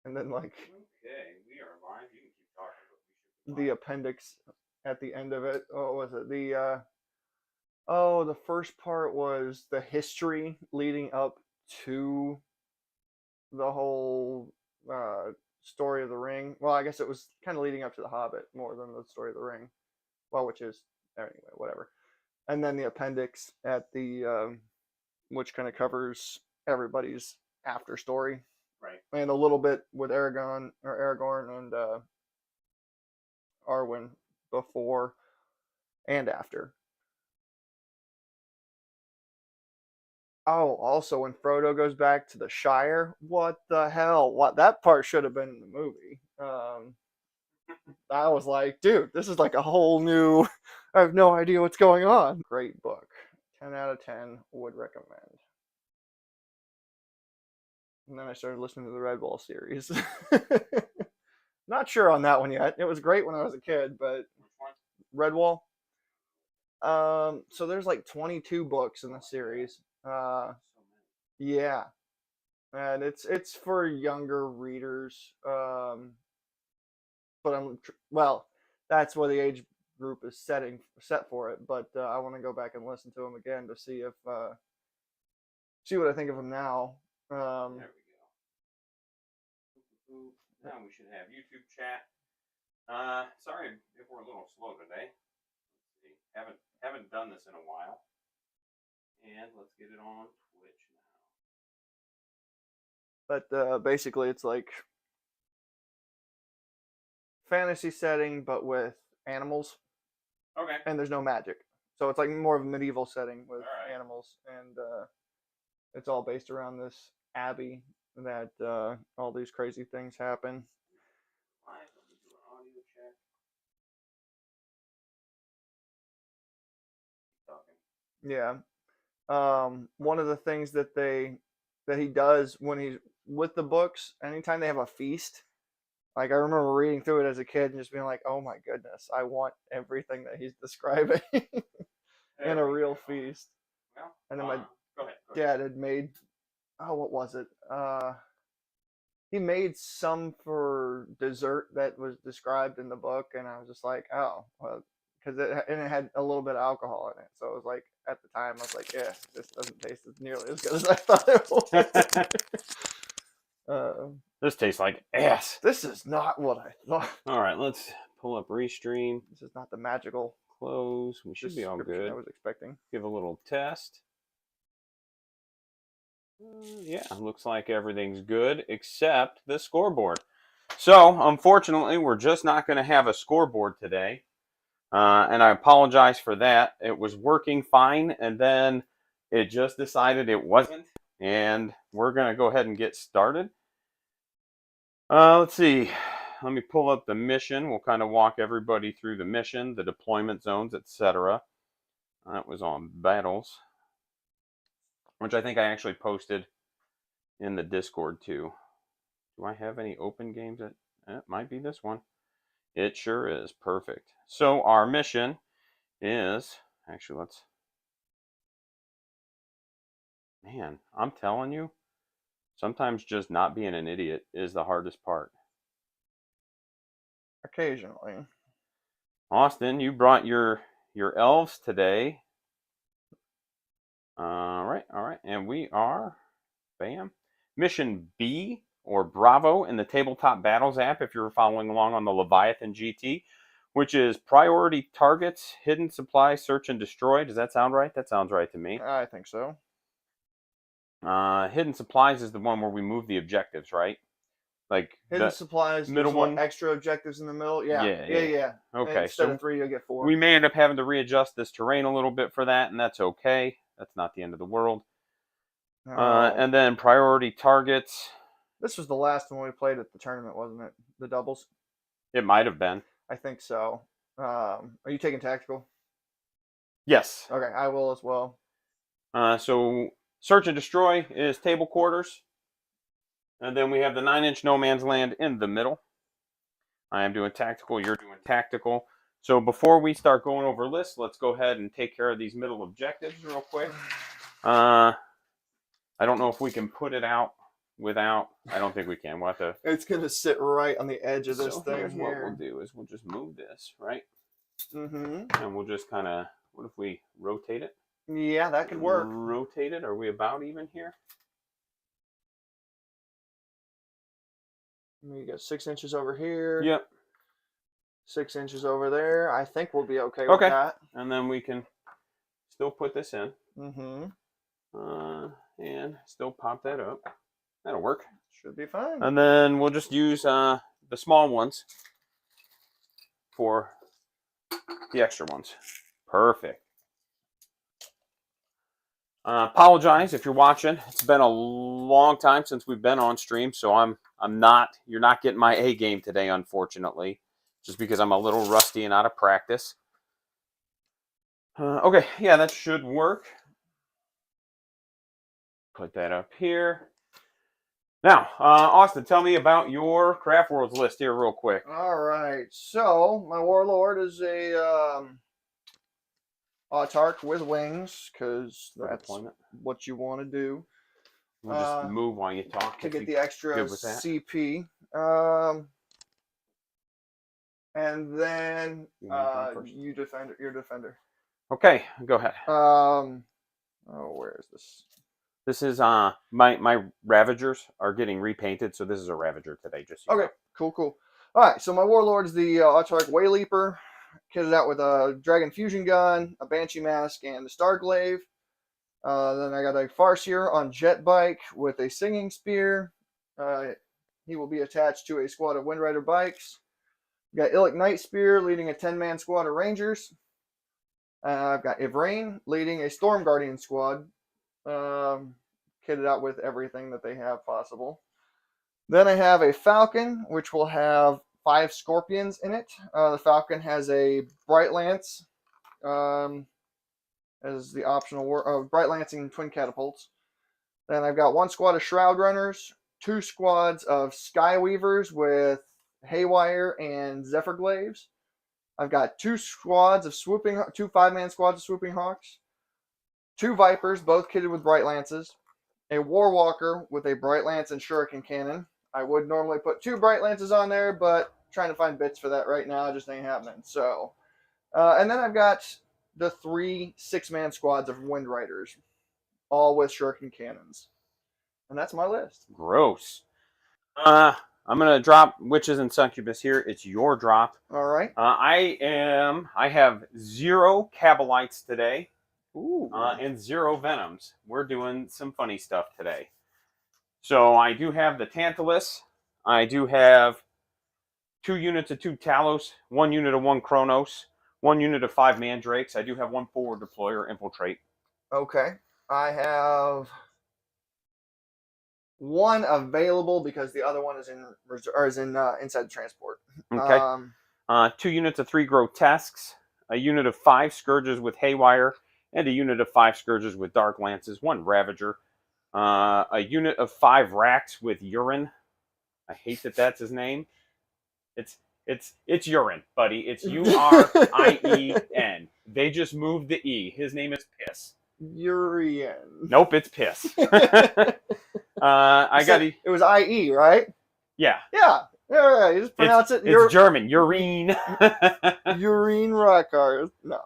And then like Okay, we are live. You can keep talking, but we should be the live. appendix at the end of it. What was it? The first part was the history leading up to the whole story of the ring. Well, I guess it was kind of leading up to the Hobbit more than the story of the ring. Well, which is anyway, whatever. And then the appendix at the which kind of covers everybody's after story, Right. and a little bit with Aragorn and Arwen before and after. Oh, also when Frodo goes back to the Shire, what the hell? What that part should have been in the movie. I was like, dude, this is like a whole new. I have no idea what's going on. Great book, 10 out of 10 would recommend. And then I started listening to the Red Wall series. Not sure on that one yet. It was great when I was a kid, but Which one? Red Wall. So there's like 22 books in the series. So Yeah, and it's for younger readers. But well, that's what the age group is set for it. But I want to go back and listen to them again to see if see what I think of them now. There we go. Now we should have YouTube chat. Sorry if we're a little slow today. Let's see. Haven't done this in a while. And let's get it on Twitch now. But basically, it's like fantasy setting, but with animals. Okay. And there's no magic, so it's like more of a medieval setting with animals, and it's all based around this abbey that all these crazy things happen. All right, let me do an audio check. Keep talking. Yeah. One of the things that he does when he's with the books, anytime they have a feast, like I remember reading through it as a kid and just being like, "Oh my goodness, I want everything that he's describing in a real feast." Well, And then my go ahead. dad had made, oh, what was it? He made some for dessert that was described in the book, and I was just like, "Oh, well," because it had a little bit of alcohol in it, so it was like at the time I was like, "Yeah, this doesn't taste as nearly as good as I thought it would." This tastes like ass. This is not what I thought. All right, let's pull up Restream. This is not the magical Close. We should be all good. I was expecting. Give a little test. Yeah, looks like everything's good except the scoreboard. So, unfortunately, we're just not going to have a scoreboard today. And I apologize for that. It was working fine, and then it just decided it wasn't. And we're going to go ahead and get started. Let's see. Let me pull up the mission. We'll kind of walk everybody through the mission, the deployment zones, etc. That was on battles, which I think I actually posted in the Discord too. Do I have any open games? It might be this one. It sure is. Perfect. So our mission is, actually, man, I'm telling you, sometimes just not being an idiot is the hardest part. Occasionally. Austin, you brought your elves today. All right. And we are, bam, mission B or Bravo in the Tabletop Battles app if you're following along on the Leviathan GT, which is priority targets, hidden supply, search and destroy. Does that sound right? That sounds right to me. I think so. Hidden supplies is the one where we move the objectives, right? Like hidden supplies, middle one, extra objectives in the middle. Yeah. Okay, instead of 3, you'll get 4. We may end up having to readjust this terrain a little bit for that, and that's okay. That's not the end of the world. And then priority targets. This was the last one we played at the tournament, wasn't it? The doubles. It might have been. I think so. Are you taking tactical? Yes. Okay, I will as well. So search and destroy is table quarters. And then we have the 9-inch no man's land in the middle. I am doing tactical, you're doing tactical. So before we start going over lists, let's go ahead and take care of these middle objectives real quick. I don't know if we can put it out without. I don't think we can. We'll have to. It's gonna sit right on the edge of this So thing here's here. what we'll do is we'll just move this, right? Mm-hmm. And we'll just kind of. What if we rotate it? Yeah, that could work. Rotate it. Are we about even here? You got 6 inches over here. Yep. 6 inches over there. I think we'll be okay with that. And then we can still put this in. Mm-hmm. And still pop that up. That'll work. Should be fine. And then we'll just use the small ones for the extra ones. Perfect. Apologize if you're watching. It's been a long time since we've been on stream, so you're not getting my A game today, unfortunately, just because I'm a little rusty and out of practice. Okay, yeah, that should work. Put that up here. Now, Austin, tell me about your Craftworlds list here real quick. All right, so my Warlord is a autarch with wings, because that's what you want to do. We'll just move while you talk. To get the extra CP. And then your defender. Okay, go ahead. Where is this? This is my Ravagers are getting repainted, so this is a Ravager today. Just so okay, cool. All right, so my Warlord is the autarch Wayleaper, kitted out with a Dragon Fusion Gun, a Banshee Mask, and the Starglaive. Then I got a Farseer on Jet Bike with a Singing Spear. He will be attached to a squad of Windrider bikes. Got Illic Night Spear leading a 10-man squad of Rangers. I've got Ivrain leading a Storm Guardian squad, kitted out with everything that they have possible. Then I have a Falcon, which will have 5 Scorpions in it. The Falcon has a Bright Lance as the optional Bright Lancing Twin Catapults. Then I've got 1 squad of Shroud Runners, 2 squads of Skyweavers with Haywire and Zephyr Glaives. I've got 2 squads of 2 5-man squads of Swooping Hawks, 2 Vipers, both kitted with Bright Lances, a Warwalker with a Bright Lance and Shuriken Cannon. I would normally put 2 Bright Lances on there, but trying to find bits for that right now, it just ain't happening. So, and then I've got the 3 6-man squads of Windriders, all with Shuriken Cannons. And that's my list. Gross. I'm going to drop Witches and Succubus here. It's your drop. All right. I have 0 Cabalites today. Ooh. And 0 Venoms. We're doing some funny stuff today. So I do have the Tantalus. I do have 2 units of 2 Talos, 1 unit of 1 Kronos, 1 unit of 5 Mandrakes. I do have 1 forward deployer Infiltrate. Okay. I have 1 available because the other one is inside the transport. Okay. 2 units of 3 Grotesques, a unit of 5 Scourges with Haywire, and a unit of 5 Scourges with Dark Lances, 1 Ravager, a unit of 5 Racks with Urine. I hate that that's his name. It's Urine, buddy. It's Urien. They just moved the E. His name is Piss. Urien. Nope, it's Piss. It was IE, right? Yeah. Yeah. Yeah, you just pronounce it. It's German. Urine. Urine Rackars. No.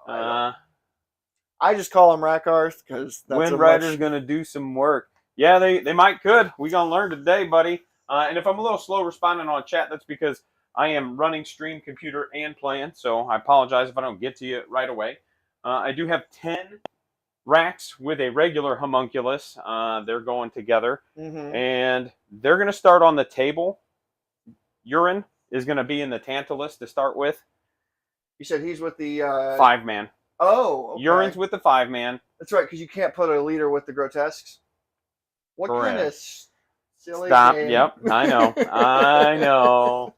I just call them Rackars because that's Windrider's going to do some work. Yeah, they might could. We're going to learn today, buddy. And if I'm a little slow responding on chat, that's because I am running stream, computer, and playing. So I apologize if I don't get to you right away. I do have 10 racks with a regular homunculus. They're going together. Mm-hmm. And they're going to start on the table. Urine is going to be in the Tantalus to start with. You said he's with the 5-man. Oh, okay. Urine's with the 5-man. That's right, because you can't put a leader with the Grotesques. What Correct. kind of silly Stop. game? Yep, I know. I know.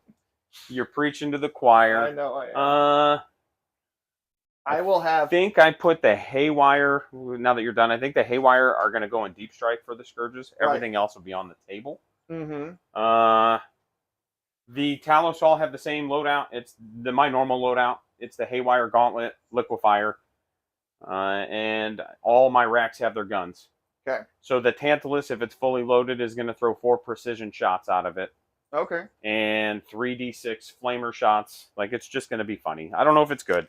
You're preaching to the choir. I know I am. I will have... I think I put the Haywire, now that you're done, I think the Haywire are going to go in Deep Strike for the Scourges. Everything else will be on the table. Mm-hmm. The Talos all have the same loadout. It's my normal loadout. It's the Haywire Gauntlet, Liquefier. And all my racks have their guns. Okay. So the Tantalus, if it's fully loaded, is going to throw 4 precision shots out of it. Okay. And 3d6 flamer shots. Like, it's just going to be funny. I don't know if it's good,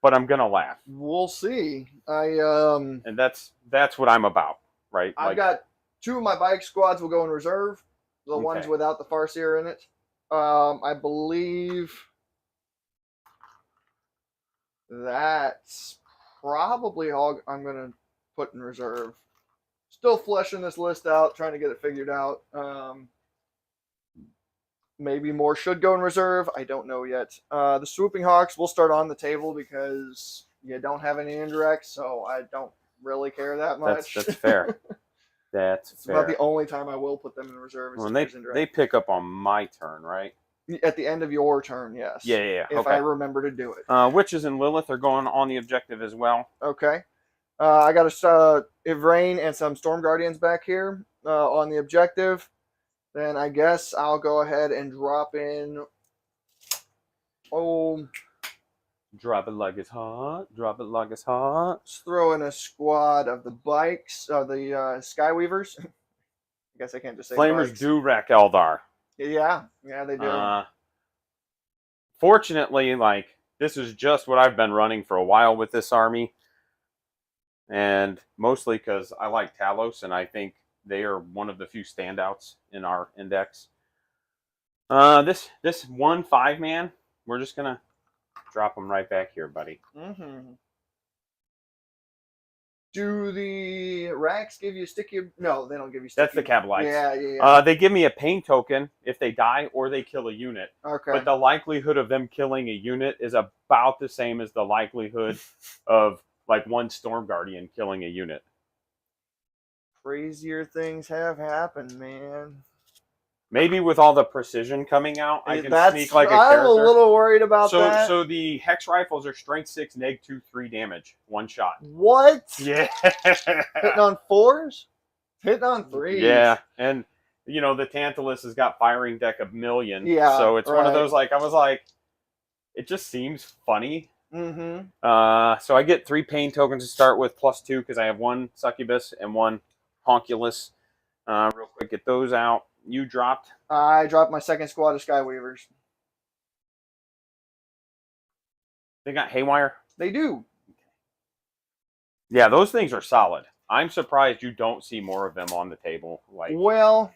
but I'm going to laugh. We'll see. And that's what I'm about, right? I've got 2 of my bike squads will go in reserve. The ones without the Farseer in it. I believe that's probably all I'm going to put in reserve. Still fleshing this list out, trying to get it figured out. Maybe more should go in reserve. I don't know yet. The Swooping Hawks will start on the table because you don't have any indirects, so I don't really care that much. That's fair. That's it's fair. about the only time I will put them in reserve. Well, they pick up on my turn, right? At the end of your turn, yes. Yeah. If I remember to do it. Witches and Lilith are going on the objective as well. Okay. I got a Ivrain and some Storm Guardians back here on the objective. Then I guess I'll go ahead and drop in. Drop it like it's hot. Drop it like it's hot. Let's throw in a squad of the bikes, the Skyweavers. I guess I can't just say Flamers bikes. do wreck Eldar. Yeah, they do. Fortunately, like, this is just what I've been running for a while with this army. And mostly because I like Talos, and I think they are one of the few standouts in our index. This 1 5-man, we're just going to drop them right back here, buddy. Mm-hmm. Do the racks give you sticky? No, they don't give you sticky. That's the Cabalites. Yeah. They give me a pain token if they die or they kill a unit. Okay. But the likelihood of them killing a unit is about the same as the likelihood of, like, 1 Storm Guardian killing a unit. Crazier things have happened, man. Maybe with all the precision coming out, I can sneak like a I'm character. a little worried about that. So the Hex Rifles are strength 6, neg 2, 3 damage. 1 shot. What? Yeah. Hitting on 4s? Hitting on 3s. Yeah. And, you know, the Tantalus has got firing deck 1,000,000. Yeah. So it's one of those, like, I was like, it just seems funny. Mm-hmm. So I get 3 pain tokens to start with, +2, because I have 1 Succubus and 1 Honkulus. Real quick, get those out. You dropped? I dropped my 2nd squad of Skyweavers. They got Haywire? They do. Yeah, those things are solid. I'm surprised you don't see more of them on the table. Like, well,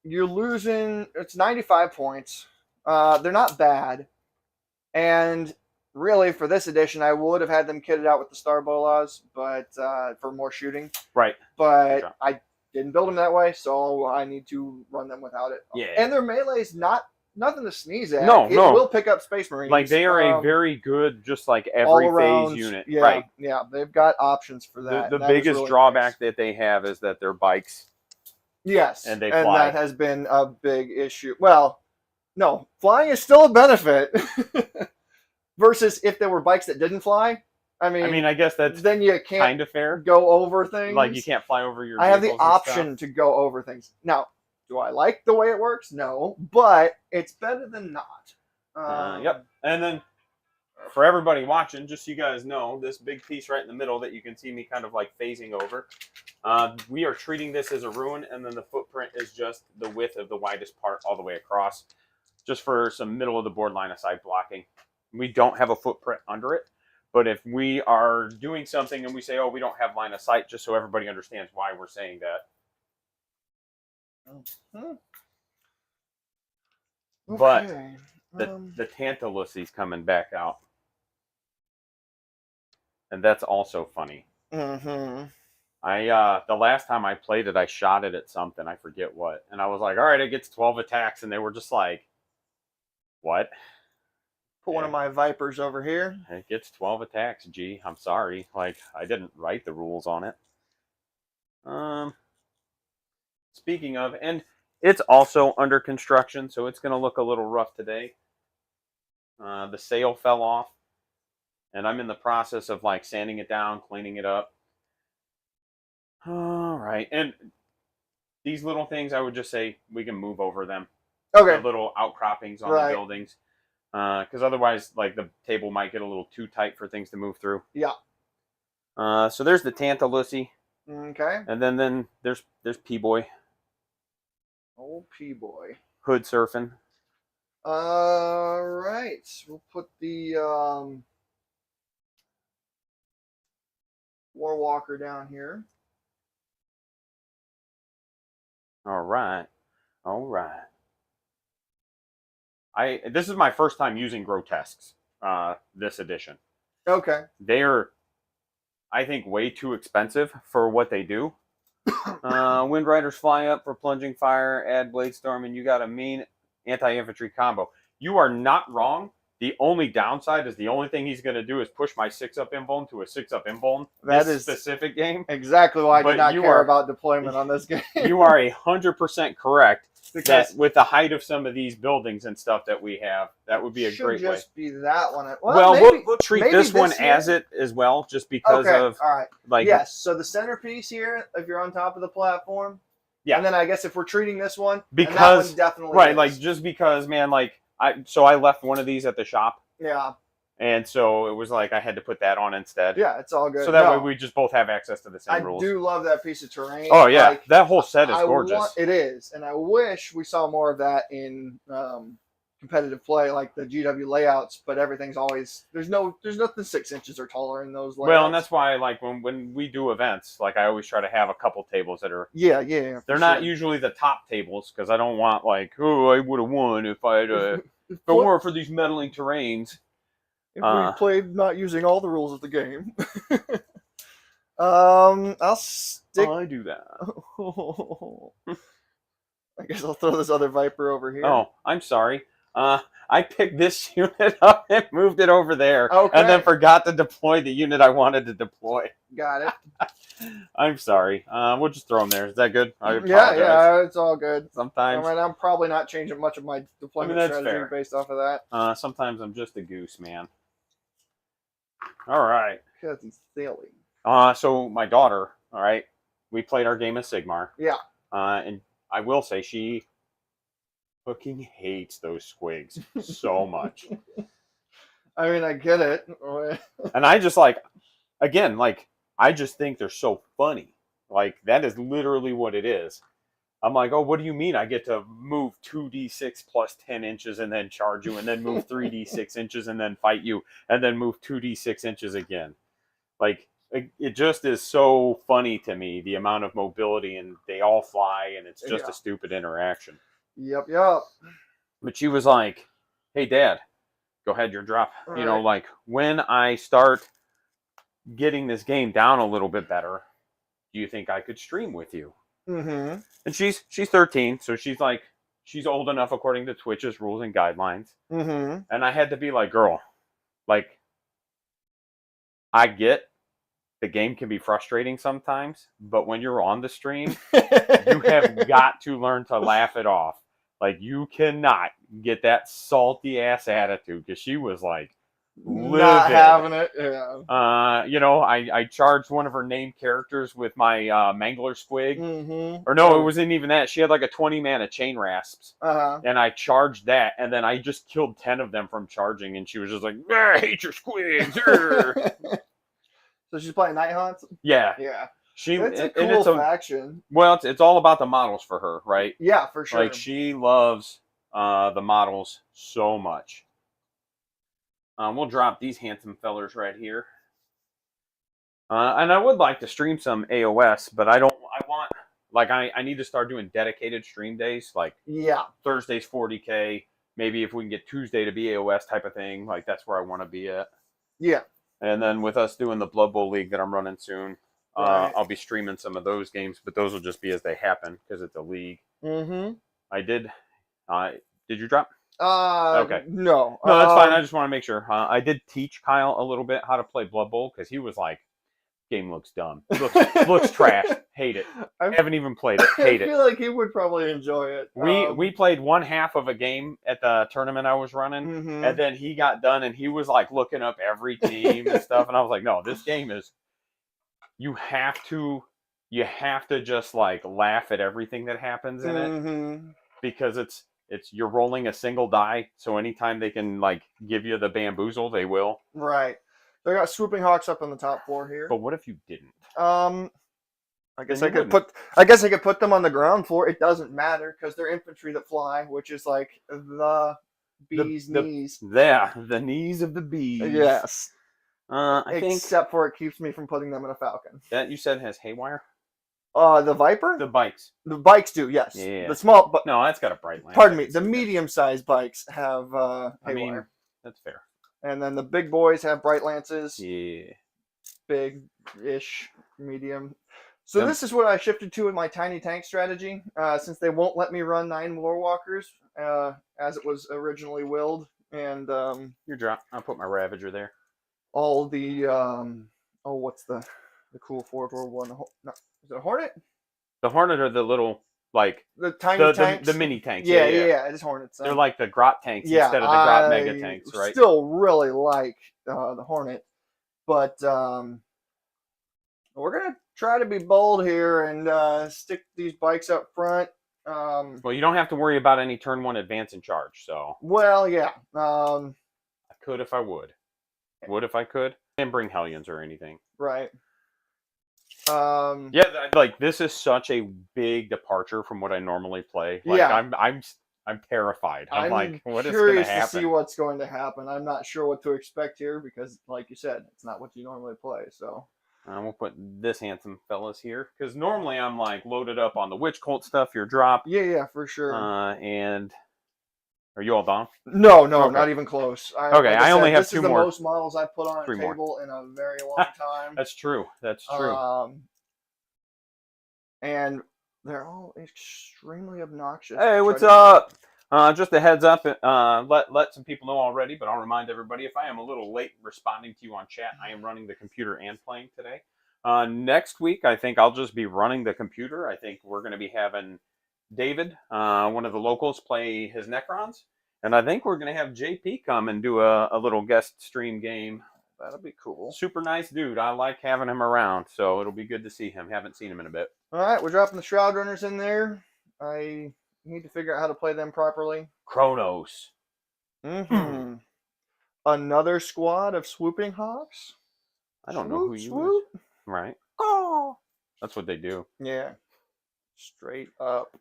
you're losing. It's 95 points. They're not bad. And really, for this edition, I would have had them kitted out with the Star Bolas, but for more shooting. Right. But okay. I didn't build them that way, so I need to run them without it. Yeah. And their melee's nothing to sneeze at. No. It will pick up Space Marines. Like, they are a very good, just like every phase unit. Yeah, right. Yeah, they've got options for that. The biggest really drawback that they have is that they're bikes. Yes. And they fly. And that has been a big issue. Well, no, flying is still a benefit. Versus if there were bikes that didn't fly. I mean, I guess that's then you can't kind of fair. Go over things. Like, you can't fly over your. I have the option to go over things. Now, do I like the way it works? No, but it's better than not. Yep. And then for everybody watching, just so you guys know, this big piece right in the middle that you can see me kind of like phasing over, we are treating this as a ruin, and then the footprint is just the width of the widest part all the way across, just for some middle of the board line of sight blocking. We don't have a footprint under it, but if we are doing something and we say, oh, we don't have line of sight, just so everybody understands why we're saying that. Okay. But the Tantalus is coming back out. And that's also funny. Mm-hmm. The last time I played it, I shot it at something. I forget what. And I was like, all right, it gets 12 attacks. And they were just like, what? Put one of my Vipers over here. It gets 12 attacks. Gee, I'm sorry. Like, I didn't write the rules on it. Speaking of, and it's also under construction, so it's going to look a little rough today. The sail fell off, and I'm in the process of, like, sanding it down, cleaning it up. All right, and these little things, I would just say we can move over them. Okay. The little outcroppings on the buildings. Because otherwise, like, the table might get a little too tight for things to move through. Yeah. So there's the Tantalusy. Okay. And then there's P-Boy. Old P-Boy. Hood surfing. All right. We'll put the Warwalker down here. All right. All right. This is my first time using grotesques. This edition. Okay. They're, I think, way too expensive for what they do. Wind Riders fly up for plunging fire, add blade storm, and you got a mean anti-infantry combo. You are not wrong. The only downside is the only thing he's going to do is push my 6-up invuln to a 6-up invuln. That this is specific game. Exactly why I But did not you care are- about deployment on this game. You are 100% correct. because That with the height of some of these buildings and stuff that we have, that would be a should great way. just be that one. Well, maybe, we'll treat maybe this one here. as it as well, just because Okay. of All right. like Yes. So the centerpiece here, if you're on top of the platform. Yeah. And then I guess if we're treating this one, Because- and that one definitely right, is. like just because, man, like I left one of these at the shop, Yeah. and so it was like I had to put that on instead. Yeah, it's all good. So that No, way we just both have access to the same I rules. do love that piece of terrain. Oh yeah, Like, that whole set is gorgeous. It is, and I wish we saw more of that in competitive play, like the GW layouts. But everything's always there's nothing 6 inches or taller in those layouts. Well, and that's why like when we do events, like I always try to have a couple tables that are yeah. they're not usually the top tables because I don't want like, oh, I would have won if I'd if it weren't for these meddling terrains. If we played not using all the rules of the game. I'll stick. I do that. I guess I'll throw this other Viper over here. Oh, I'm sorry. I picked this unit up and moved it over there, Okay. and then forgot to deploy the unit I wanted to deploy. Got it. I'm sorry. We'll just throw them there. Is that good? I apologize. Yeah, it's all good. Sometimes, I'm probably not changing much of my deployment that's strategy fair. based off of that. sometimes I'm just a goose, man. All right. Because he's silly. So my daughter, all right, we played our game of Sigmar. Yeah. And I will say she fucking hates those squigs so much. I mean, I get it. And I just like, again, like, I just think they're so funny. Like, that is literally what it is. I'm like, oh, what do you mean I get to move 2d6 plus 10 inches and then charge you, and then move 3d6 inches and then fight you, and then move 2d6 inches again? Like, it just is so funny to me, the amount of mobility, and they all fly, and it's just a stupid interaction. Yep. But she was like, hey, Dad, go ahead, your drop. All You know, right. like, when I start getting this game down a little bit better, do you think I could stream with you? Mm-hmm. And she's 13, so she's like, she's old enough according to Twitch's rules and guidelines. Mm-hmm. And I had to be like, girl, like, I get the game can be frustrating sometimes, but when you're on the stream, you have got to learn to laugh it off. Like, you cannot get that salty ass attitude, because she was like, livid. Not having it. Yeah. You know, I charged one of her named characters with my Mangler Squig. Mm-hmm. Or no, it wasn't even that. She had like a 20 mana chain rasps. Uh-huh. And I charged that, and then I just killed 10 of them from charging, and she was just like, I hate your squigs. So she's playing Night Haunts? Yeah. Yeah. She, It's a and cool faction. Well, it's all about the models for her, right? Yeah, for sure. Like, she loves the models so much. We'll drop these handsome fellers right here. And I would like to stream some AOS, but I need to start doing dedicated stream days, like Thursdays 40k, maybe if we can get Tuesday to be AOS type of thing, like that's where I want to be at. Yeah. And then with us doing the Blood Bowl League that I'm running soon, Right. I'll be streaming some of those games, but those will just be as they happen because it's a league. Mm-hmm. I did. Did you drop? Okay. No. No, that's fine. I just want to make sure. I did teach Kyle a little bit how to play Blood Bowl because he was like, game looks dumb. Looks trash. Hate it. I haven't even played it. Hate I it. feel like he would probably enjoy it. We played one half of a game at the tournament I was running, Mm-hmm. and then he got done and he was like looking up every team and stuff, and I was like, no, this game is, you have to just like laugh at everything that happens in it, because it's you're rolling a single die, so anytime they can like give you the bamboozle, they will. Right. So I got Swooping Hawks up on the top floor here. But what if you didn't? I guess Then I you could wouldn't. put them on the ground floor. It doesn't matter because they're infantry that fly, which is like the bee's knees. The knees of the bees. Yes. I think Except for it keeps me from putting them in a falcon. that you said has haywire. The Viper? The bikes. The bikes do, yes. Yeah. The small, but No, that's got a bright lamp. pardon me, the medium-sized bikes have I haywire. mean, that's fair. And then the big boys have bright lances. Yeah. Big-ish, medium. So this is what I shifted to in my tiny tank strategy, since they won't let me run 9 Warwalkers, as it was originally willed, and Your drop. I'll put my Ravager there. all the what's the cool 4-door one? No, is it a Hornet? The Hornet are the little like The tiny tanks, the mini tanks. Yeah, it's Hornets. They're like the Grot tanks instead of the Grot mega tanks, right? Still really like the Hornet, but we're gonna try to be bold here and stick these bikes up front. Well, you don't have to worry about any turn 1 advance and charge. So. Well, yeah. I could if I would. Would if I could. Didn't bring Hellions or anything. Right. Yeah, like this is such a big departure from what I normally play. Like, yeah. I'm terrified. I'm like, what is going to curious happen? to see what's going to happen. I'm not sure what to expect here because, like you said, it's not what you normally play. So we'll put this handsome fellas here because normally I'm like loaded up on the Witch Cult stuff. Your drop. Yeah, for sure. And are you all done? No, okay. Not even close. Okay, like I only have 2 more. This is the most models I've put on a table in a very long time. That's true. That's true. And they're all extremely obnoxious. Hey, what's up? Just a heads up. Let some people know already, but I'll remind everybody if I am a little late responding to you on chat, I am running the computer and playing today. Next week, I think I'll just be running the computer. I think we're going to be having David, one of the locals, play his Necrons. And I think we're going to have JP come and do a little guest stream game. That'll be cool. Super nice dude. I like having him around, so it'll be good to see him. Haven't seen him in a bit. All right, we're dropping the Shroud Runners in there. I need to figure out how to play them properly. Kronos. Mm-hmm. Another squad of swooping hawks. I don't know who you is. Right. Oh, that's what they do. Yeah. Straight up.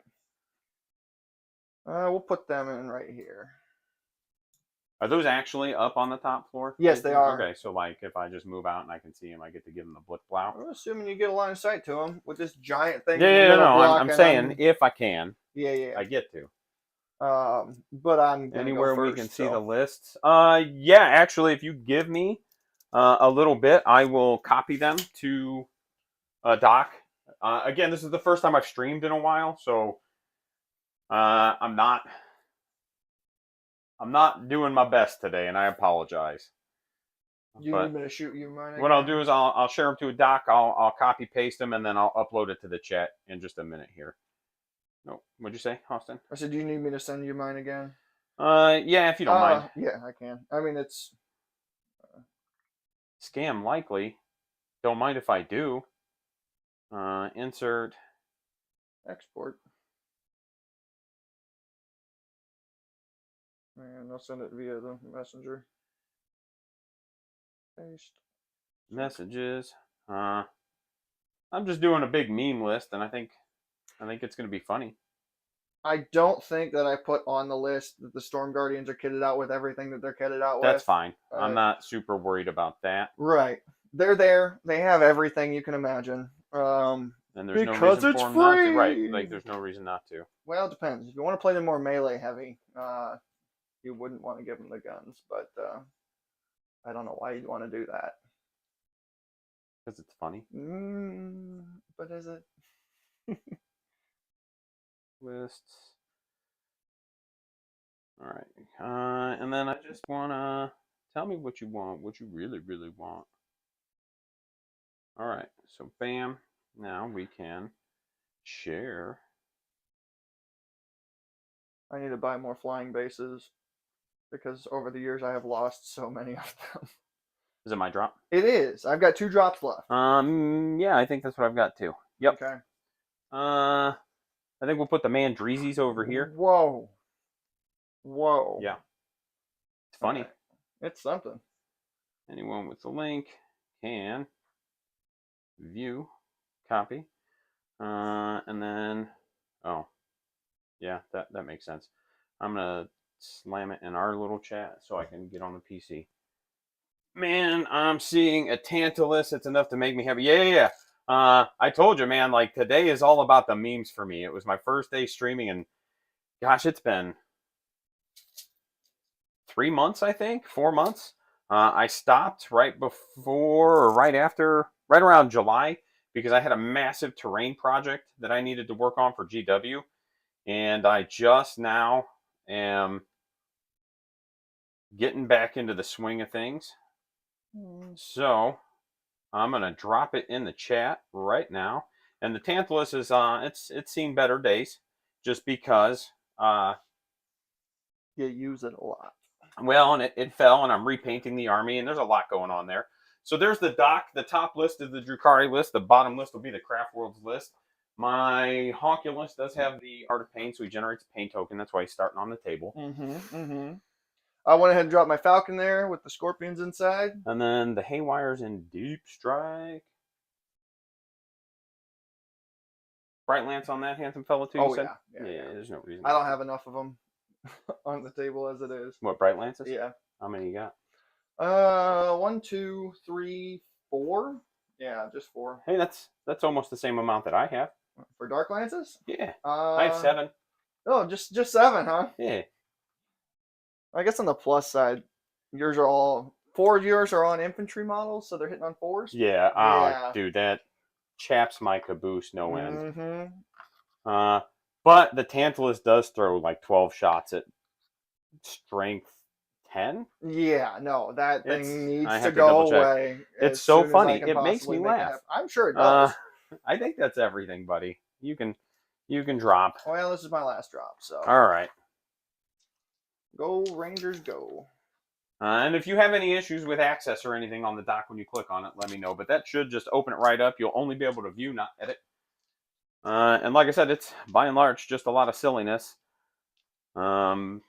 We'll put them in right here. Are those actually up on the top floor? Yes, they are. Okay, so like if I just move out and I can see them, I get to give them the blip blow. I'm assuming you get a line of sight to them with this giant thing. Yeah, no, I'm saying if I can. Yeah. I get to. But I'm anywhere go first, we can see the lists. Yeah, actually, if you give me a little bit, I will copy them to a doc. Again, this is the first time I've streamed in a while, so I'm not doing my best today, and I apologize. You need me to shoot you mine again? What I'll do is I'll share them to a doc. I'll copy paste them, and then I'll upload it to the chat in just a minute here. No, what'd you say, Austin? I said, do you need me to send you mine again? Yeah, if you don't mind. Yeah, I can. I mean, it's scam likely. Don't mind if I do. Insert. Export. And I'll send it via the messenger. Paste. Messages. I'm just doing a big meme list, and I think it's going to be funny. I don't think that I put on the list that the Storm Guardians are kitted out with everything that they're kitted out with. That's fine. I'm not super worried about that. Right. They're there. They have everything you can imagine. And there's because no reason it's for them free. not to. Right. Like, there's no reason not to. Well, it depends. If you want to play them more melee heavy, you wouldn't want to give them the guns. But I don't know why you'd want to do that. Because it's funny. But is it? Lists. All right. And then I just want to tell me what you want, what you really, really want. All right. So, bam. Now we can share. I need to buy more flying bases because over the years I have lost so many of them. Is it my drop? It is. I've got 2 drops left. Yeah, I think that's what I've got too. Yep. Okay. I think we'll put the Mandreezes over here. Whoa. Yeah. It's funny. Right. It's something. Anyone with the link can view, copy. And then, oh, yeah, that makes sense. I'm going to slam it in our little chat so I can get on the PC. Man, I'm seeing a Tantalus. It's enough to make me happy. Yeah. I told you, man, like today is all about the memes for me. It was my first day streaming, and gosh, it's been 3 months, I think, 4 months. I stopped right before or right after, right around July, because I had a massive terrain project that I needed to work on for GW, and I just now am getting back into the swing of things. So I'm gonna drop it in the chat right now. And the Tantalus is it's seen better days, just because You use it a lot. well, and it fell, and I'm repainting the army, and there's a lot going on there. So there's the dock. The top list is the Drukhari list. The bottom list will be the Craftworlds list. My Honkulus does have the Art of Pain, so he generates a pain token. That's why he's starting on the table. I went ahead and dropped my Falcon there with the Scorpions inside. And then the Haywire's in Deep Strike. Bright Lance on that handsome fella too. Oh, you said? Yeah. There's no reason. I don't have enough of them on the table as it is. What, Bright Lances? Yeah. How many you got? 1, 2, 3, 4. Yeah, just 4. Hey, that's almost the same amount that I have. For Dark Lances? Yeah. I have 7. Oh, just 7, huh? Yeah. I guess on the plus side, yours are all 4 of yours are on infantry models, so they're hitting on 4s. Yeah. Yeah. Dude, that chaps my caboose no end. Mm-hmm. But the Tantalus does throw like 12 shots at strength 10. Yeah, no, that thing needs I to have to go double check. away. It's as so soon as funny. I can It makes possibly me make it laugh. happen. I'm sure it does. I think that's everything, buddy. You can drop. Well, this is my last drop, so. All right. Go Rangers, go. And if you have any issues with access or anything on the dock when you click on it, let me know. But that should just open it right up. You'll only be able to view, not edit. And like I said, it's by and large just a lot of silliness. Are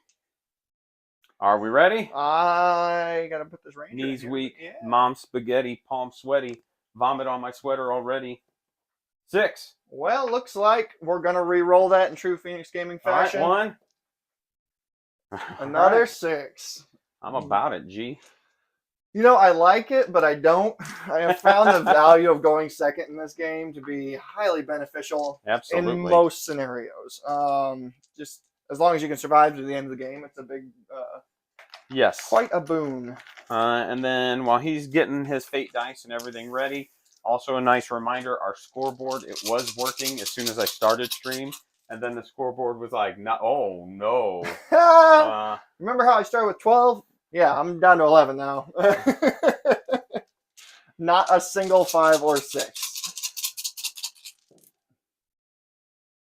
we ready? I gotta put this Ranger. Knees in weak, here. Yeah. mom spaghetti, palm sweaty, vomit on my sweater already. 6. Well, looks like we're gonna re-roll that in true Phoenix Gaming fashion. All right, 1. Another right. 6. I'm about it, G. You know, I like it, but I don't. I have found the value of going second in this game to be highly beneficial. Absolutely. In most scenarios. Just as long as you can survive to the end of the game, it's a big, yes, quite a boon. And then while he's getting his fate dice and everything ready, also a nice reminder, our scoreboard, it was working as soon as I started stream. And then the scoreboard was like, oh, no. Remember how I started with 12? Yeah, I'm down to 11 now. Not a single 5 or 6.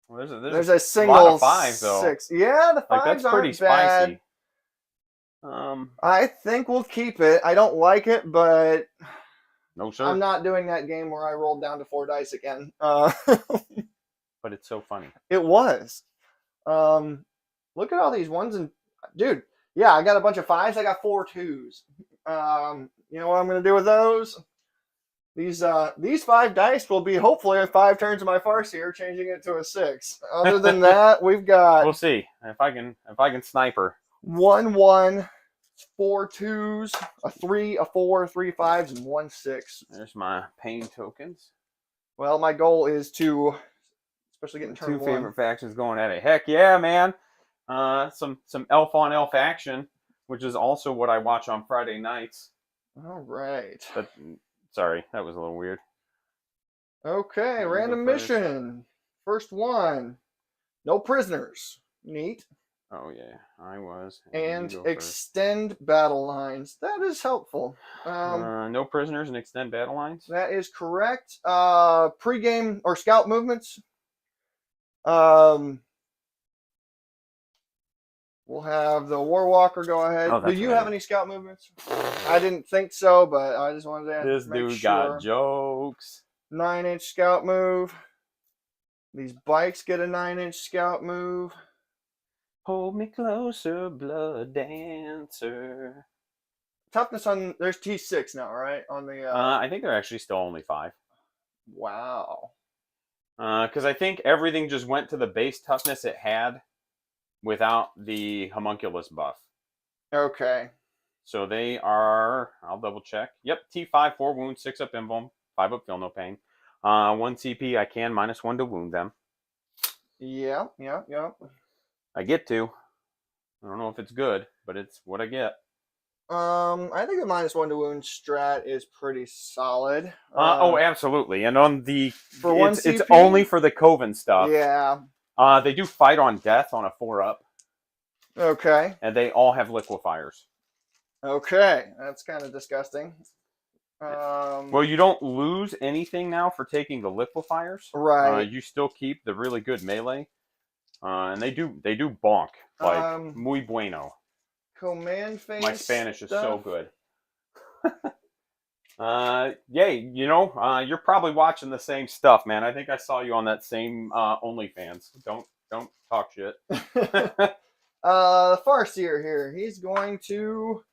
Well, there's a single lot of 5, though. 6. Yeah, the 5s like, that's pretty aren't bad. Spicy. I think we'll keep it. I don't like it, but no, sir. I'm not doing that game where I rolled down to 4 dice again. But it's so funny. It was. Look at all these 1s and dude. Yeah, I got a bunch of 5s. I got 4 2s. You know what I'm going to do with those? These 5 dice will be hopefully 5 turns of my Farseer, changing it to a 6. Other than that, we've got. We'll see if I can sniper. 1 1, 4 2s, a 3, a 4, 3 5s, and 1 6. There's my pain tokens. Well, my goal is to, especially getting turn 2 1. favorite factions going at it. Heck yeah, man. Some elf on elf action, which is also what I watch on Friday nights. All right. But sorry, that was a little weird. Okay, random mission. First one. No prisoners. Neat. Oh yeah, I was. And extend battle lines. That is helpful. No prisoners and extend battle lines. That is correct. Pre-game or scout movements. We'll have the Warwalker go ahead. Oh, do you have any scout movements? I didn't think so, but I just wanted to This dude got jokes. 9-inch scout move. These bikes get a 9-inch scout move. Hold me closer, blood dancer. Toughness on there's T6 now, right? On the I think they're actually still only 5. Wow. Because I think everything just went to the base toughness it had without the homunculus buff. Okay. So they are, I'll double check. Yep, T5, 4 wounds, 6 up invuln, 5 up feel no pain. 1 CP, I can -1 to wound them. Yeah. I get to. I don't know if it's good, but it's what I get. I think the -1 to wound strat is pretty solid. Oh, absolutely. And on the for 1 it's CP? only for the Coven stuff. Yeah. They do fight on death on a 4 up. Okay. And they all have liquefiers. Okay. That's kind of disgusting. Well, you don't lose anything now for taking the liquefiers. Right. You still keep the really good melee. And they do bonk like muy bueno. Command phase. My Spanish is stuff? so good. Yay, you're probably watching the same stuff, man. I think I saw you on that same OnlyFans. Don't talk shit. Farseer here. He's going to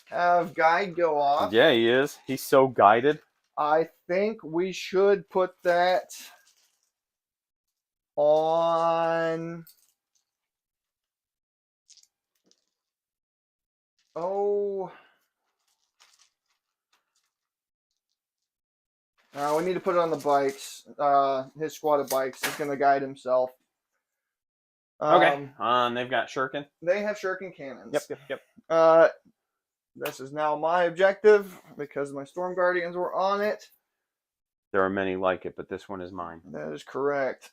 have guide go off. Yeah, he is. He's so guided. I think we should put that on. Oh. We need to put it on the bikes. His squad of bikes. He's going to guide himself. Okay. They've got shuriken. They have shuriken cannons. Yep. This is now my objective because my Storm Guardians were on it. There are many like it, but this one is mine. That is correct.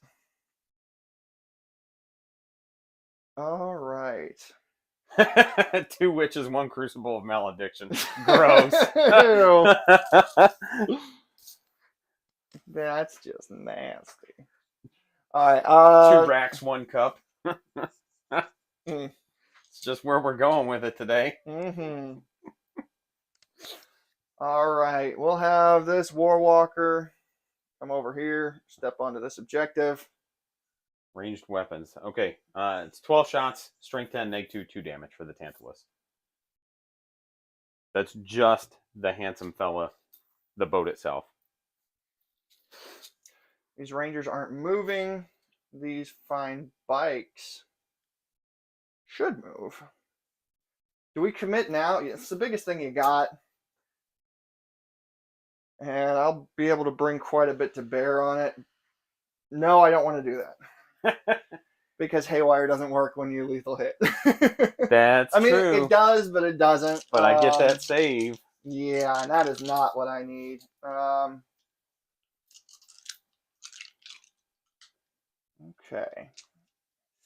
All right. 2 witches, 1 crucible of malediction. Gross. That's just nasty. All right. 2 racks, 1 cup. It's just where we're going with it today. Mm-hmm. All right. We'll have this Warwalker come over here, step onto this objective. Ranged weapons. Okay. It's 12 shots, strength 10, -2, 2 damage for the Tantalus. That's just the handsome fella, the boat itself. These Rangers aren't moving. These fine bikes should move. Do we commit now? It's the biggest thing you got. And I'll be able to bring quite a bit to bear on it. No, I don't want to do that. Because Haywire doesn't work when you lethal hit. That's I mean, true. it does, but it doesn't. But I get that save. Yeah, and that is not what I need. Okay. I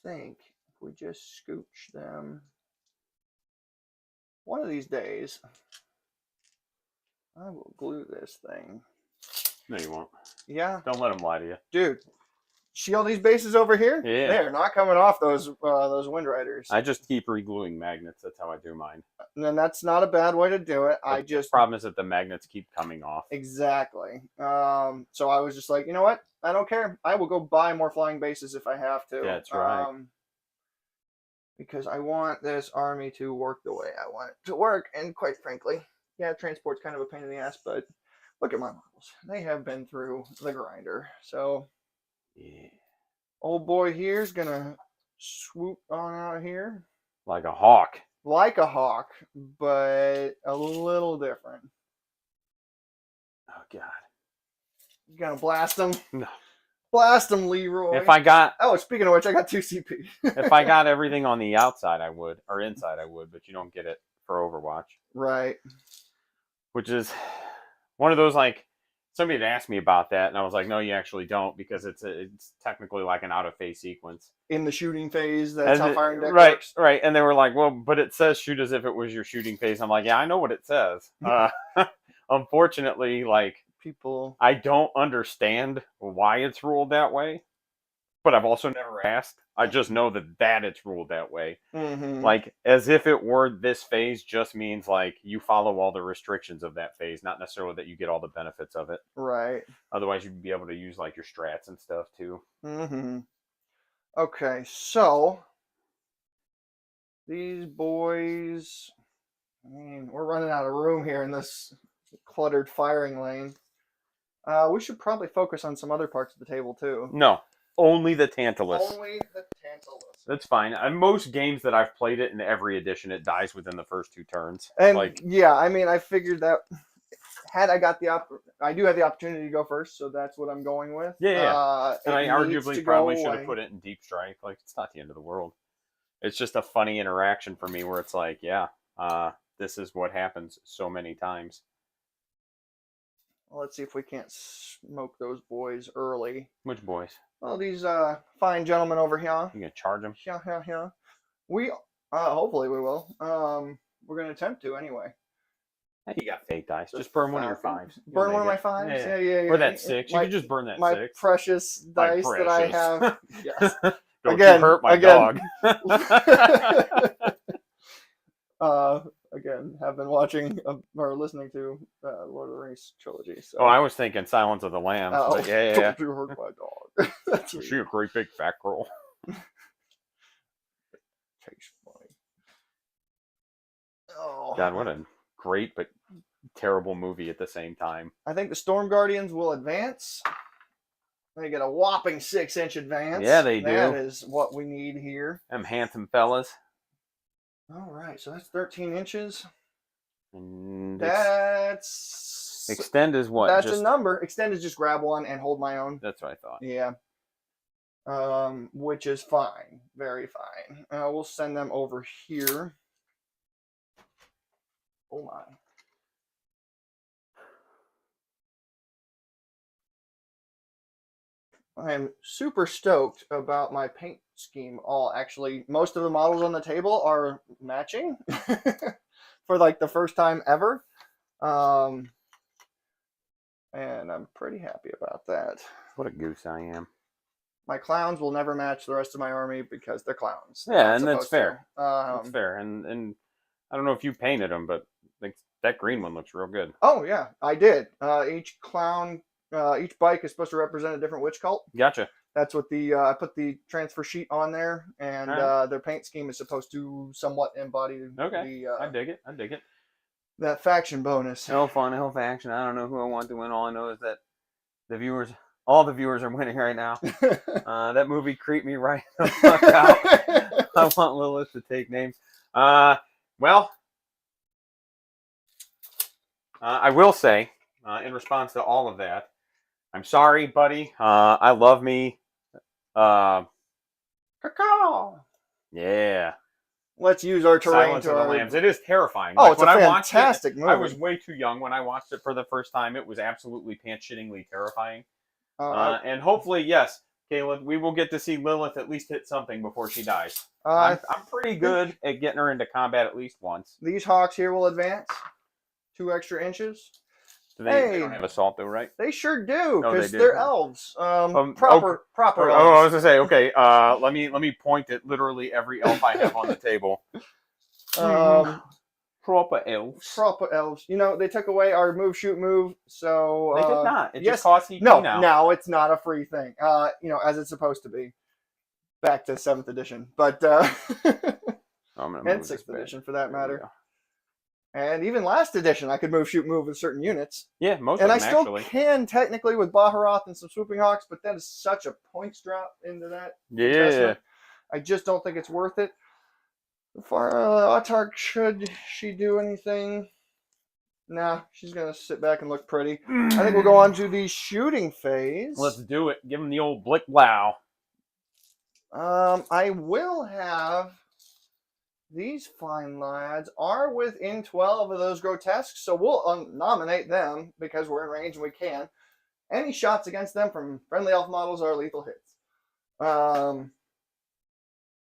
think if we just scooch them one of these days, I will glue this thing. No, you won't. Yeah. Don't let them lie to you. Dude, see all these bases over here? Yeah. They're not coming off those Wind Riders. I just keep re-gluing magnets. That's how I do mine. And that's not a bad way to do it. The problem is that the magnets keep coming off. Exactly. So I was just like, you know what? I don't care. I will go buy more flying bases if I have to. That's right. Because I want this army to work the way I want it to work. And quite frankly, yeah, transport's kind of a pain in the ass, but look at my models. They have been through the grinder. So, yeah. Old boy here's going to swoop on out here. Like a hawk. Like a hawk, but a little different. Oh, God. You gonna blast him? No. Blast him, Leroy. If I got... Oh, speaking of which, I got 2 CP. If I got everything on the outside, I would. Or inside, I would. But you don't get it for Overwatch. Right. Which is one of those, like... Somebody had asked me about that, and I was like, no, you actually don't, because it's technically like an out-of-phase sequence. In the shooting phase, that's how firing deck right, works. Right, and they were like, well, but it says shoot as if it was your shooting phase. I'm like, yeah, I know what it says. Unfortunately, like, people... I don't understand why it's ruled that way, but I've also never asked. I just know that it's ruled that way. Mm-hmm. Like, as if it were this phase just means, like, you follow all the restrictions of that phase, not necessarily that you get all the benefits of it. Right. Otherwise, you'd be able to use, like, your strats and stuff, too. Mm-hmm. Okay, so... These boys... I mean, we're running out of room here in this cluttered firing lane. We should probably focus on some other parts of the table too. No, only the Tantalus. Only the Tantalus. That's fine. Most games that I've played it in every edition, it dies within the first 2 turns. And yeah, I mean, I figured that had I got I do have the opportunity to go first, so that's what I'm going with. Yeah. And I arguably probably should have put it in Deep Strike. Like, it's not the end of the world. It's just a funny interaction for me where it's like, yeah, this is what happens so many times. Well, let's see if we can't smoke those boys early. Which boys? Well, these fine gentlemen over here. You gonna charge them? Yeah. We hopefully we will. We're gonna attempt to anyway. Hey, you got fake dice. Just burn one of your 5s. Burn one of my 5s. Yeah. Or that 6. You could just burn that 6. My precious dice that I have. Yes. Don't you hurt my dog. Again, have been watching or listening to Lord of the Rings trilogy. So. Oh, I was thinking Silence of the Lambs. But yeah. Don't you hurt my dog. That's she a great big fat girl. Takes money. Oh God, what a great but terrible movie at the same time. I think the Storm Guardians will advance. They get a whopping 6-inch advance. Yeah, they do. That is what we need here. Them handsome fellas. All right, so that's 13 inches. And that's... Extend is what? That's a number. Extend is just grab one and hold my own. That's what I thought. Yeah. Which is fine. Very fine. We'll send them over here. Oh my. I am super stoked about my paint scheme. Actually, most of the models on the table are matching for like the first time ever. And I'm pretty happy about that. What a goose I am. My clowns will never match the rest of my army because they're clowns. Yeah, and that's fair. That's fair. And I don't know if you painted them, but that green one looks real good. Oh, yeah, I did. Each clown... each bike is supposed to represent a different witch cult. Gotcha. That's what I put the transfer sheet on there, and their paint scheme is supposed to somewhat embody. Okay, I dig it. That faction bonus. Elf on elf action. I don't know who I want to win. All I know is that all the viewers are winning right now. That movie creeped me right the fuck out. I want Lilith to take names. Well, I will say, in response to all of that, I'm sorry, buddy. I love me. Cacao. Yeah. Let's use our terrain. Silence of the Lambs. It is terrifying. Oh, it's a fantastic movie. I was way too young when I watched it for the first time. It was absolutely pants-shittingly terrifying. And hopefully, yes, Caleb, we will get to see Lilith at least hit something before she dies. I'm pretty good at getting her into combat at least once. These hawks here will advance 2 extra inches. They don't have assault though, right? They sure do, because they they're elves. Proper elves. Oh, I was gonna say, okay. Let me point at literally every elf I have on the table. Proper elves. Proper elves. You know, they took away our move, shoot, move. So they did not. It just costs EP now. No, it's not a free thing. You know, as it's supposed to be. Back to 7th edition, but and 6th edition for that matter. And even last edition, I could move, shoot, move with certain units. Yeah, most and of them, I still can technically with Baharoth and some swooping hawks, but that is such a points drop into that. Yeah. Investment. I just don't think it's worth it. For Autark, should she do anything? Nah, she's gonna sit back and look pretty. I think we'll go on to the shooting phase. Let's do it. Give him the old blick blow. I will have. These fine lads are within 12 of those grotesques, so we'll nominate them because we're in range and we can. Any shots against them from friendly elf models are lethal hits.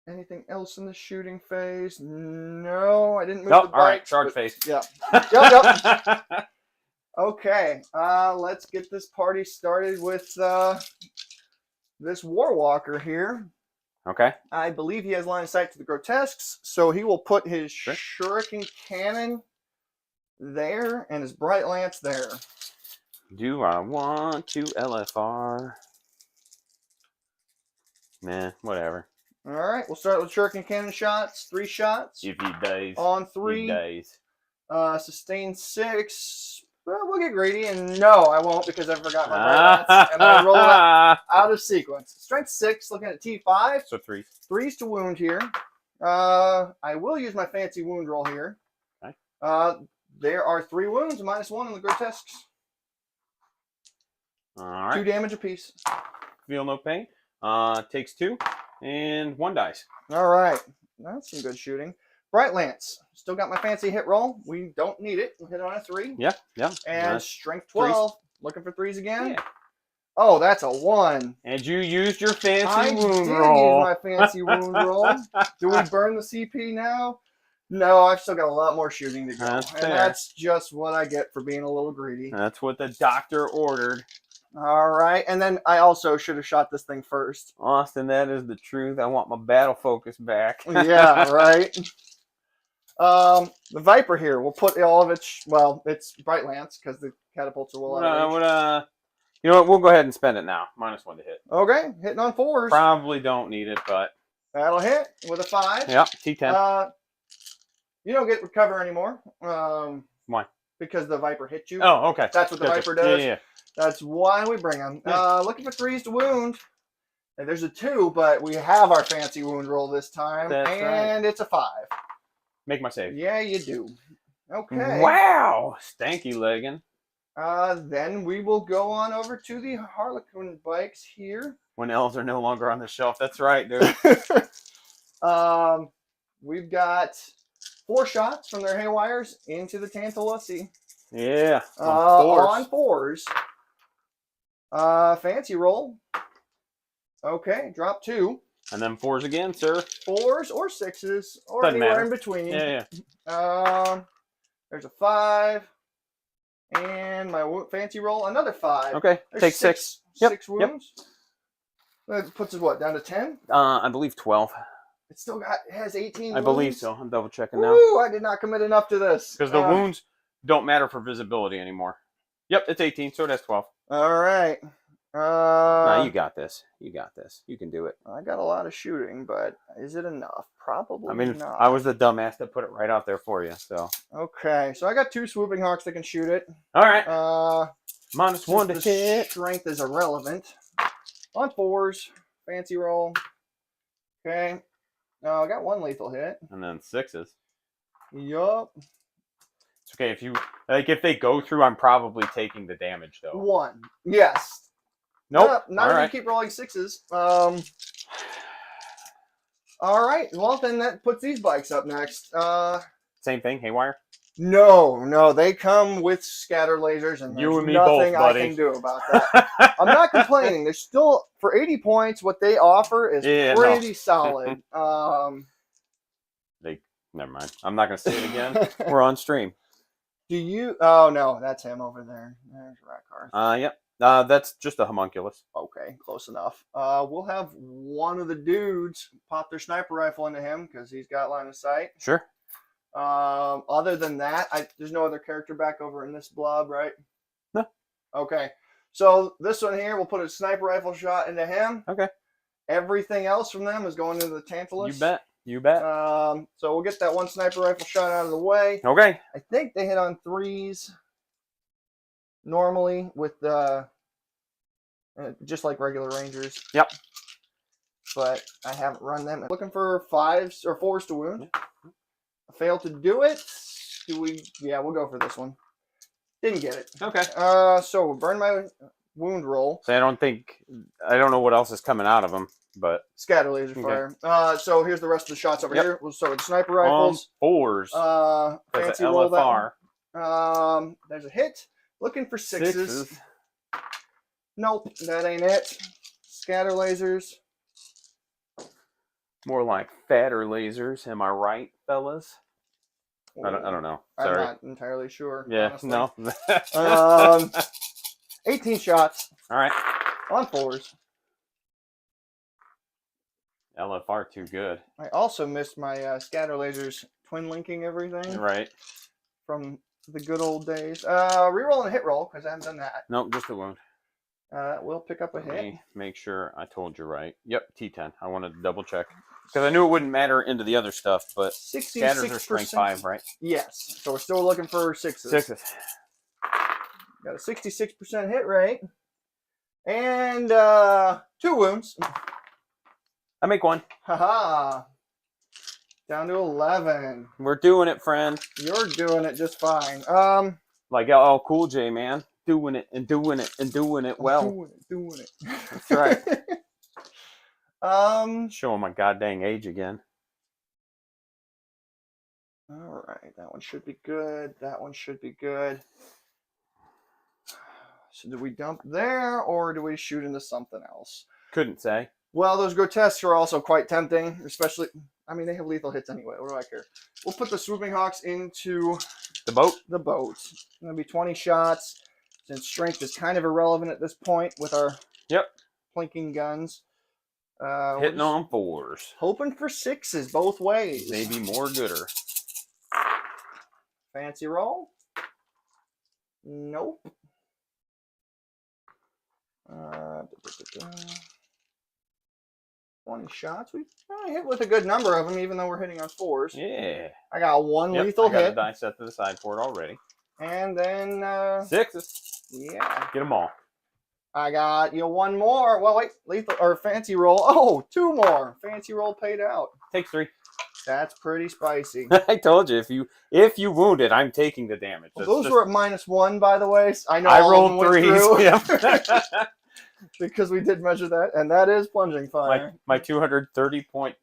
Anything else in the shooting phase? No, I didn't move the bikes. All right, charge phase. Yeah. Yep. Okay, let's get this party started with this Warwalker here. Okay. I believe he has line of sight to the grotesques, so he will put his shuriken cannon there and his bright lance there. Do I want to LFR? Nah, whatever. All right, we'll start with shuriken cannon shots. 3 shots. If he dies. On 3. He dies. Sustain 6. Well, we'll get greedy, and no, I won't because I forgot my bright lance, and I roll it out of sequence. Strength 6, looking at T5. So 3. 3s to wound here. I will use my fancy wound roll here. Okay. There are 3 wounds, -1 on the grotesques. All right. 2 damage apiece. Feel no pain. Takes 2 and 1 dice. All right. That's some good shooting. Bright Lance. Still got my fancy hit roll. We don't need it. We'll hit on a 3. Yeah. And strength 12. 3s. Looking for 3s again. Yeah. Oh, that's a 1. And you used your fancy I wound did roll. use my fancy wound roll. Do we burn the CP now? No, I've still got a lot more shooting to go. That's fair. And that's just what I get for being a little greedy. That's what the doctor ordered. All right. And then I also should have shot this thing first. Austin, that is the truth. I want my battle focus back. Yeah, right. The Viper here, we'll put all of its, well, it's Bright Lance because the catapults are well out of range. You know what? We'll go ahead and spend it now. -1 to hit. Okay, hitting on 4s. Probably don't need it, but That'll hit with a 5. yeah, T10. You don't get recover anymore. Why? Because the Viper hit you. Oh, okay. That's what the Gotcha. Viper does. Yeah. That's why we bring them. Yeah. Looking for 3s to wound. And there's a 2, but we have our fancy wound roll this time. That's and it's a 5. Make my save. Yeah, you do. Okay. Wow. Stanky legging. Then we will go on over to the Harlequin bikes here. When elves are no longer on the shelf. That's right, dude. We've got 4 shots from their haywires into the Tantalussi. Yeah. On 4s. Fancy roll. Okay, drop 2. And then 4s again, sir. 4s or 6s or Doesn't anywhere matter. in between. Yeah. There's a 5. And my fancy roll, another 5. Okay. There's Take 6. Yep. 6 wounds. That puts us what, down to 10? I believe 12. It has 18 I wounds. believe so. I'm double checking now. Ooh, I did not commit enough to this. Because the wounds don't matter for visibility anymore. Yep, it's 18, so it has 12. All right. Nah, you got this. You got this. You can do it. I got a lot of shooting, but is it enough? Probably I mean, not. I was the dumbass that put it right out there for you, so. Okay, so I got 2 swooping hawks that can shoot it. All right. -1 to the hit. strength is irrelevant. On 4s. Fancy roll. Okay. I got 1 lethal hit. And then 6s. Yup. It's okay if they go through, I'm probably taking the damage though. 1. Yes. Nope. Not All if right. you keep rolling 6s. All right. Well, then that puts these bikes up next. Same thing, haywire. No, they come with scatter lasers, and You there's and me nothing both, I buddy. can do about that. I'm not complaining. They're still, for 80 points, what they offer is pretty solid. Never mind. I'm not gonna say it again. We're on stream. Do you? Oh no, that's him over there. There's Rackar. Yep. That's just a homunculus. Okay, close enough. We'll have one of the dudes pop their sniper rifle into him because he's got line of sight. Sure. Other than that, there's no other character back over in this blob, right? No. Okay. So this one here, we'll put a sniper rifle shot into him. Okay. Everything else from them is going into the Tantalus. You bet. You bet. So we'll get that 1 sniper rifle shot out of the way. Okay. I think they hit on 3s normally with the just like regular Rangers. Yep. But I haven't run them. I'm looking for 5s or 4s to wound. Yeah. I failed to do it. Yeah, we'll go for this one. Didn't get it. Okay. So we'll burn my wound roll. So I don't know what else is coming out of them, but Scatter laser fire. So here's the rest of the shots over Yep. here. We'll start with sniper rifles. 4s. Fancy There's roll an LFR. that. There's a hit. Looking for 6s. Nope, that ain't it. Scatter lasers. More like fatter lasers. Am I right, fellas? I don't know. Sorry. I'm not entirely sure. Yeah. honestly. No. 18 shots All right. on 4s. LFR too good. I also missed my scatter lasers twin linking everything Right. from the good old days. Reroll and a hit roll because I haven't done that. Nope, just a wound. We'll pick up a Let hit. me make sure I told you right. Yep, T10. I wanted to double check because I knew it wouldn't matter into the other stuff, but scatters are strength 5, right? Yes. So we're still looking for 6s. 6s. Got a 66% hit rate. And 2 wounds. I make 1. Haha. Down to 11. We're doing it, friend. You're doing it just fine. Like LL Cool J, man. Doing it and doing it and doing it well. Doing it. That's right. All Showing my goddamn age again. right, that one should be good. That one should be good. So do we dump there, or do we shoot into something else? Couldn't say. Well, those grotesques are also quite tempting, especially. I mean, they have lethal hits anyway. What do I care? We'll put the swooping hawks into The boat. the boat. It's gonna be 20 shots. Since strength is kind of irrelevant at this point with our plinking guns. Hitting on 4s. Hoping for 6s both ways. Maybe more gooder. Fancy roll? Nope. 20 shots. We hit with a good number of them, even though we're hitting on 4s. Yeah. I got 1 lethal I got hit. a die set to the side for it already. And then 6s. Yeah. Get them all. I got 1 more. Well, wait, lethal or fancy roll. Oh, 2 more. Fancy roll paid out. Takes 3. That's pretty spicy. I told you, if you wound it, I'm taking the damage. Well, those were at -1, by the way. I know I all rolled of them went 3s. through. Yeah. Because we did measure that, and that is plunging fire. my 230-point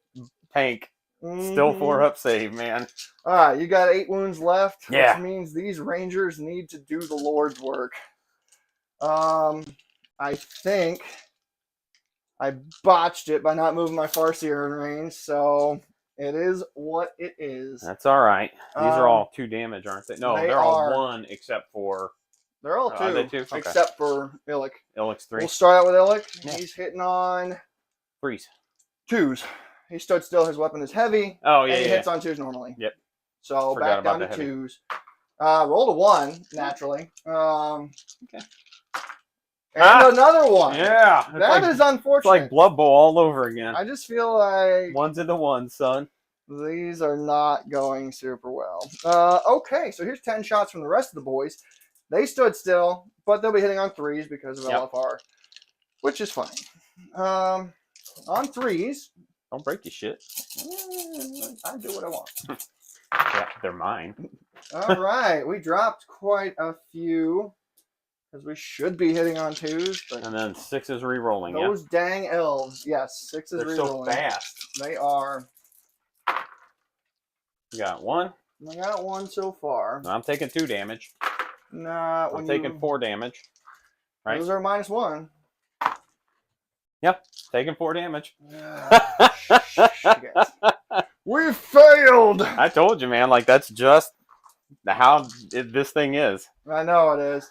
tank. Still 4-up save, man. All right, you got 8 wounds left, Yeah. which means these rangers need to do the Lord's work. I think I botched it by not moving my Farseer in range, so it is what it is. That's all right. These are all 2 damage, aren't they? No, they're all 1 except for... They're all 2, are they 2? Okay. except for Illic. Illic's 3. We'll start out with Illic. Yeah. He's hitting on 3s. 2s. He stood still. His weapon is heavy. Oh, yeah, and he hits on 2s normally. Yep. So Forgot back down to about the heavy. 2s. Rolled a 1, naturally. Okay. And another 1. Yeah. That is unfortunate. It's like Blood Bowl all over again. I just feel like 1s into 1s, son. these are not going super well. Okay, so here's 10 shots from the rest of the boys. They stood still, but they'll be hitting on 3s because of LFR, which is fine. On 3s. Don't break your shit. I do what I want. Yeah, they're mine. All right, we dropped quite a few because we should be hitting on 2s. But And then 6s re-rolling, those dang elves. Yes, 6s They're re-rolling. so fast. They are. You got 1. I got 1 so far. I'm taking 2 damage. Not when I'm taking 4 damage. Right? Those are -1. Yep, taking 4 damage. We failed. I told you, man. Like, that's just how this thing is. I know it is.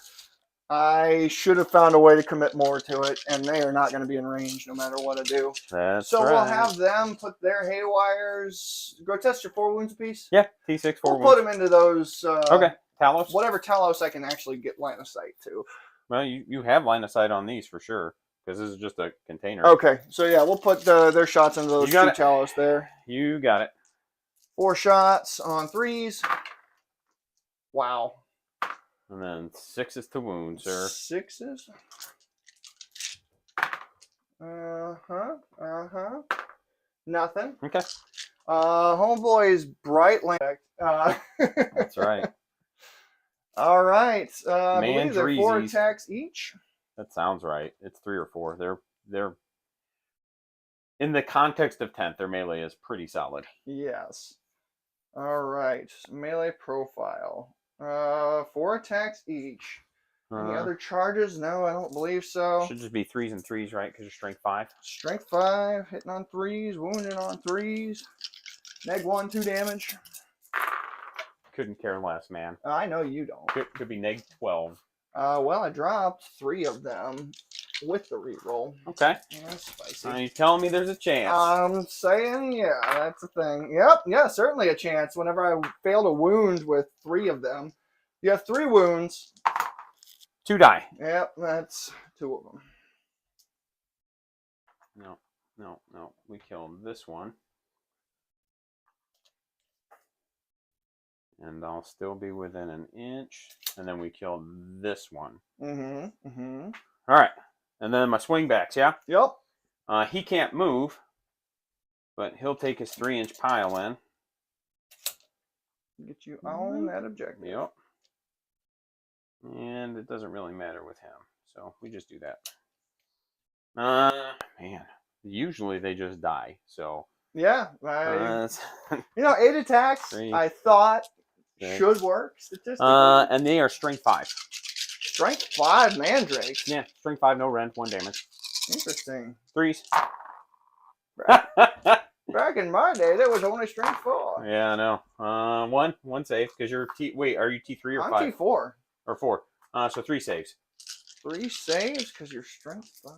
I should have found a way to commit more to it, and they are not going to be in range no matter what I do. That's so right. we'll have them put their haywires. Grotesques are 4 wounds apiece. Yeah, T6 4 We'll wounds. put them into those. Okay, Talos. Whatever Talos I can actually get line of sight to. Well, you have line of sight on these for sure, because this is just a container. Okay, so yeah, we'll put their shots into those 2 Talos there. You got it. 4 shots on 3s. Wow. And then 6s to wound, sir. 6s. Nothing. Okay. Homeboy's bright lamp. That's right. All right. I believe they're 4 Mandreesies. attacks each. That sounds right. It's 3 or 4. They're in the context of 10th, their melee is pretty solid. Yes. All right. Melee profile. 4 attacks each. Any other charges? No, I don't believe so. Should just be 3s and 3s, right? Because you're strength 5. Strength 5, hitting on 3s, wounded on 3s. Neg 1, 2 damage. Couldn't care less, man. I know you don't. Could be neg 12. Well, I dropped 3 of them with the reroll. Okay. That's spicy. You telling me there's a chance? I'm saying, yeah, that's a thing. Yep, yeah, certainly a chance. Whenever I failed a wound with 3 of them, you have 3 wounds. 2 die. Yep, that's 2 of them. No. We killed this one. And I'll still be within an inch. And then we kill this one. Mm-hmm. All right. And then my swingbacks, yeah? Yep. He can't move, but he'll take his 3-inch pile in. Get you on that objective. Yep. And it doesn't really matter with him. So we just do that. Man. Usually they just die. So. Yeah. You know, 8 attacks, 3, I thought 6. should work statistically. And they are strength 5. Strength 5 mandrakes. Yeah, strength 5, no rend, 1 damage. Interesting. 3s. Back in my day, there was only strength 4. Yeah, I know. One save because you're Wait, are you T3 or I'm 5? T4. Or 4. So 3 saves. 3 saves because you're strength 5.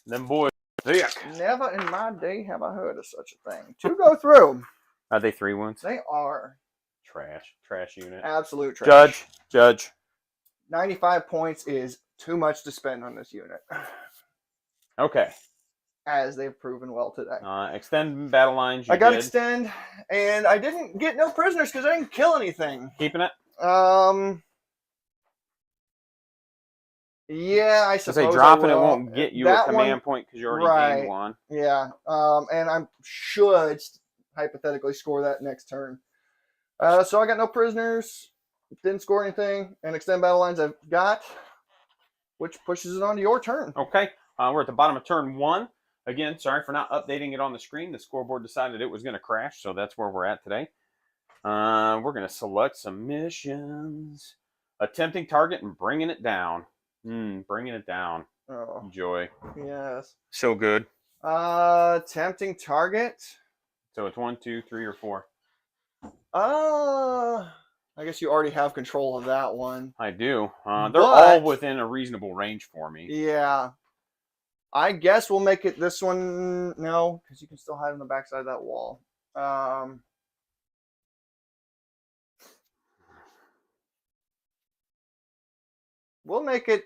Them boys thick. Never in my day have I heard of such a thing. 2 go through. Are they 3 wounds? They are Trash unit. absolute trash. Judge. 95 points is too much to spend on this unit. Okay. As they've proven well today. Extend battle lines. I got extend, and I didn't get no prisoners because I didn't kill anything. Keeping it? Yeah, I suppose. Say dropping it won't get you a command point because you already gained 1. Yeah. And I should hypothetically score that next turn. So I got no prisoners. Didn't score anything. And extend battle lines I've got, which pushes it on to your turn. Okay. We're at the bottom of turn 1. Again, sorry for not updating it on the screen. The scoreboard decided it was going to crash, so that's where we're at today. We're going to select some missions. Attempting target and bringing it down. Bringing it down. Oh. Joy. Yes. So good. Tempting target. So it's 1, 2, 3, or 4. I guess you already have control of that one. I do. They're all within a reasonable range for me. Yeah. I guess we'll make it this one. No, because you can still hide on the backside of that wall. We'll make it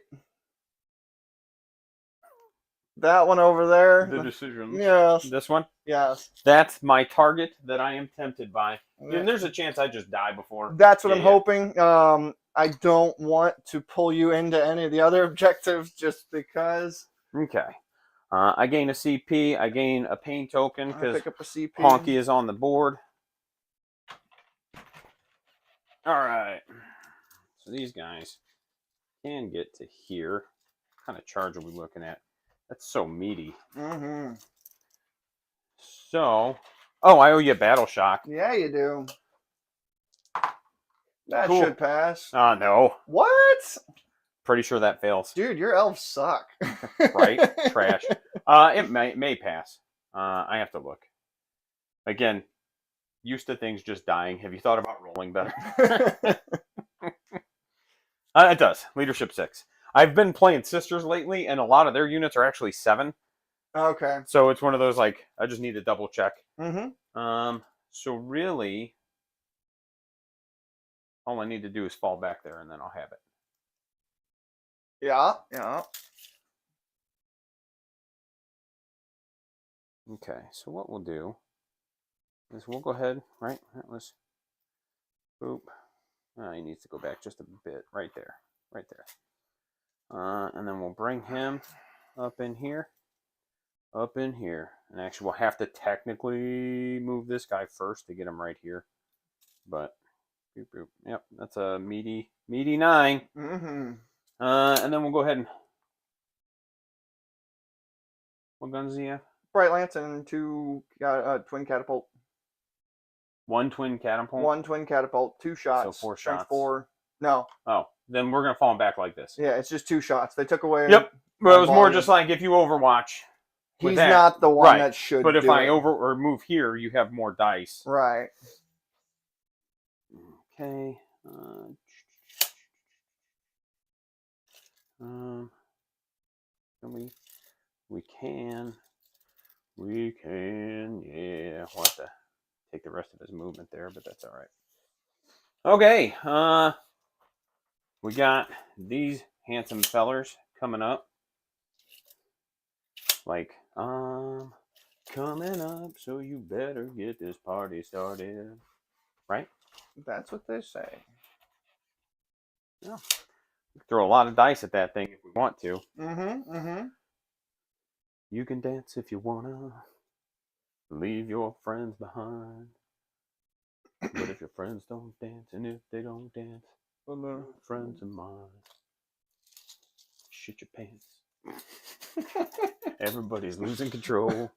that one over there. The decision. Yes. This one? Yes. That's my target that I am tempted by. And there's a chance I just die before. That's what I'm hoping. I don't want to pull you into any of the other objectives just because. Okay. I gain a CP. I gain a pain token because Honky is on the board. All right. So these guys can get to here. What kind of charge are we looking at? That's so meaty. Mm-hmm. So, I owe you a battle shock. Yeah, you do. That should pass. No. What? Pretty sure that fails. Dude, your elves suck. Right? Trash. It may pass. I have to look. Again, used to things just dying. Have you thought about rolling better? It does. Leadership 6. I've been playing Sisters lately, and a lot of their units are actually 7. Okay. So it's one of those, like, I just need to double check. Mm-hmm. So really, all I need to do is fall back there, and then I'll have it. Yeah. Okay, so what we'll do is we'll go ahead, right? That was, boop. He needs to go back just a bit, right there. And then we'll bring him up in here. And actually, we'll have to technically move this guy first to get him right here. But, boop, boop. Yep, that's a meaty 9. Mm-hmm. And then we'll go ahead and... What guns do you have? Bright Lance and 2 twin catapult. 1 twin catapult? 1 twin catapult, 2 shots. So 4 Strength shots. 4. No. Oh, then we're going to fall him back like this. Yeah, it's just 2 shots. They took away... Yep. Well, it was more just like if you Overwatch. He's not the one that should But if do I it. or move here, you have more dice. Right. Okay. We can. Yeah. We'll have to take the rest of his movement there, but that's all right. Okay. We got these handsome fellers coming up. Like, coming up, so you better get this party started. Right? That's what they say. Yeah. We can throw a lot of dice at that thing if we want to. You can dance if you wanna. Leave your friends behind. But if your friends don't dance, and if they don't dance, well, they're friends of mine. Shit your pants. Everybody's losing control.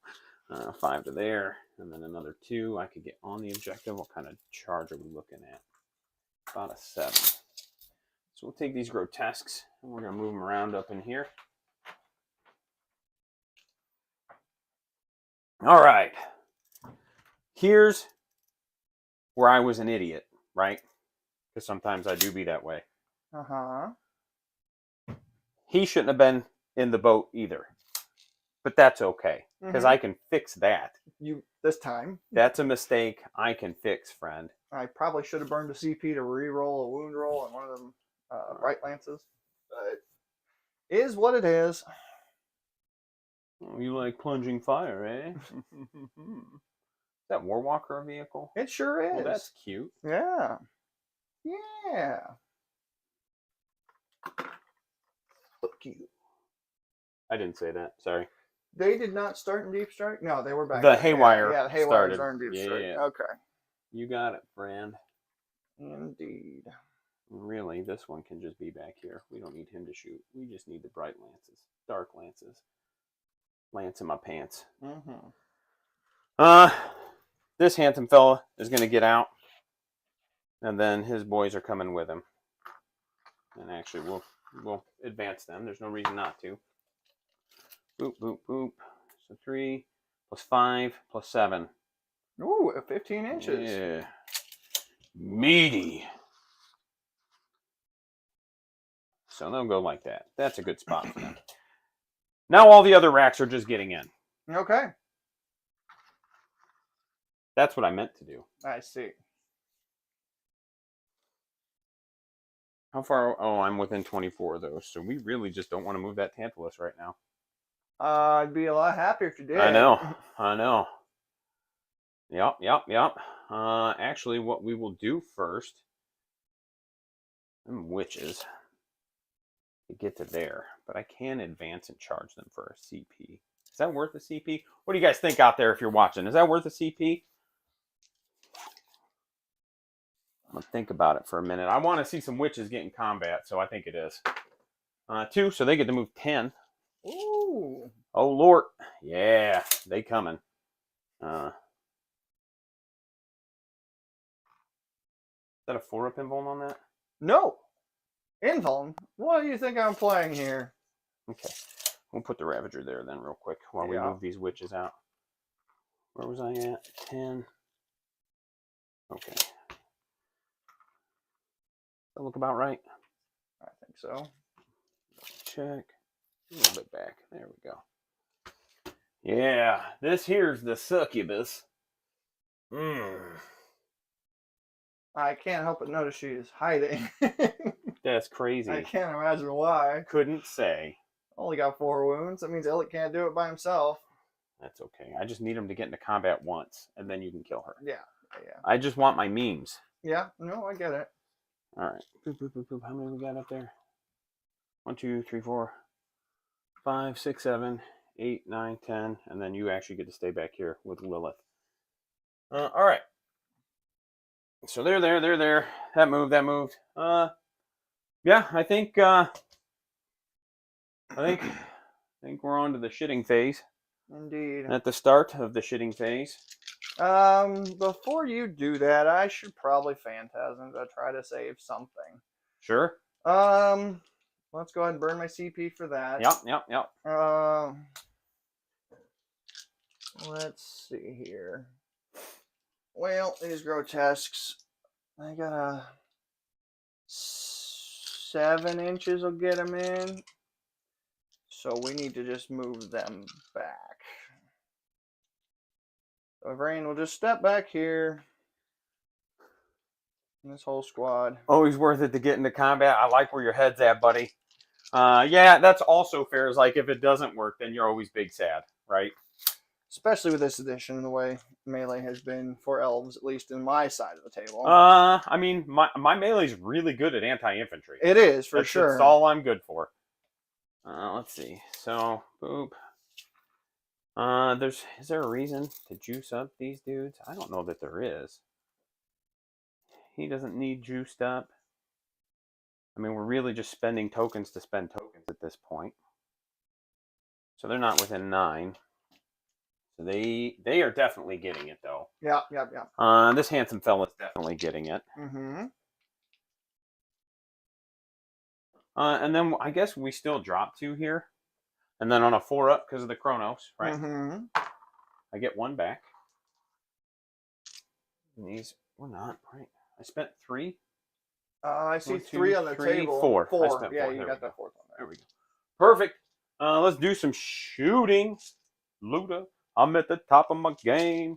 5 to there, and then another 2. I could get on the objective. What kind of charge are we looking at? About a 7. So we'll take these grotesques, and we're going to move them around up in here. All right. Here's where I was an idiot, right? Because sometimes I do be that way. He shouldn't have been in the boat either. But that's okay, because I can fix that. This time. That's a mistake I can fix, friend. I probably should have burned a CP to re-roll a wound roll on one of them bright lances. But it is what it is. Oh, you like plunging fire, eh? Is that Warwalker a vehicle? It sure is. Well, that's cute. Yeah. Yeah. Fuck you. I didn't say that. Sorry. They did not start in Deep Strike? No, they were back. The Haywire. Yeah, the Haywire started in Deep Strike. Yeah. Okay. You got it, friend. Indeed. Really, this one can just be back here. We don't need him to shoot. We just need the bright lances. Dark lances. Lance in my pants. This handsome fella is going to get out. And then his boys are coming with him. And actually, we'll advance them. There's no reason not to. Boop, boop, boop. So 3 plus 5 plus 7. Ooh, 15 inches. Yeah. Meaty. So they'll go like that. That's a good spot for them. Now all the other racks are just getting in. Okay. That's what I meant to do. I see. How far? Oh, I'm within 24 of those. So we really just don't want to move that Tantalus right now. I'd be a lot happier if you did. I know. Yep. Actually, what we will do first, them witches, to get to there, but I can advance and charge them for a CP. Is that worth a CP? What do you guys think out there if you're watching? Is that worth a CP? I'm going to think about it for a minute. I want to see some witches get in combat, so I think it is. 2, so they get to move 10. Ooh. Oh, Lord. Yeah, they coming. Is that a 4-up invuln on that? No. Invuln? What do you think I'm playing here? Okay. We'll put the Ravager there then real quick while we move these witches out. Where was I at? 10. Okay. Does that look about right? I think so. Check. A little bit back. There we go. Yeah, this here's the succubus. I can't help but notice she is hiding. That's crazy. I can't imagine why. Couldn't say. Only got 4 wounds. That means Illic can't do it by himself. That's okay. I just need him to get into combat once, and then you can kill her. Yeah. I just want my memes. Yeah, no, I get it. All right. Boop, boop, boop, boop. How many we got up there? 1, 2, 3, 4, 5, 6, 7, 8, 9, 10, and then you actually get to stay back here with Lilith. All right. So they're there. That moved. Yeah, I think we're on to the shitting phase. Indeed. At the start of the shitting phase. Before you do that, I should probably Phantasm to try to save something. Sure. Let's go ahead and burn my CP for that. Yep. Let's see here. Well, these grotesques, I got a 7 inches will get them in. So we need to just move them back. So Vrain will just step back here. And this whole squad. Always worth it to get into combat. I like where your head's at, buddy. Yeah, that's also fair. Is like if it doesn't work, then you're always big sad, right? especially with this edition, the way melee has been for elves, at least in my side of the table. I mean, my melee's really good at anti-infantry. It is, for sure. That's all I'm good for. Let's see. So, boop. Is there a reason to juice up these dudes? I don't know that there is. He doesn't need juiced up. I mean, we're really just spending tokens to spend tokens at this point. So they're not within 9. So they are definitely getting it, though. Yeah, yeah, yeah. This handsome fella's definitely getting it. Mm-hmm. And then I guess we still drop 2 here. And then on a 4-up because of the Chronos, right? Mm-hmm. I get 1 back. And these, we're not, right? I spent 3. I see 1, 2, 3 on the 3, table. 4. 4. I spent 4. Yeah, you there got that 4th one there. There we go. Perfect. Let's do some shooting. Luda, I'm at the top of my game.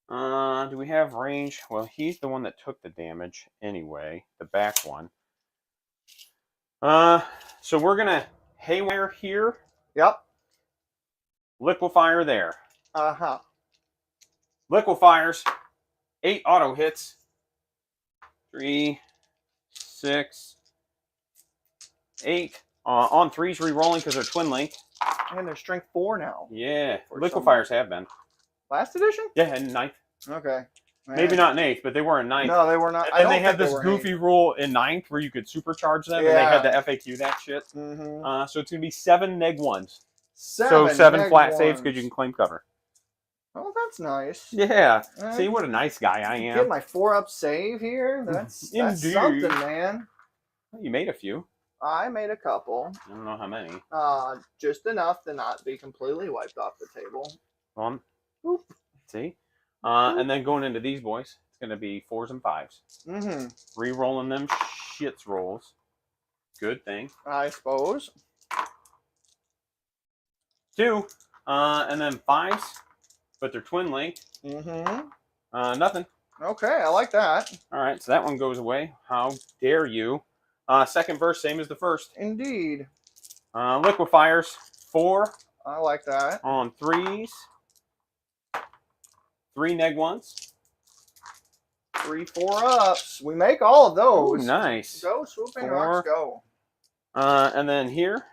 Do we have range? Well, he's the one that took the damage anyway, the back one. So we're gonna haywire here. Yep. Liquefier there. Uh-huh. Liquefiers. 8 auto hits. 3, 6, 8. On 3s re-rolling because they're twin link. And they're strength 4 now. Yeah. Liquefiers have been. Last edition? Yeah, in 9th. Okay. Man. Maybe not in 8th, but they were in 9th. No, they were not. And they had this goofy rule in 9th where you could supercharge them, and they had the FAQ that shit. Mm-hmm. So it's going to be 7 neg-1s. 7 7 flat neg-1s. saves because you can claim cover. Oh, that's nice. Yeah. See what a nice guy I am. Get my 4-up save here. That's something, man. You made a few. I made a couple. I don't know how many. Just enough to not be completely wiped off the table. Boop. See? And then going into these boys, it's going to be 4s and 5s. Mm-hmm. Re-rolling them shits rolls. Good thing. I suppose. 2. And then 5s, but they're twin linked. Mm-hmm. Nothing. Okay, I like that. All right, so that one goes away. How dare you? Second verse, same as the first. Indeed. Liquefiers, 4. I like that. On 3s. 3 neg-1s. 3 4-ups. We make all of those. Ooh, nice. Go, swooping 4. rocks, go. And then here.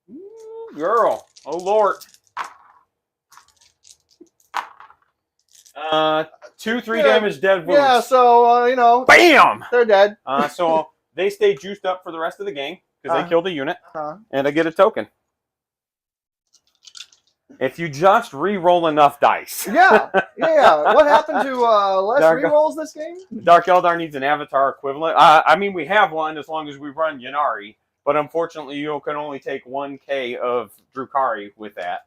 Ooh, girl. Oh, Lord. 2 3 damage dead wounds. Yeah, so, you know. BAM! They're dead. So they stay juiced up for the rest of the game because they killed a unit. And I get a token. If you just re-roll enough dice. Yeah. What happened to less re-rolls this game? Dark Eldar needs an avatar equivalent. I mean, we have one as long as we run Ynnari. But unfortunately, you can only take 1k of Drukhari with that.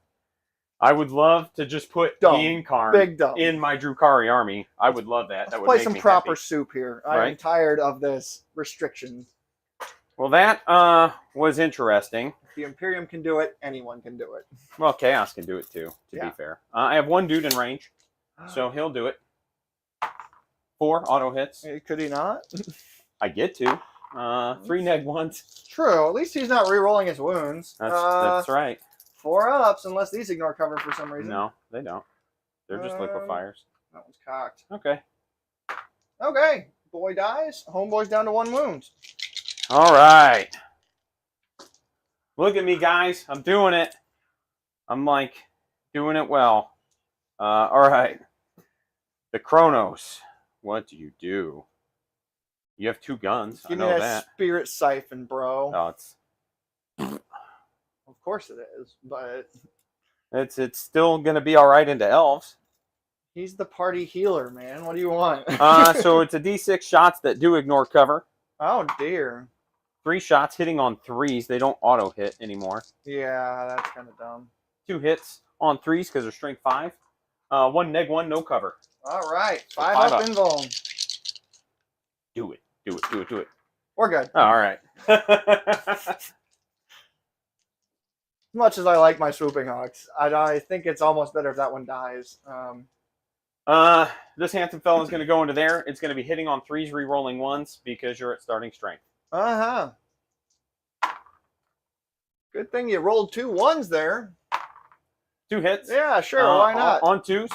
I would love to just put the Incarn in my Drukhari army. I would love that. That would play make some me proper happy. soup here. I'm tired of this restriction. Well, that was interesting. If the Imperium can do it, anyone can do it. Well, Chaos can do it too, to be fair. I have 1 dude in range, so he'll do it. 4 auto hits. Could he not? I get to. 3 neg-1s. True. At least he's not re-rolling his wounds. That's right. 4-ups, unless these ignore cover for some reason. No, they don't. They're just liquefiers. That one's cocked. Okay. Okay. Boy dies. Homeboy's down to 1 wound. All right. Look at me, guys. I'm doing it. I'm like doing it well. All right. The Chronos. What do? You have 2 guns. Give I know me that. Spirit Siphon, bro. Oh, it's. Of course it is, but It's still gonna be all right into elves. he's the party healer, man. What do you want? So it's a D6 shots that do ignore cover. Oh dear. 3 shots hitting on 3s. They don't auto hit anymore. Yeah, that's kind of dumb. 2 hits on 3s because they're strength 5. 1 neg-1, no cover. All right, So 5 up invuln. Do it. We're good. All right. As much as I like my swooping hawks, I think it's almost better if that one dies. This handsome fellow is going to go into there. It's going to be hitting on 3s, re-rolling 1s because you're at starting strength. Good thing you rolled 2 1s there. 2 hits. Yeah, sure. Why not? On 2s.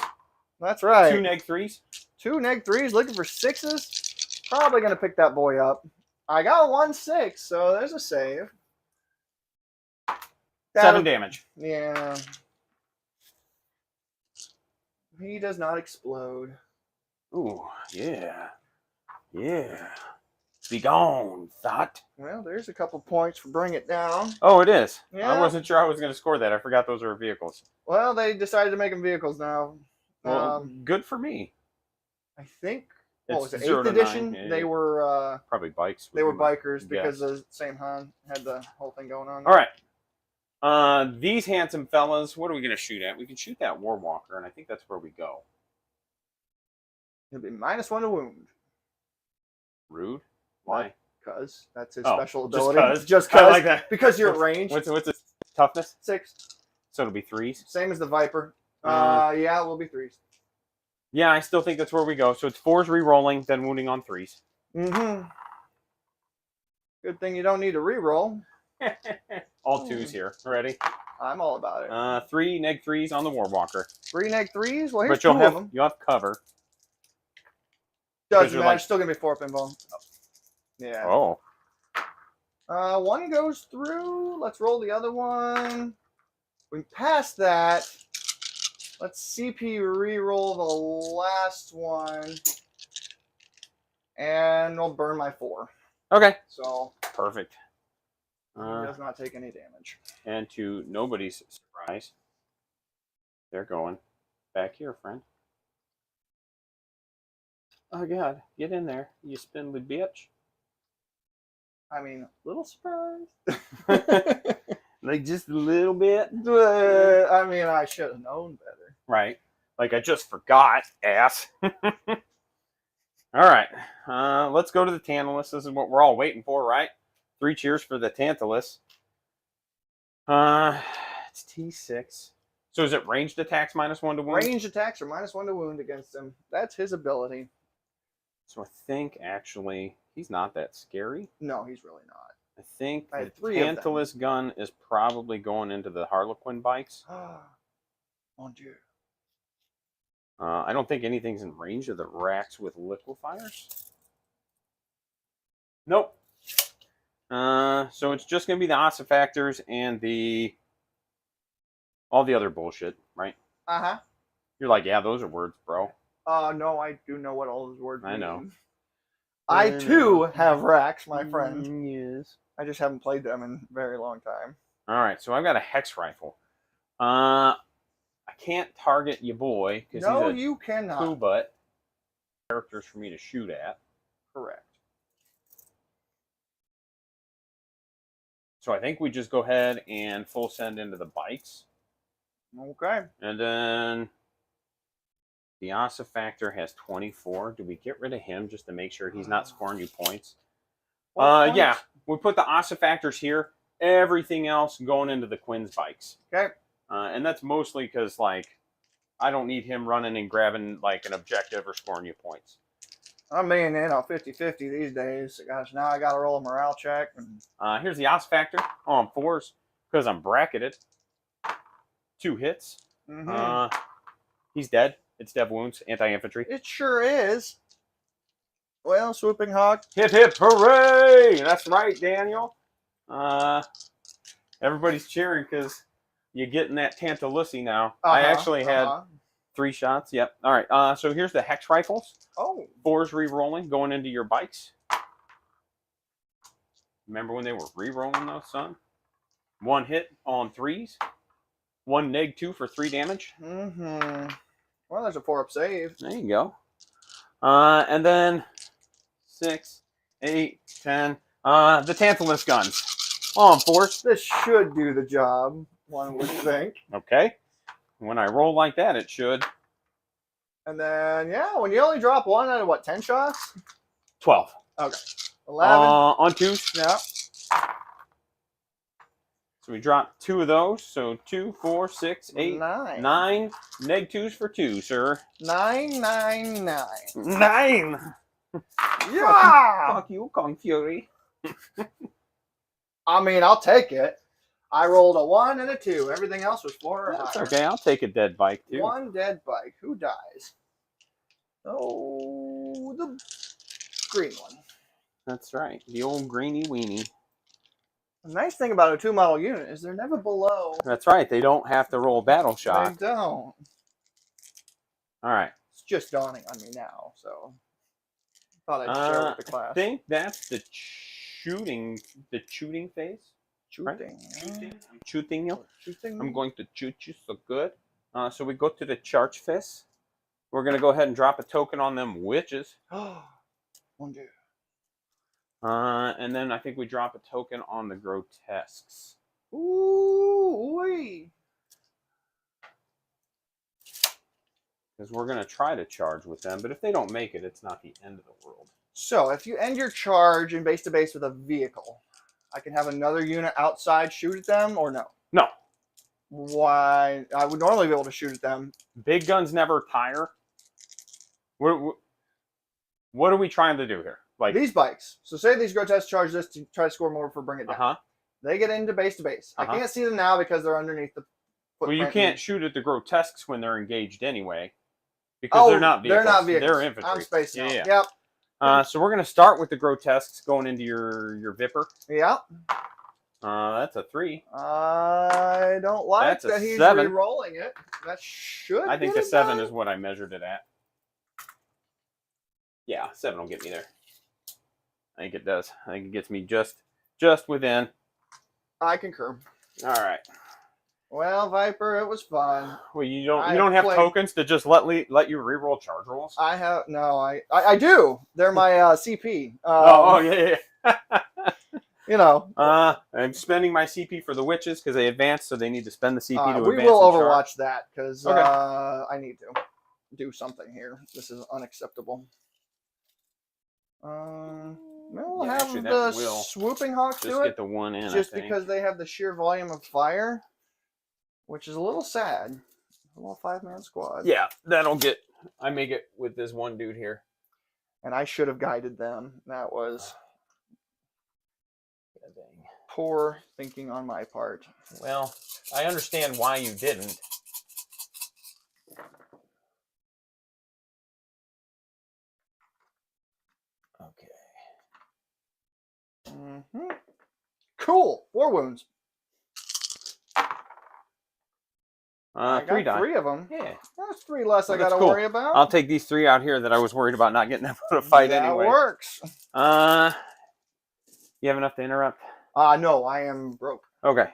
That's right. 2 neg-3s. 2 neg-3s looking for 6s. Probably going to pick that boy up. I got a 1-6, so there's a save. 7 damage. Yeah. He does not explode. Ooh, yeah. Yeah. Be gone, thought. Well, there's a couple points for bring it down. Oh, it is. Yeah. I wasn't sure I was going to score that. I forgot those were vehicles. Well, they decided to make them vehicles now. Well, good for me. I think, It's what was it, 0 8th to edition? 9. Yeah, they were probably bikes. They were bikers because guess. the same Han had the whole thing going on. All right. These handsome fellas, what are we going to shoot at? We can shoot that Warwalker, and I think that's where we go. It'll be -1 to wound. Rude? Why? Because that's his special just ability. 'cause. I like that. Because you're at range. What's its toughness? 6. So it'll be 3s. Same as the Viper. Yeah, it will be 3s. Yeah, I still think that's where we go. So it's 4s re-rolling, then wounding on 3s. Mm-hmm. Good thing you don't need to re-roll. All 2s here. Ready? I'm all about it. 3 neg-3s on the Warwalker. 3 neg-3s? Well, here's But you'll 2 have of them. you'll have cover. Doesn't matter. like- Still going to be 4 pinball. Yeah. Oh. 1 goes through. Let's roll the other one. We passed that. Let's CP re-roll the last one. And we'll burn my 4. Okay. So Perfect. he does not take any damage. And to nobody's surprise, they're going back here, friend. Oh, God. Get in there, you spindly bitch. I mean, little surprise. Like, just a little bit? I mean, I should have known better. Right. Like, I just forgot, ass. All right. Let's go to the Tantalus. This is what we're all waiting for, right? 3 cheers for the Tantalus. It's T6. So is it ranged attacks -1 to wound? Ranged attacks are -1 to wound against him. That's his ability. So I think, actually, he's not that scary. No, he's really not. I think I the had 3 of them. Tantalus gun is probably going into the Harlequin bikes. Mon Dieu. I don't think anything's in range of the racks with liquefiers. Nope. So it's just going to be the ossifactors and all the other bullshit, right? Uh-huh. You're like, yeah, those are words, bro. No, I do know what all those words mean. I know. I, too, have racks, my friend. Yes. I just haven't played them in a very long time. All right, so I've got a hex rifle. I can't target your boy because No, he's a you cannot. poo butt. Characters for me to shoot at. Correct. So I think we just go ahead and full send into the bikes. Okay. And then the ossifactor has 24. Do we get rid of him just to make sure he's not scoring you points? Yeah, we put the ossifactors here. Everything else going into the Quinn's bikes. Okay. And that's mostly because, like, I don't need him running and grabbing, like, an objective or scoring you points. I'm being 50-50 these days. Gosh, now I got to roll a morale check. Here's the ossifactor on 4s because I'm bracketed. 2 hits. Mm-hmm. He's dead. It's dev wounds, anti-infantry. It sure is. Well, Swooping Hawk. Hip, hip, hooray! That's right, Daniel. Everybody's cheering because you're getting that Tantalussy now. I actually had 3 shots. Yep. All right. So here's the hex rifles. Oh. 4s re-rolling, going into your bikes. Remember when they were re-rolling those, son? 1 hit on 3s. 1 neg-2 for 3 damage. Mm-hmm. Well, there's a 4-up save. There you go. And then 6, 8, 10. The Tantalus guns. On 4s. This should do the job, one would think. Okay. When I roll like that, it should. And then, yeah, when you only drop 1 out of, what, 10 shots? 12. Okay. 11. On 2s. Yeah. So we drop 2 of those. So 2, 4, 6, 8, 9. 9. Neg-2s for 2, sir. 9, 9, 9. 9! Yeah! Fuck you, Kong Fury. I mean, I'll take it. I rolled a 1 and a 2. Everything else was 4 or That's higher. okay. I'll take a dead bike too. 1 dead bike. Who dies? Oh, the green one. That's right. The old greeny weenie. The nice thing about a 2 model unit is they're never below. That's right. They don't have to roll battle shock. They don't. All right. It's just dawning on me now, so thought I'd share with the class. I think that's the shooting phase. Shooting. Right? I'm shooting you. Shooting. I'm going to shoot you so good. So we go to the charge phase. We're going to go ahead and drop a token on them witches. One, two. And then I think we drop a token on the grotesques. Ooh, wee. Because we're going to try to charge with them, but if they don't make it, it's not the end of the world. So if you end your charge in base to base with a vehicle, I can have another unit outside shoot at them, or no? No. Why? I would normally be able to shoot at them. Big guns never tire. What are we trying to do here? Like these bikes. So say these grotesques charge this to try to score more for bring it down. They get into base to base. I can't see them now because they're underneath the footprint. Well, you can't shoot at the grotesques when they're engaged anyway. Because they're not vehicles. They're not vehicles. They're infantry. I'm spacing out. Yeah. Yep. So we're going to start with the grotesques going into your Viper. Yep. That's a 3. I don't like that he's 7. re-rolling it. That should I think the 7 is what I measured it at. Yeah, 7 will get me there. I think it does. I think it gets me just within. I concur. All right. Well, Viper, it was fun. Well, you don't have tokens to just let you reroll charge rolls? I have I do. They're my CP. Yeah. You know. I'm spending my CP for the witches because they advance, so they need to spend the CP to advance. We will overwatch that because I need to do something here. This is unacceptable. We'll have the swooping hawks do it. Just get the 1 in. Just because they have the sheer volume of fire, which is a little sad. A little 5-man squad. Yeah, I make it with this one dude here. And I should have guided them. That was poor thinking on my part. Well, I understand why you didn't. Okay. Cool. 4 wounds. I got 3 die. 3 of them. Yeah. That's 3 less I got to worry about. I'll take these 3 out here that I was worried about not getting them to fight anyway. That works. You have enough to interrupt? No, I am broke. Okay.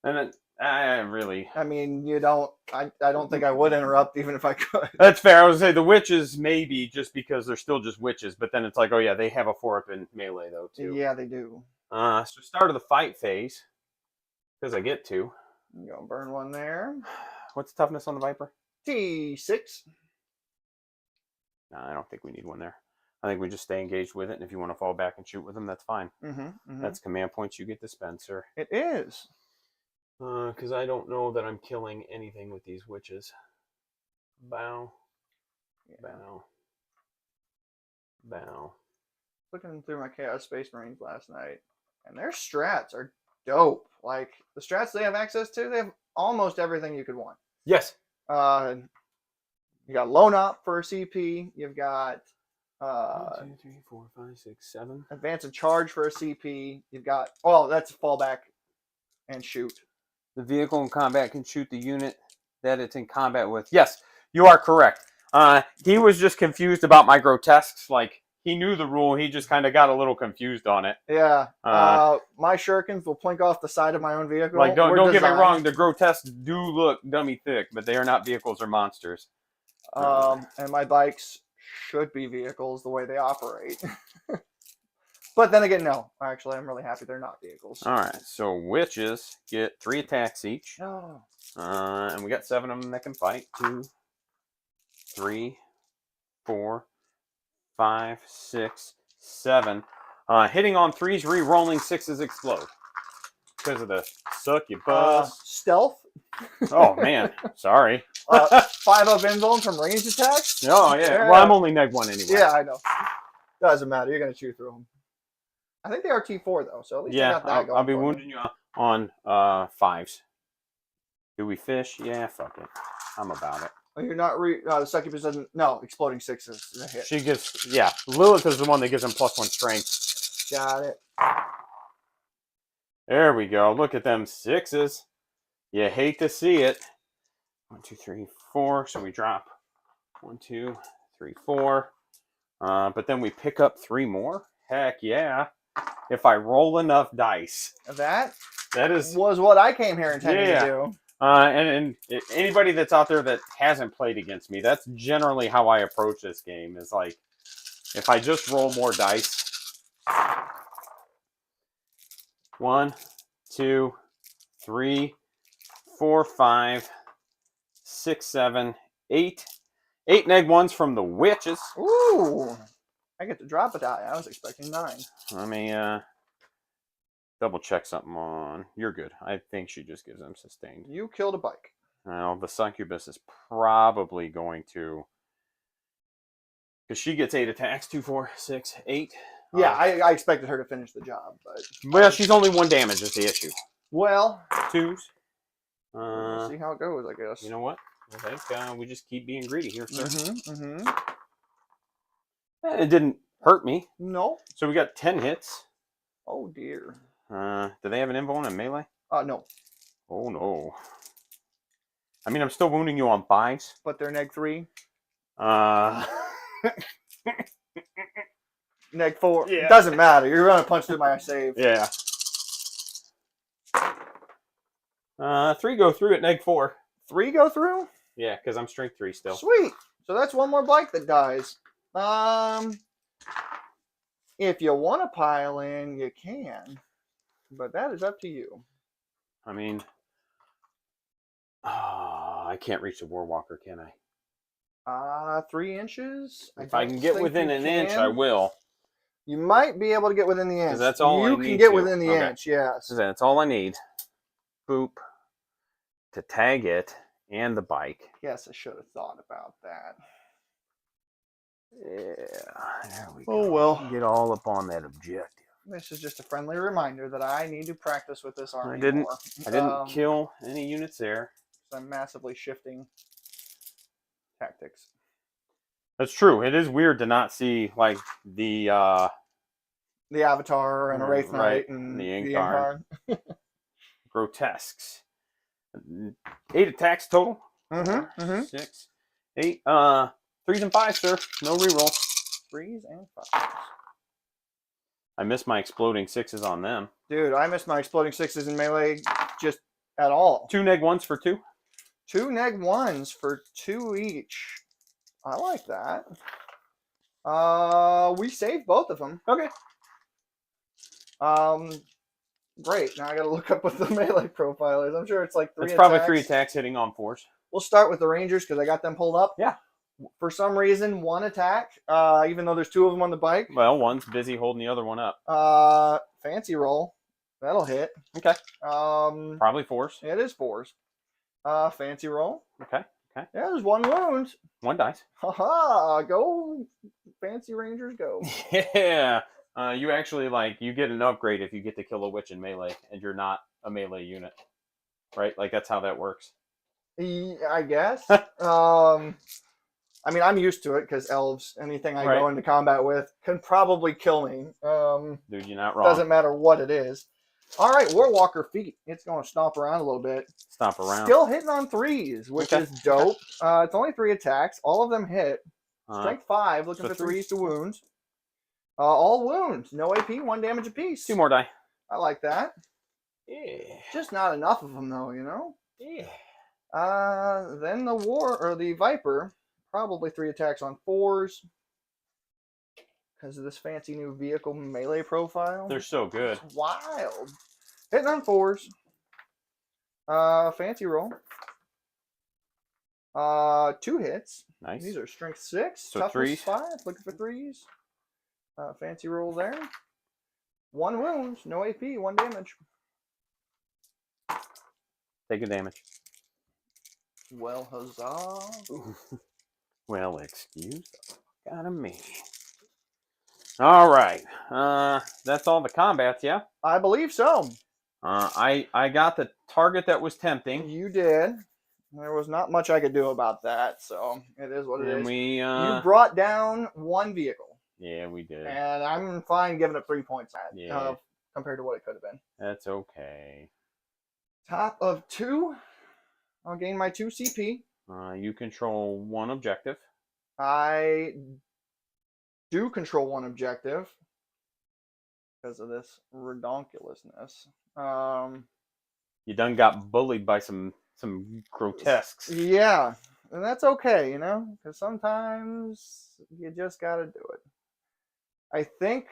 And then I mean, you don't. I don't think I would interrupt even if I could. That's fair. I would say the witches maybe just because they're still just witches, but then it's like, oh yeah, they have a 4-up in melee though too. Yeah, they do. So start of the fight phase because I get to. I'm gonna burn 1 there. What's the toughness on the Viper? T6. No, I don't think we need 1 there. I think we just stay engaged with it, and if you want to fall back and shoot with them, that's fine. That's command points you get to spend, sir. It is. Because I don't know that I'm killing anything with these witches. Bow. Bow. Bow. Looking through my Chaos Space Marines last night, and their strats are dope. Like, the strats they have access to, they have almost everything you could want. Yes. You got Lone Op for a CP. You've got 1, 2, 3, 4, 5, 6, 7. Advance and Charge for a CP. You've got that's fallback and shoot. The vehicle in combat can shoot the unit that it's in combat with. Yes, you are correct. He was just confused about my grotesques. Like, he knew the rule. He just kind of got a little confused on it. Yeah. My shurikens will plink off the side of my own vehicle. Like, don't get me wrong. The grotesques do look dummy thick, but they are not vehicles or monsters. And my bikes should be vehicles the way they operate. But then again, no. Actually, I'm really happy they're not vehicles. All right. So witches get 3 attacks each. Oh. And we got 7 of them that can fight. 2, 3, 4, 5, 6, 7. Hitting on 3s, re-rolling 6s explode. Because of the succubus. Stealth? Oh, man. Sorry. 5-up invuln from range attacks? Oh, yeah. Well, I'm only -1 anyway. Yeah, I know. Doesn't matter. You're going to chew through them. I think they are T4, though, so at least I got that going. I'll be wounding you. on 5s. Do we fish? Yeah, fuck it. I'm about it. Oh, you're not the succubus doesn't. No, exploding 6 is a hit. She gives, yeah. Lilith is the one that gives him +1 strength. Got it. There we go. Look at them 6s. You hate to see it. 1, 2, 3, 4. So we drop 1, 2, 3, 4. But then we pick up 3 more. Heck yeah! If I roll enough dice. That was what I came here intending to do. And anybody that's out there that hasn't played against me, that's generally how I approach this game. Is like, if I just roll more dice. 1, 2, 3, 4, 5, 6, 7, 8. 8 neg 1s from the witches. Ooh. I get to drop a die. I was expecting 9. Let me double check something on. You're good. I think she just gives them sustained. You killed a bike. Now, the succubus is probably going to... Because she gets 8 attacks. 2, 4, 6, 8. Yeah, I expected her to finish the job. But well, she's only 1 damage is the issue. Well. 2s. We'll see how it goes, I guess. You know what? I think we just keep being greedy here, sir. It didn't hurt me. No. So we got 10 hits. Oh, dear. Do they have an invo and melee? No. Oh, no. I mean, I'm still wounding you on 5s. But they're neg 3. Neg 4. Yeah. It doesn't matter. You're going to punch through my save. Yeah. 3 go through at neg 4. 3 go through? Yeah, because I'm strength 3 still. Sweet. So that's 1 more bike that dies. If you want to pile in, you can. But that is up to you. I mean, I can't reach the Warwalker, can I? 3 inches? If I can get within an inch, I will. You might be able to get within the inch. That's all you I need can get to. within the inch, yes. That's all I need. Boop. To tag it and the bike. Yes, I should have thought about that. Yeah, there we go. Oh, well. Get all up on that objective. This is just a friendly reminder that I need to practice with this army more. I didn't kill any units there. So I'm massively shifting tactics. That's true. It is weird to not see like the Avatar and a Wraith Knight and the Incarn. Grotesques. 8 attacks total. 6, 8. 3s and 5s, sir. No reroll. 3s and 5s. I missed my exploding 6s on them. Dude, I missed my exploding 6s in melee just at all. 2 neg 1s for 2. 2 neg 1s for 2 each. I like that. We saved both of them. Okay. Great. Now I gotta look up what the melee profile is. I'm sure it's like 3 attacks. It's probably 3 attacks hitting on 4s. We'll start with the Rangers because I got them pulled up. Yeah. For some reason, 1 attack, even though there's 2 of them on the bike. Well, one's busy holding the other one up. Fancy roll. That'll hit. Okay. Probably 4s. It is 4s. Fancy roll. Okay. Okay. Yeah, there's 1 wound. 1 dice. Haha, go Fancy Rangers, go. Yeah. You actually, you get an upgrade if you get to kill a witch in melee, and you're not a melee unit. Right? Like, that's how that works. I guess. I mean, I'm used to it, because elves, anything I go into combat with, can probably kill me. Dude, you're not wrong. Doesn't matter what it is. All right, Warwalker feet. It's going to stomp around a little bit. Stomp around. Still hitting on 3s, which is dope. It's only 3 attacks. All of them hit. Strength 5, looking for 3s to wounds. All wounds. No AP, 1 damage apiece. 2 more die. I like that. Yeah. Just not enough of them, though, you know? Yeah. Then the Viper. Probably 3 attacks on 4s. Because of this fancy new vehicle melee profile. They're so good. It's wild. Hitting on 4s. Fancy roll. 2 hits. Nice. These are strength 6. So toughness 3s. 5. Looking for 3s. Fancy roll there. 1 wound. No AP. 1 damage. Take a damage. Well, huzzah. Well, excuse the fuck out of me. All right. That's all the combats, yeah? I believe so. I got the target that was tempting. You did. There was not much I could do about that, so it is what it And is. we You brought down one vehicle. Yeah, we did. And I'm fine giving it 3 points Yeah. compared to what it could have been. That's okay. Top of 2. I'll gain my 2 CP. You control one objective. I do control one objective because of this redonkulousness. You done got bullied by some grotesques. Yeah, and that's okay, you know, because sometimes you just gotta do it. I think.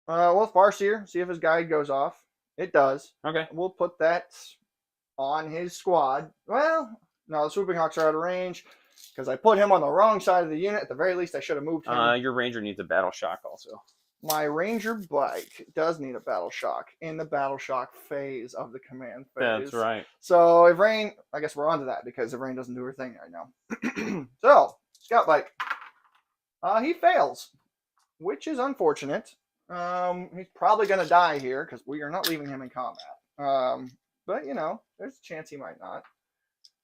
Well, Farseer, see if his guide goes off. It does. Okay. We'll put that on his squad. Well, no, the Swooping Hawks are out of range because I put him on the wrong side of the unit. At the very least, I should have moved him. Your Ranger needs a battle shock also. My Ranger bike does need a battle shock in the battle shock phase of the command phase. That's right. So if Rain, I guess we're onto that because if Rain doesn't do her thing right now. So, Scout bike. He fails, which is unfortunate. He's probably going to die here because we are not leaving him in combat. But, you know, there's a chance he might not.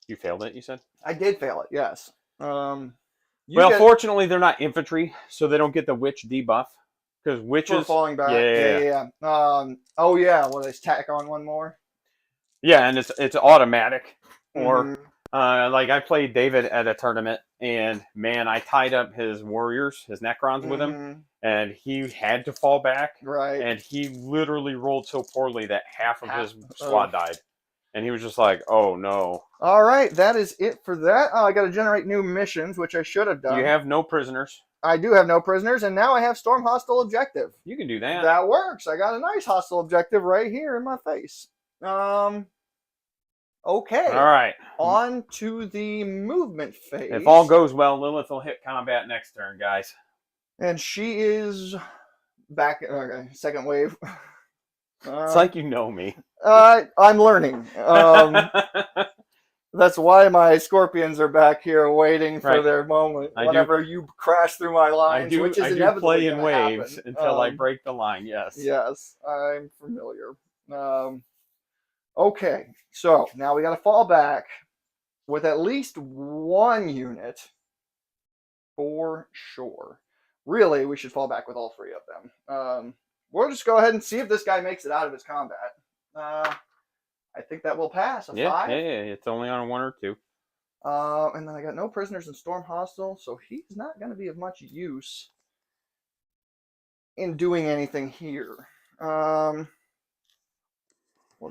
You failed it, you said? I did fail it, yes. Well, fortunately, they're not infantry, so they don't get the witch debuff. Because witches... For falling back. Yeah. Oh, yeah. Will they tack on one more? Yeah, and it's automatic. Or, like, I played David at a tournament, and, man, I tied up his warriors, his Necrons with him, and he had to fall back. Right. And he literally rolled so poorly that half of his squad died. And he was just like, oh, no. All right, that is it for that. Oh, I got to generate new missions, which I should have done. You have no prisoners. I do have no prisoners, and now I have Storm Hostile Objective. You can do that. That works. I got a nice hostile objective right here in my face. Okay. All right. On to the movement phase. If all goes well, Lilith will hit combat next turn, guys. And she is back. Okay, second wave. It's like you know me. I'm learning. That's why my scorpions are back here waiting for their moment. Whenever you crash through my lines, which is inevitably play in waves until I break the line. Yes. Yes, I'm familiar. Okay, so now we got to fall back with at least one unit for sure. Really, we should fall back with all 3 of them. We'll just go ahead and see if this guy makes it out of his combat. I think that will pass. A 5. Yeah, it's only on a 1 or 2. And then I got no prisoners in Storm Hostile, so he's not going to be of much use in doing anything here. We'll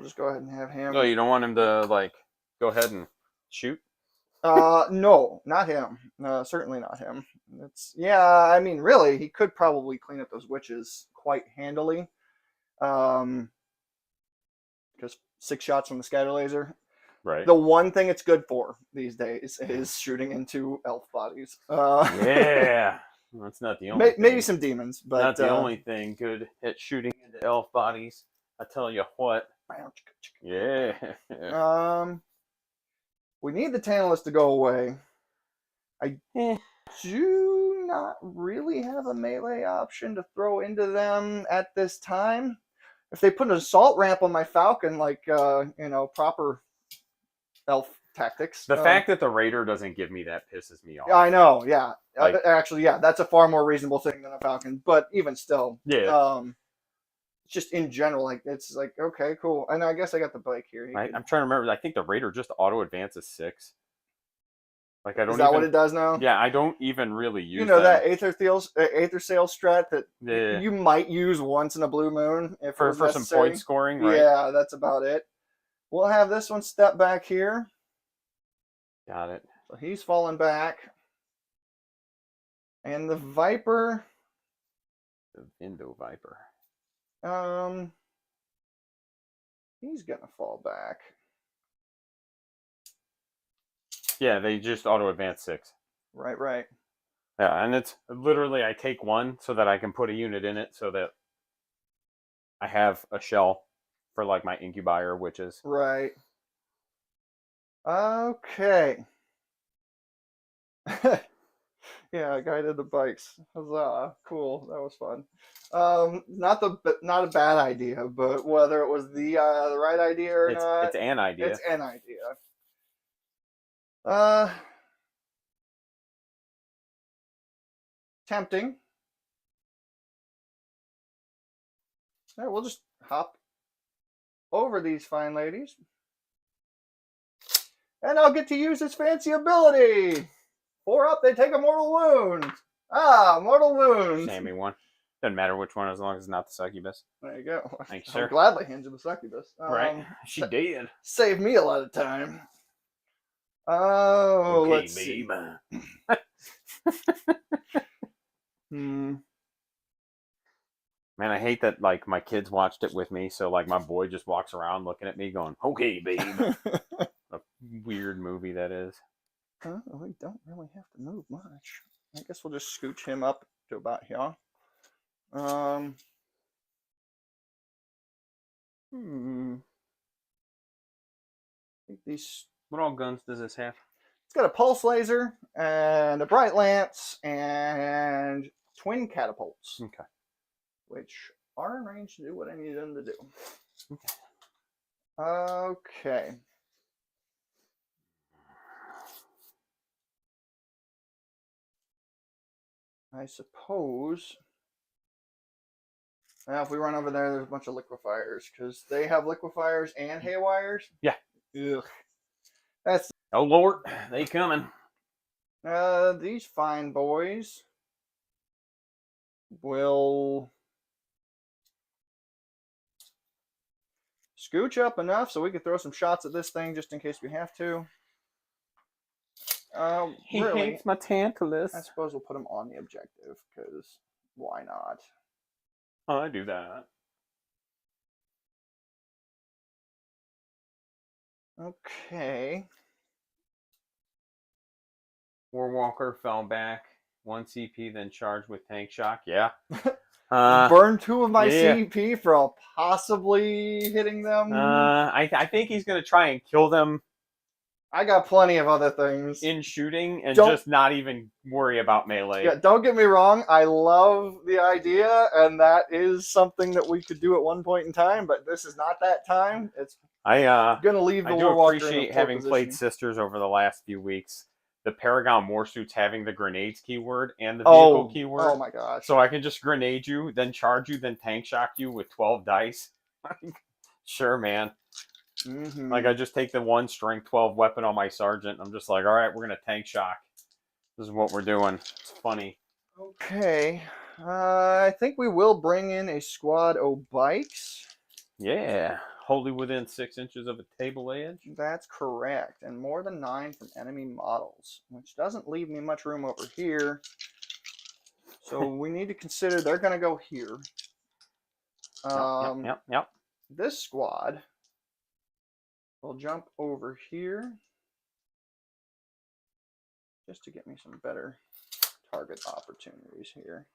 just go ahead and have him. No, you don't want him to, like, go ahead and shoot? No, not him. Certainly not him. I mean, really, he could probably clean up those witches quite handily. Because 6 shots from the scatter laser. Right. The one thing it's good for these days is shooting into elf bodies. Yeah. Well, that's not the only thing. Maybe some demons, but not the only thing good at shooting into elf bodies. I tell you what. Yeah. We need the Tantalus to go away. I do not really have a melee option to throw into them at this time. If they put an assault ramp on my Falcon, like, proper elf tactics. The fact that the Raider doesn't give me that pisses me off. I know, yeah. Like, actually, yeah, that's a far more reasonable thing than a Falcon. But even still, yeah. Just in general, like, it's like, okay, cool. And I guess I got the bike here. I'm trying to remember. I think the Raider just auto advances 6. Like, I don't. Is that what it does now? Yeah, I don't even really use. That Aether Sail strat that you might use once in a blue moon for some point scoring, right? Yeah, that's about it. We'll have this one step back here. Got it. So he's falling back, and the Viper. The Indo Viper. He's gonna fall back. Yeah, they just auto advance 6. Right. Yeah, and it's literally I take 1 so that I can put a unit in it so that I have a shell for like my incubier witches. Right. Okay. Yeah, guided the bikes. Huzzah! Cool. That was fun. Not a bad idea, but whether it was the right idea or not, It's an idea. it's an idea. Uh, Tempting. Yeah, we'll just hop over these fine ladies, and I'll get to use this fancy ability. 4 up, they take a mortal wound. Ah, mortal wound. Sammy one. Doesn't matter which one as long as it's not the succubus. There you go. Thanks, I'll sir. gladly hand you the succubus. Right? She did. Save me a lot of time. Oh, Okay, let's see. Man, I hate that like my kids watched it with me, so like my boy just walks around looking at me going, "Okay, babe." A weird movie that is. We don't really have to move much. I guess we'll just scooch him up to about here. I think these. What all guns does this have? It's got a pulse laser and a bright lance and twin catapults. Okay. Which are in range to do what I need them to do. Okay. I suppose. Now, if we run over there, there's a bunch of liquefiers because they have liquefiers and haywires. Yeah. Ugh. That's. Oh Lord, they coming. These fine boys will scooch up enough so we can throw some shots at this thing just in case we have to. He really, hates my Tantalus. I suppose we'll put him on the objective because why not? Oh, I do that. Okay. Warwalker fell back. 1 CP, then charged with tank shock. Yeah. Burn 2 of my CP for possibly hitting them. I think he's going to try and kill them. I got plenty of other things. In shooting and just not even worry about melee. Yeah, don't get me wrong. I love the idea, and that is something that we could do at one point in time, but this is not that time. It's going to leave the Warwalker in a poor appreciate having position. played Sisters over the last few weeks. The Paragon Warsuits having the grenades keyword and the vehicle keyword. Oh my gosh. So I can just grenade you, then charge you, then tank shock you with 12 dice. Sure, man. Mm-hmm. Like I just take the 1 strength 12 weapon on my sergeant. I'm just like, all right, we're going to tank shock. This is what we're doing. It's funny. Okay. I think we will bring in a squad of bikes. Yeah. Wholly within 6 inches of a table edge. That's correct. And more than 9 from enemy models, which doesn't leave me much room over here. So we need to consider they're going to go here. Yep. This squad will jump over here just to get me some better target opportunities here.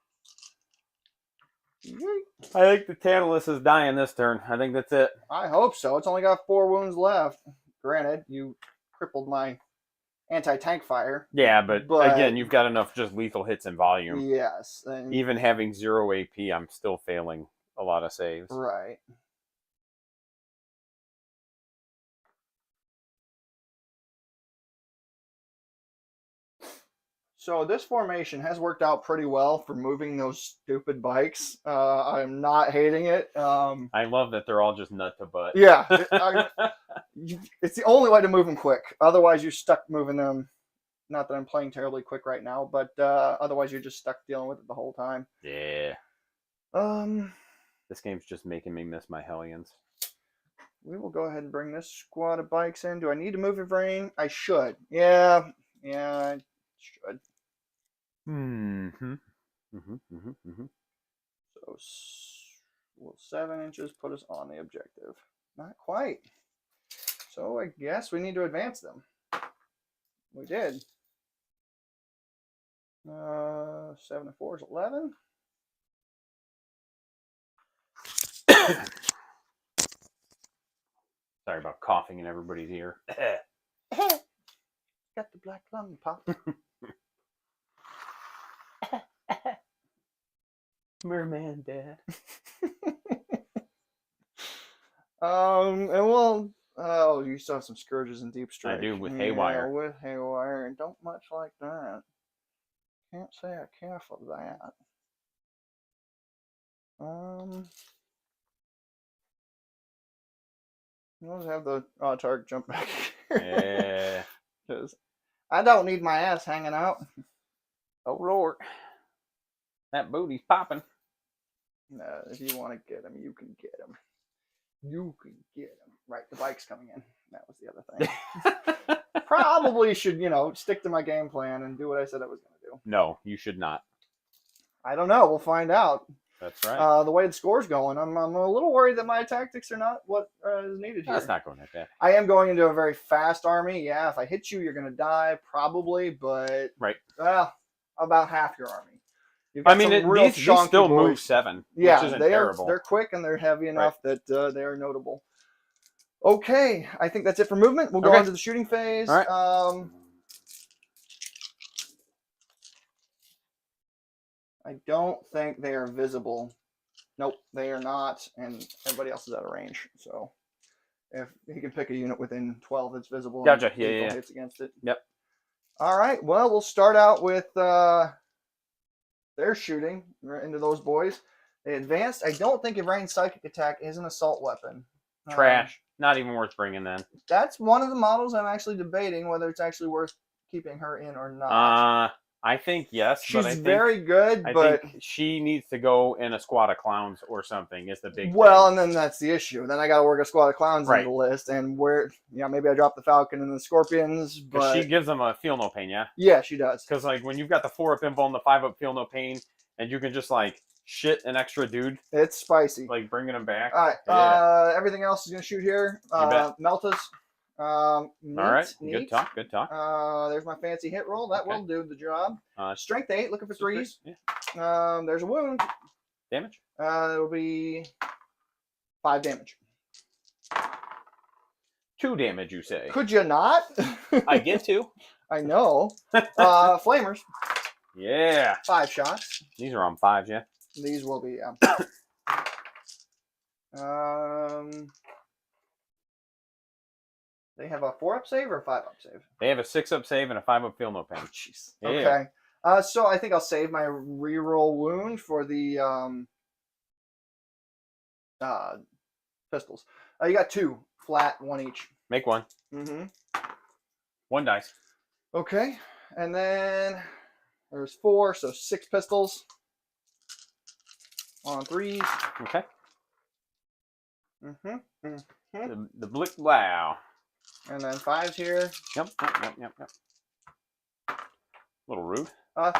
I think the Tantalus is dying this turn. I think that's it. I hope so. It's only got 4 wounds left. Granted, you crippled my anti-tank fire. Yeah, but again, you've got enough just lethal hits and volume. Yes. Even having 0 AP, I'm still failing a lot of saves. Right. So this formation has worked out pretty well for moving those stupid bikes. I'm not hating it. I love that they're all just nut to butt. Yeah. It's the only way to move them quick. Otherwise, you're stuck moving them. Not that I'm playing terribly quick right now, but otherwise you're just stuck dealing with it the whole time. Yeah. This game's just making me miss my Hellions. We will go ahead and bring this squad of bikes in. Do I need to move a brain? I should. Yeah, I should. So, 7 inches put us on the objective. Not quite. So I guess we need to advance them. We did. 7 and 4 is 11. Sorry about coughing in everybody's ear. Got the black lung pop. Merman Dad. And we'll. Oh, you still have some Scourges and Deep Strike. I do, with Haywire. Yeah, with Haywire, and don't much like that. Can't say I care for that. We'll have the target jump back here. Yeah. Because I don't need my ass hanging out. Oh, Lord. That booty's popping. If you want to get him, you can get him. You can get him. Right, the bike's coming in. That was the other thing. Probably should, stick to my game plan and do what I said I was going to do. No, you should not. I don't know. We'll find out. That's right. The way the score's going, I'm a little worried that my tactics are not what is needed here. That's not going like that. I am going into a very fast army. Yeah, if I hit you, you're going to die, probably. But, right. Well, about half your army. I mean, these still move 7. Yeah, which isn't they terrible. are. They're quick and they're heavy enough that they are notable. Okay, I think that's it for movement. We'll go on to the shooting phase. All right. I don't think they are visible. Nope, they are not, and everybody else is out of range. So if he can pick a unit within 12 that's visible, gotcha. And Yeah. hits against it. Yep. All right. Well, we'll start out with their shooting right into those boys. They advanced. I don't think a ranged psychic attack is an assault weapon. Trash. Not even worth bringing then. That's one of the models I'm actually debating whether it's actually worth keeping her in or not. I think yes. She's but I think, very good, but I think she needs to go in a squad of clowns or something. Is the big thing. And then that's the issue. Then I got to work a squad of clowns into the list, and maybe I drop the Falcon and the Scorpions, but she gives them a feel no pain, yeah. Yeah, she does. Because when you've got the 4-up invul and the 5-up feel no pain, and you can just shit an extra dude. It's spicy. Bringing them back. All right. Yeah. Everything else is gonna shoot here. You bet. Meltas. All right. Good talk. Good talk. There's my fancy hit roll. That will do the job. Strength 8. Looking for 3s. Yeah. There's a wound. Damage. It'll be 5 damage. 2 damage, you say? Could you not? I get 2. I know. Flamers. Yeah. 5 shots. These are on 5s, yeah. These will be. They have a 4-up save or a 5-up save? They have a 6-up save and a 5-up feel no pain. Oh, jeez. Yeah. Okay. So I think I'll save my reroll wound for the pistols. You got 2 flat, 1 each. Make 1. Mm-hmm. 1 dice. Okay, and then there's 4, so 6 pistols on 3s. Okay. Mm-hmm. The blick wow. And then 5s here. Yep. Little rude.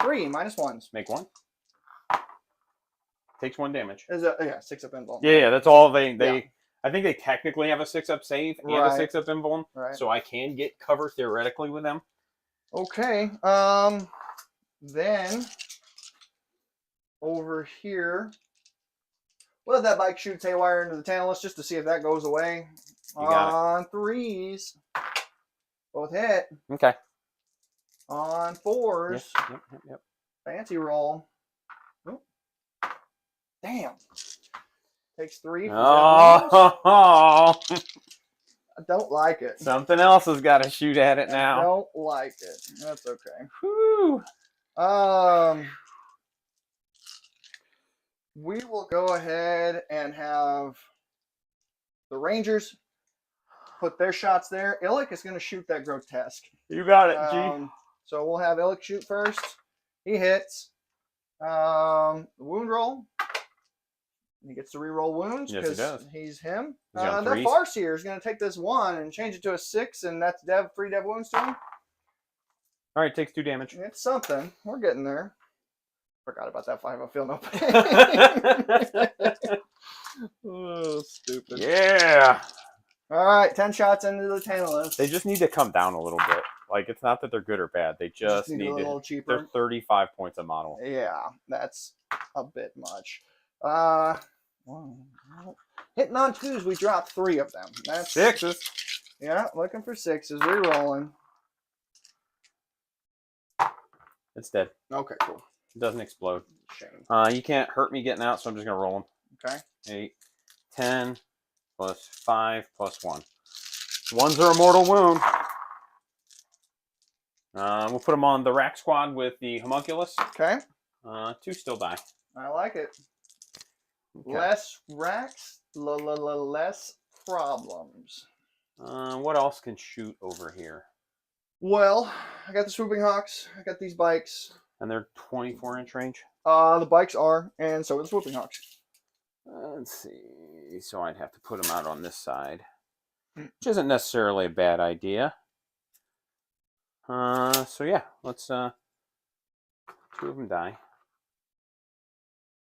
3 minus 1s. Make 1. Takes 1 damage. Is a 6-up invuln. Yeah. That's all they. Yeah. I think they technically have a 6-up save and a 6-up invuln, so I can get cover theoretically with them. Okay. Then over here, we'll have that bike shoot Haywire into the Tantalus just to see if that goes away. On 3s, both hit. Okay. On 4s, Yep. fancy roll. Oh. Damn. Takes 3. Oh. I don't like it. Something else has got to shoot at it now. I don't like it. That's okay. Whew. We will go ahead and have the Rangers put their shots there. Illick is going to shoot that grotesque. You got it, G. So we'll have Illick shoot first. He hits. Wound roll. He gets to reroll wounds because he's him. The Farseer is going to take this 1 and change it to a 6, and that's free dev wounds to him. All right, takes 2 damage. It's something. We're getting there. Forgot about that 5-up feel no pain. Oh, stupid. Yeah. All right, 10 shots into the Tantalus. They just need to come down a little bit. It's not that they're good or bad. They just need a little cheaper. They're 35 points a model. Yeah, that's a bit much. Hitting on 2s, we dropped 3 of them. That's 6s. Yeah, looking for 6s. Rerolling. It's dead. Okay, cool. It doesn't explode. Shame. You can't hurt me getting out, so I'm just going to roll them. Okay. 8, 10, plus 5, plus 1. Ones are a mortal wound. We'll put them on the rack squad with the homunculus. Okay. 2 still die. I like it. Okay. Less racks, less problems. What else can shoot over here? Well, I got the swooping hawks. I got these bikes. And they're 24-inch range? The bikes are, and so are the swooping hawks. Let's see. So I'd have to put them out on this side, which isn't necessarily a bad idea. So yeah, let's 2 of them die.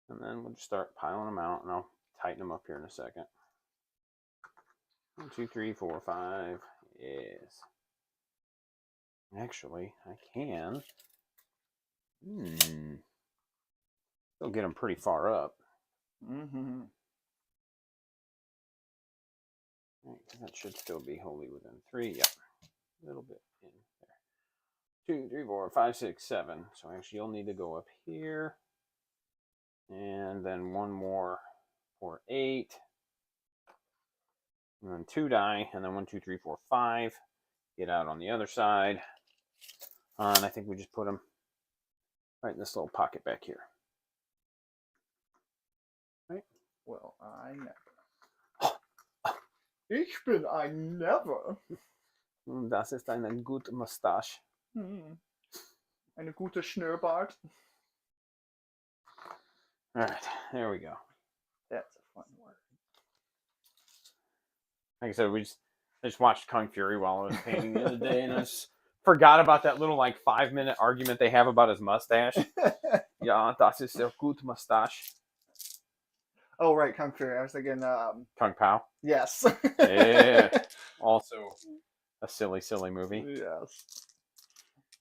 And then we'll just start piling them out, and I'll tighten them up here in a second. 1, 2, 3, 4, 5. Yes. Actually, I can. Still get them pretty far up. Mm-hmm. Right, that should still be wholly within 3. Yep. A little bit in there. 2, 3, 4, 5, 6, 7. So actually, you'll need to go up here. And then 1 more for 8. And then 2 die. And then 1, 2, 3, 4, 5. Get out on the other side. And I think we just put them right in this little pocket back here. Right? Well, I never. Ich bin ein Never. Das ist eine gute Mustache. Eine gute Schnurrbart. All right, there we go. That's a fun word. Like I said, I just watched Kung Fury while I was painting the other day, and I just forgot about that little 5-minute argument they have about his mustache. Ja, das ist sehr gut Mustache. Oh, right, Kung Fury. I was thinking, Kung Pao. yes. Yeah. Also a silly, silly movie. Yes.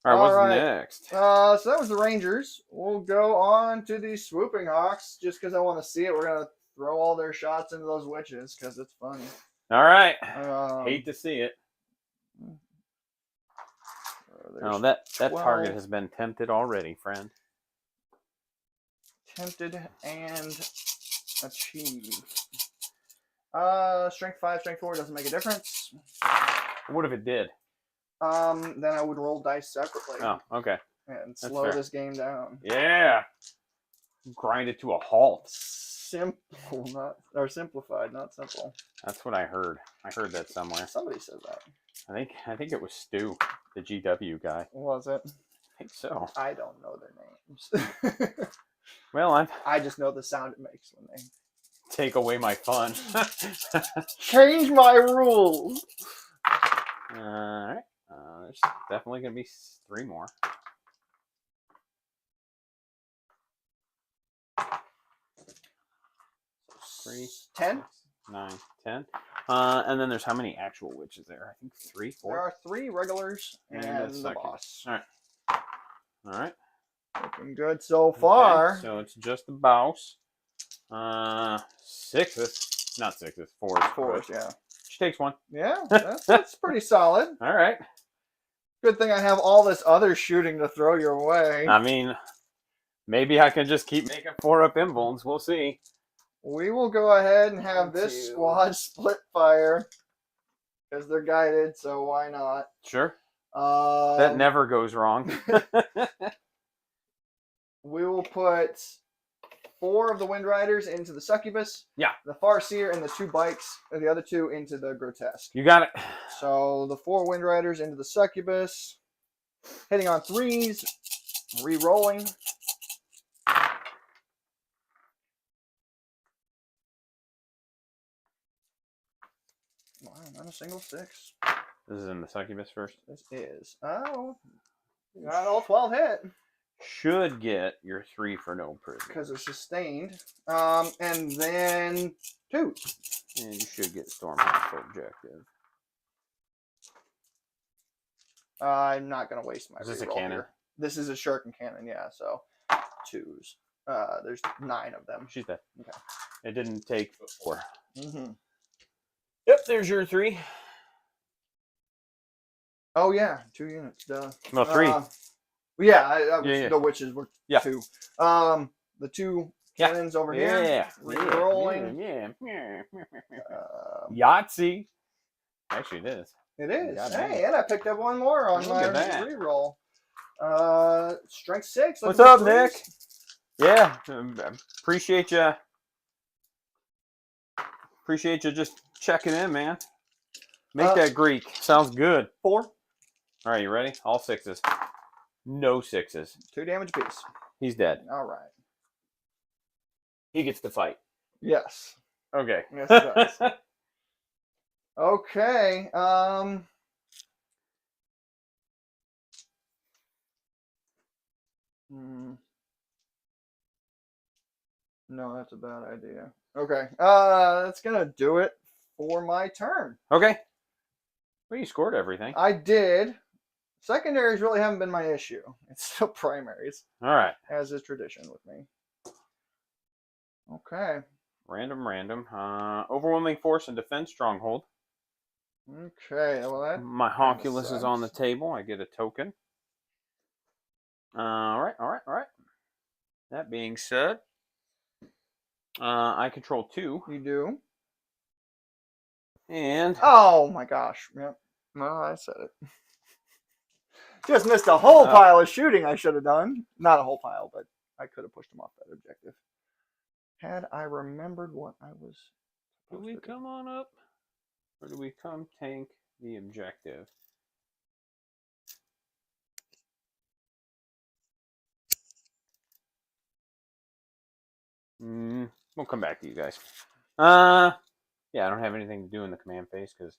All right, what's next? So that was the Rangers. We'll go on to the Swooping Hawks, just because I want to see it. We're going to throw all their shots into those witches, because it's funny. All right. Hate to see it. Oh, that target has been tempted already, friend. Tempted and achieved. Strength 5, Strength 4 doesn't make a difference. What if it did? Then I would roll dice separately. Oh, okay. And slow this game down. Yeah. Grind it to a halt. Simplified, not simple. That's what I heard. I heard that somewhere. Somebody said that. I think it was Stu, the GW guy. Was it? I think so. I don't know their names. Well, I just know the sound it makes when they take away my fun. Change my rules. All right. There's definitely going to be 3 more. 3, 10, 9, 10. And then there's how many actual witches there? I think 3, 4. There are 3 regulars and the boss. All right. Looking good so far. Okay, so it's just the boss. 6. Not 6. 4. 4, yeah. She takes 1. Yeah, that's pretty solid. All right. Good thing I have all this other shooting to throw your way. I mean, maybe I can just keep making 4-up invulns. We'll see. We will go ahead and have this squad split fire because they're guided, so why not? Sure. That never goes wrong. We will put 4 of the Wind Riders into the Succubus. Yeah. The Farseer and the 2 bikes, or the other 2 into the Grotesque. You got it. So the 4 Wind Riders into the Succubus. Hitting on 3s. Re-rolling. Wow, not a single 6. This is in the Succubus first? This is. Oh. You got all 12 hit. Should get your 3 for no prison. Because they're sustained. And then 2. And you should get Stormhouse objective. I'm not going to waste my Is this a reroll cannon? here. This is a shuriken cannon, yeah, so 2s. There's 9 of them. She's dead. Okay. It didn't take 4. Mm-hmm. Yep, there's your 3. Oh, yeah, 2 units, duh. No, 3. Yeah, I was, Yeah. the witches were Yeah. 2. The 2 cannons over here. Rolling. Yeah. Um, Yahtzee. Actually, it is. It is. God Hey, dang. and I picked up one more on Look my at that. reroll. Strength 6. What's up, Nick? Yeah, appreciate you. Appreciate you just checking in, man. Make that Greek. Sounds good. 4. All right, you ready? All 6s. No 6s. 2 damage apiece. He's dead. All right. He gets to fight. Yes. Okay. Yes, it does. Okay. No, that's a bad idea. Okay. That's gonna do it for my turn. Okay. Well, you scored everything. I did. Secondaries really haven't been my issue. It's still primaries, All right. as is tradition with me. Okay. Random. Overwhelming force and defense stronghold. Okay. Well, that My Honkulus is on the table. I get a token. All right. That being said, I control 2. You do. And Oh my gosh. Yep. No, I said it. Just missed a whole pile of shooting I should have done. Not a whole pile, but I could have pushed him off that objective. Had I remembered what I was do we come on up? Or do we come tank the objective? We'll come back to you guys. Yeah, I don't have anything to do in the command phase because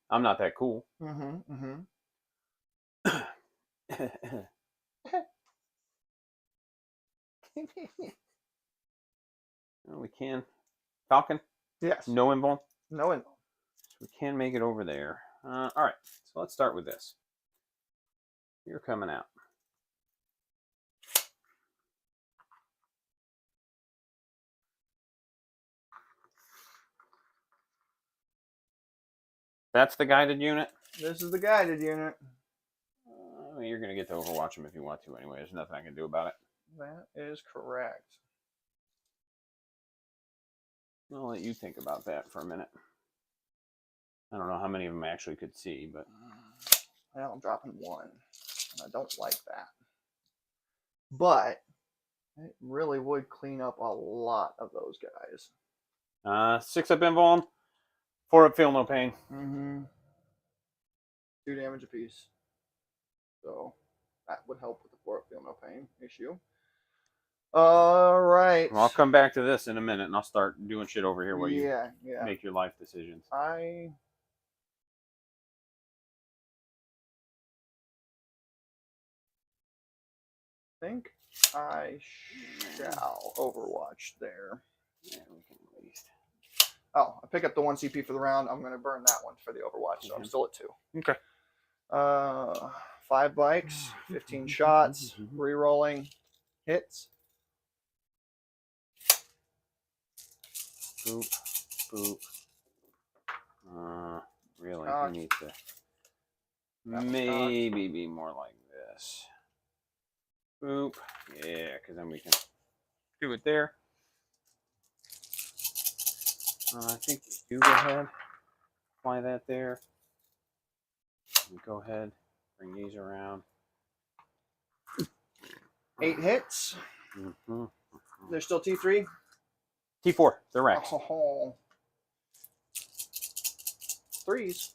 I'm not that cool. We can. Falcon? Yes. No invuln? No invuln. So we can make it over there. All right, so let's start with this. You're coming out. That's the guided unit? This is the guided unit. You're going to get to overwatch him if you want to anyway. There's nothing I can do about it. That is correct. I'll let you think about that for a minute. I don't know how many of them I actually could see, but... Well, I'm dropping 1. And I don't like that. But it really would clean up a lot of those guys. 6 up invuln, 4 up feel no pain. 2 damage apiece. So that would help with the 4 up feel no pain issue. All right. Well, I'll come back to this in a minute, and I'll start doing shit over here while you make your life decisions. I think I shall overwatch there. Yeah, we can at least. Oh, I pick up the 1 CP for the round. I'm going to burn that one for the overwatch, so I'm still at 2. Okay. 5 bikes, 15 shots, re-rolling, hits. Boop, boop. Really, we need to maybe be more like this. Boop. Yeah, because then we can do it there. I think we do go ahead, apply that there. We go ahead, bring these around. 8 hits. There's still T3. T4, they're racks. Oh. 3s.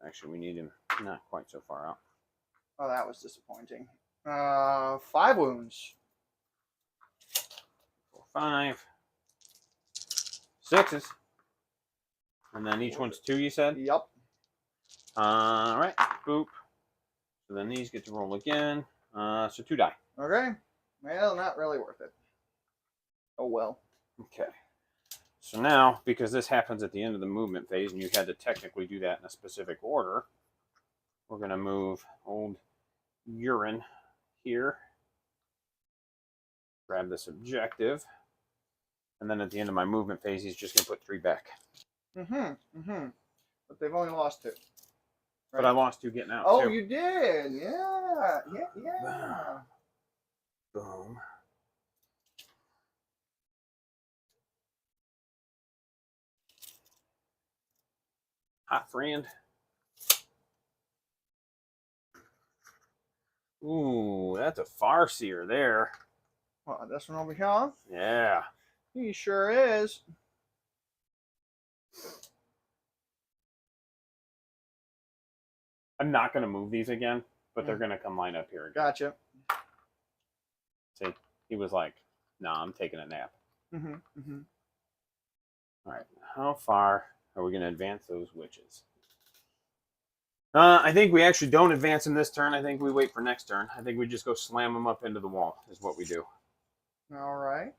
Actually, we need him not quite so far out. Oh, that was disappointing. 5 wounds. 4, 5. 6s. And then each one's 2, you said? Yep. All right, boop. So then these get to roll again. So 2 die. Okay. Well, not really worth it. Oh, well. Okay. So now, because this happens at the end of the movement phase, and you had to technically do that in a specific order, we're going to move old urine here. Grab this objective. And then at the end of my movement phase, he's just going to put 3 back. But they've only lost 2. But I lost 2 getting out, Oh, too. you did. Yeah. Boom. Hot friend. Ooh, that's a farseer there. Well, this one over here? Yeah. He sure is. I'm not going to move these again, but they're going to come line up here again. Gotcha. See, he was like, nah, I'm taking a nap. Mm-hmm. All right, how far are we going to advance those witches? I think we actually don't advance them this turn. I think we wait for next turn. I think we just go slam them up into the wall is what we do. All right.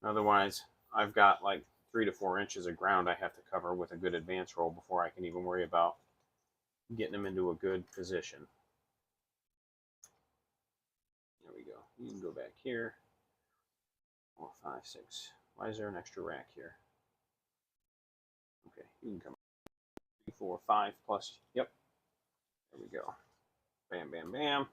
Otherwise, I've got like 3 to 4 inches of ground I have to cover with a good advance roll before I can even worry about getting them into a good position. There we go. You can go back here. 4, 5, 6. Why is there an extra rack here? Okay, you can come 3, 4, 5 plus. Yep. There we go. Bam, bam, bam.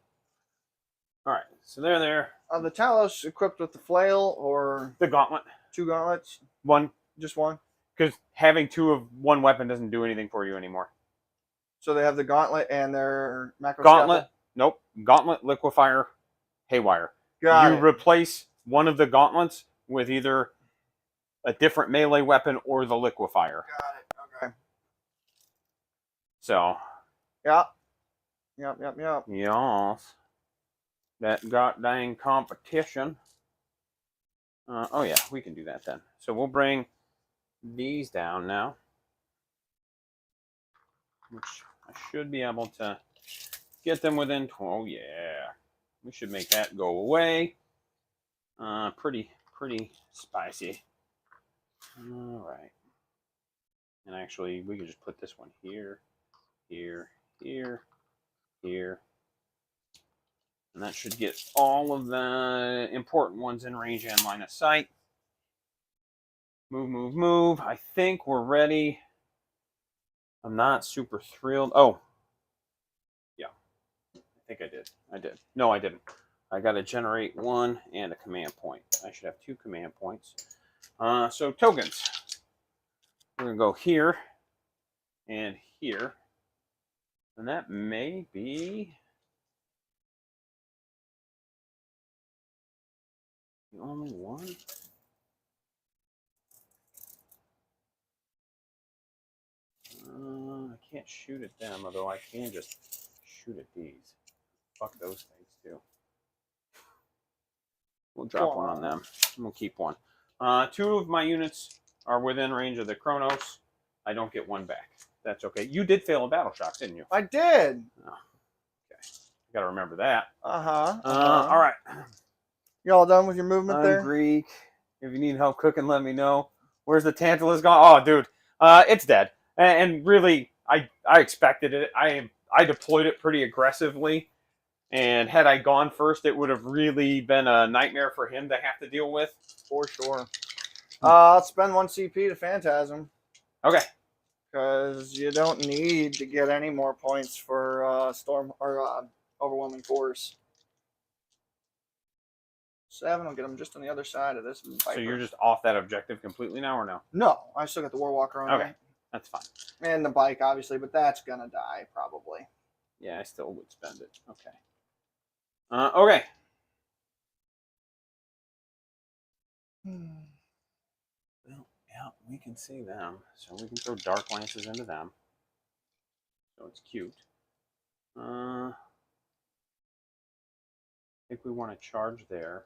All right, so they're there. Are the Talos equipped with the flail or the gauntlet? 2 gauntlets? One. Just one? Because having 2 of one weapon doesn't do anything for you anymore. So they have the gauntlet and their macro Gauntlet. scalpel? Nope. Gauntlet, liquefier, haywire. Got it. Replace one of the gauntlets with either a different melee weapon or the liquefier. Got it. Okay. So. Yep. Yes. That goddamn competition. Oh yeah, we can do that then. So we'll bring these down now, which I should be able to get them within 12. Oh yeah, we should make that go away. Pretty spicy. All right, and actually we can just put this one here, here, here, here. And that should get all of the important ones in range and line of sight. Move. I think we're ready. I'm not super thrilled. Oh. Yeah. I think I did. No, I didn't. I got to generate 1 and a command point. I should have 2 command points. So tokens. We're going to go here and here. And that may be the only one. I can't shoot at them, although I can just shoot at these. Fuck those things too. We'll drop one on them. And we'll keep 1. 2 of my units are within range of the Chronos. I don't get 1 back. That's okay. You did fail a battle shock, didn't you? I did. Oh, okay. I got to remember that. All right. You all done with your movement there? Greek. If you need help cooking, let me know. Where's the Tantalus gone? Oh, dude. It's dead. And really, I expected it. I deployed it pretty aggressively. And had I gone first, it would have really been a nightmare for him to have to deal with. For sure. I'll spend 1 CP to Phantasm. Okay. Because you don't need to get any more points for Storm or Overwhelming Force. 7 will get them just on the other side of this Viper. So you're just off that objective completely now, or no? No, I still got the Warwalker on Okay, there. that's fine. And the bike, obviously, but that's going to die, probably. Yeah, I still would spend it. Okay. Okay. Well, yeah, we can see them. So we can throw Dark Lances into them. So it's cute. I think we want to charge there.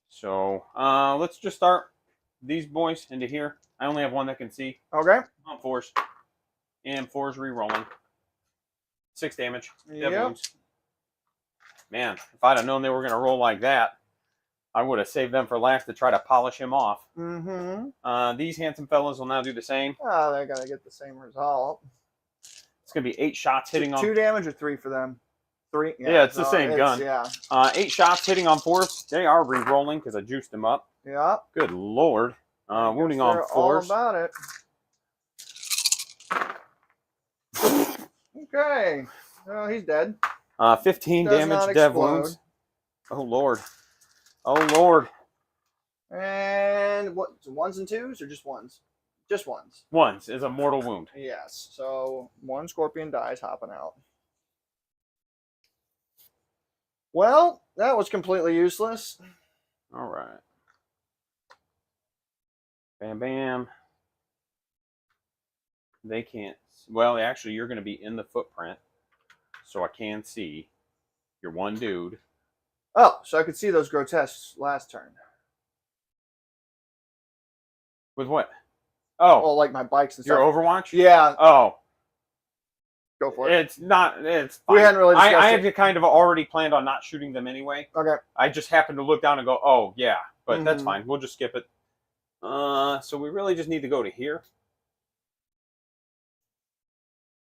So let's just start these boys into here. I only have 1 that can see. Okay. On 4s. And 4s re-rolling. 6 damage. Yep. Wounds. Man, if I'd have known they were going to roll like that, I would have saved them for last to try to polish him off. Mm-hmm. These handsome fellas will now do the same. Oh, they're going to get the same result. It's going to be 8 shots hitting on... 2 damage or 3 for them? 3? Yeah, it's the same gun. Yeah. 8 shots hitting on 4s. They are re-rolling because I juiced them up. Yep. Good Lord. Wounding on 4s. All about it. Okay. Oh, he's dead. 15 Does damage, not dev explode. wounds. Oh, Lord. Oh, Lord. And what? Ones and twos or just ones? Just ones. Ones is a mortal wound. Yes. So one scorpion dies hopping out. Well, that was completely useless. All right. Bam, bam. They can't. Well, actually, you're going to be in the footprint, so I can see your one dude. Oh, so I could see those grotesques last turn. With what? Oh, Well, like my bikes and your stuff. Overwatch? Yeah. Oh, Go for it. it's not. It's fine. We hadn't really discussed I it. had kind of already planned on not shooting them anyway. Okay. I just happened to look down and go, oh yeah, but that's fine. We'll just skip it. So we really just need to go to here.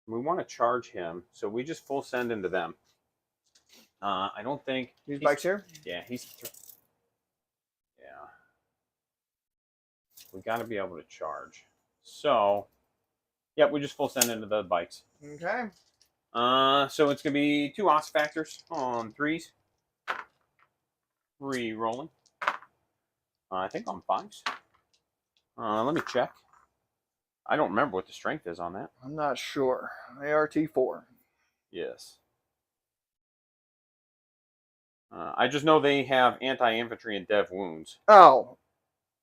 We want to charge him, so we just full send into them. I don't think These bikes here. Yeah, yeah. We got to be able to charge. So, yep, we just full send into the bikes. Okay. So it's gonna be 2 os factors on 3s. Re-rolling. I think on 5s. Let me check. I don't remember what the strength is on that. I'm not sure. ART4. Yes. I just know they have anti-infantry and dev wounds. Oh.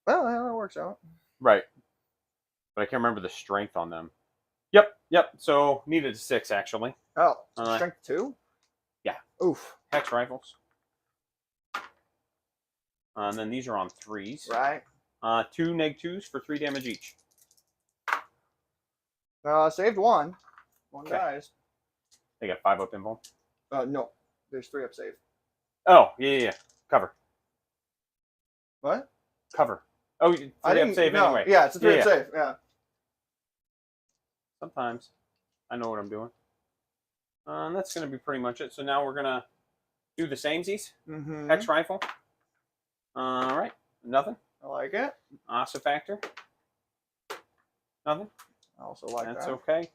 Well, that works out. Right. But I can't remember the strength on them. Yep. So needed 6 actually. Oh, strength 2? Yeah. Oof. Hex rifles. And then these are on 3s. Right. 2 neg-2s for 3 damage each. Saved one. One Okay. dies. They got 5 up invuln. No. There's 3 up save. Oh, yeah. Cover. What? Cover. Oh, 3 up save anyway. Yeah, it's a 3 up save. Yeah. Sometimes. I know what I'm doing. That's going to be pretty much it. So now we're going to do the samesies. Hex rifle. All right. Nothing. I like it. Ossa factor. Nothing. I also like that. That's okay.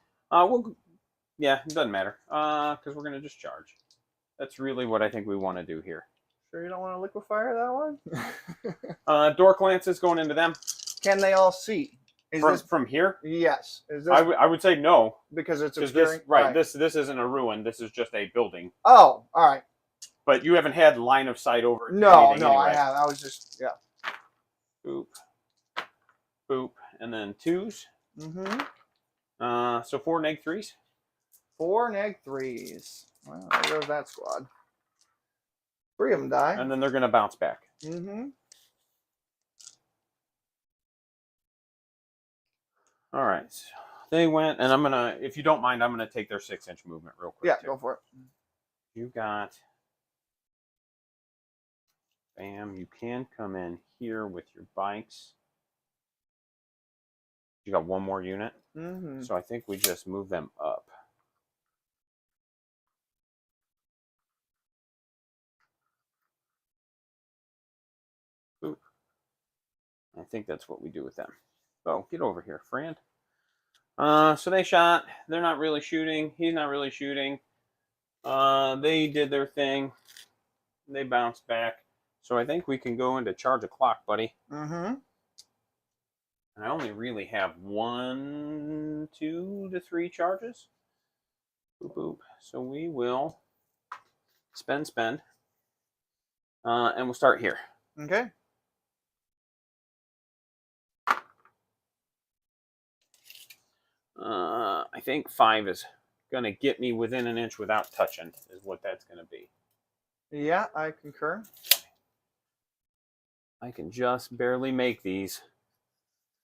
Yeah, it doesn't matter. Because we're going to just charge. That's really what I think we want to do here. Sure you don't want to liquefire that one? Dork lances going into them. Can they all see? Is From, this from here? Yes. Is this I would say no. because it's This, obscuring? This isn't a ruin. This is just a building. Oh, all right. But you haven't had line of sight over No, anything anyway. I haven't. I was just Boop. Boop. And then 2s. So 4 neg-3s. 4 neg-3s. Well, there goes that squad. 3 of them die. And then they're going to bounce back. All right. So they went, and I'm going to, if you don't mind, I'm going to take their 6-inch movement real quick. Yeah, too. go for it. You got, bam, you can come in here with your bikes. You got 1 more unit. So I think we just move them up. Boop. I think that's what we do with them. Oh, get over here, friend. So they shot. They're not really shooting. He's not really shooting. They did their thing. They bounced back. So I think we can go into charge a clock, buddy. And I only really have 1, 2 to 3 charges. Boop, boop. So we will spend. And we'll start here. Okay. I think 5 is going to get me within an inch without touching, is what that's going to be. Yeah, I concur. I can just barely make these,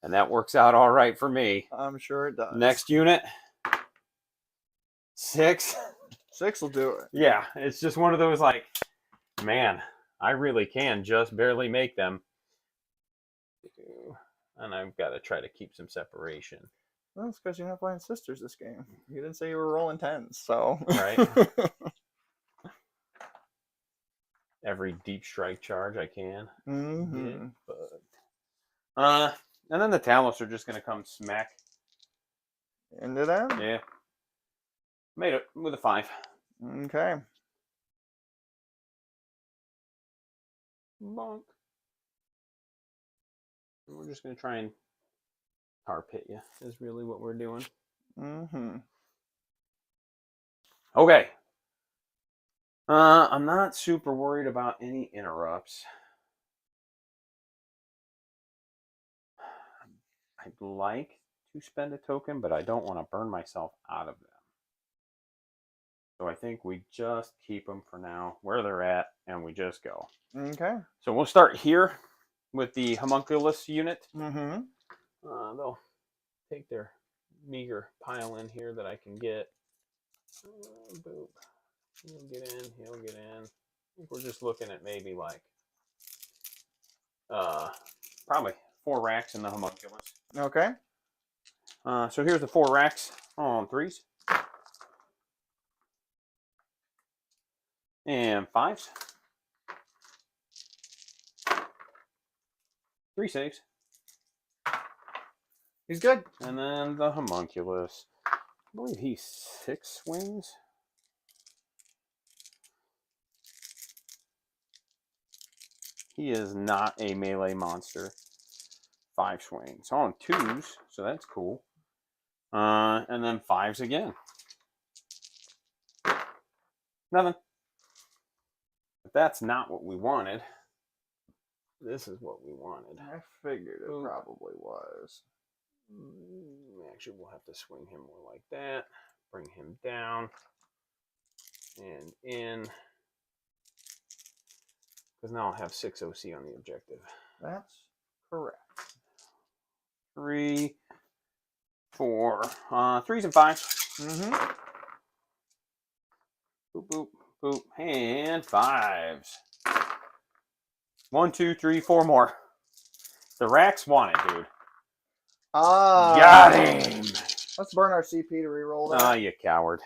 and that works out all right for me. I'm sure it does. Next unit, 6. 6 will do it. Yeah, it's just one of those like, man, I really can just barely make them. And I've got to try to keep some separation. Well, it's because you're not playing sisters this game. You didn't say you were rolling 10s, so. Right. Every deep strike charge I can. And then the Talos are just going to come smack Into them? Yeah. Made it with a 5. Okay. Bonk. We're just going to try and tar pit you, is really what we're doing. Mm-hmm. Okay. I'm not super worried about any interrupts. I'd like to spend a token, but I don't want to burn myself out of them. So I think we just keep them for now where they're at, and we just go. Okay. So we'll start here with the homunculus unit. Mm-hmm. They'll take their meager pile in here that I can get. Boop. He'll get in. He'll get in. I think we're just looking at maybe like probably 4 racks in the homunculus. Okay. So here's the 4 racks on 3s. And 5s. 3 saves. He's good. And then the homunculus. I believe he's 6 swings. He is not a melee monster. 5 swings. On 2s, so that's cool. And then 5s again. Nothing. But that's not what we wanted. This is what we wanted. I figured it probably was. Actually, we'll have to swing him more like that. Bring him down. And in. Because now I'll have 6 OC on the objective. That's correct. 3, 4. 3s and 5s. Mm-hmm. Boop, boop, boop. And 5s. 1, 2, 3, 4 more. The racks want it, dude. Got him! Let's burn our CP to reroll that. Ah, you coward.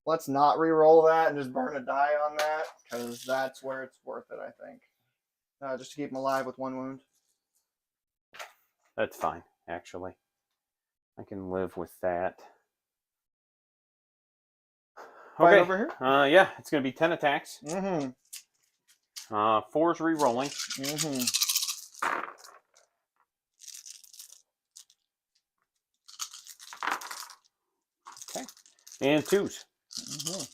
Let's not re-roll that and just burn a die on that, because that's where it's worth it, I think. Just to keep him alive with 1 wound. That's fine, actually. I can live with that. Right Okay. over here? Yeah, it's going to be 10 attacks. Mm-hmm. 4's re-rolling. Mm-hmm. Okay. And 2s. Mm-hmm.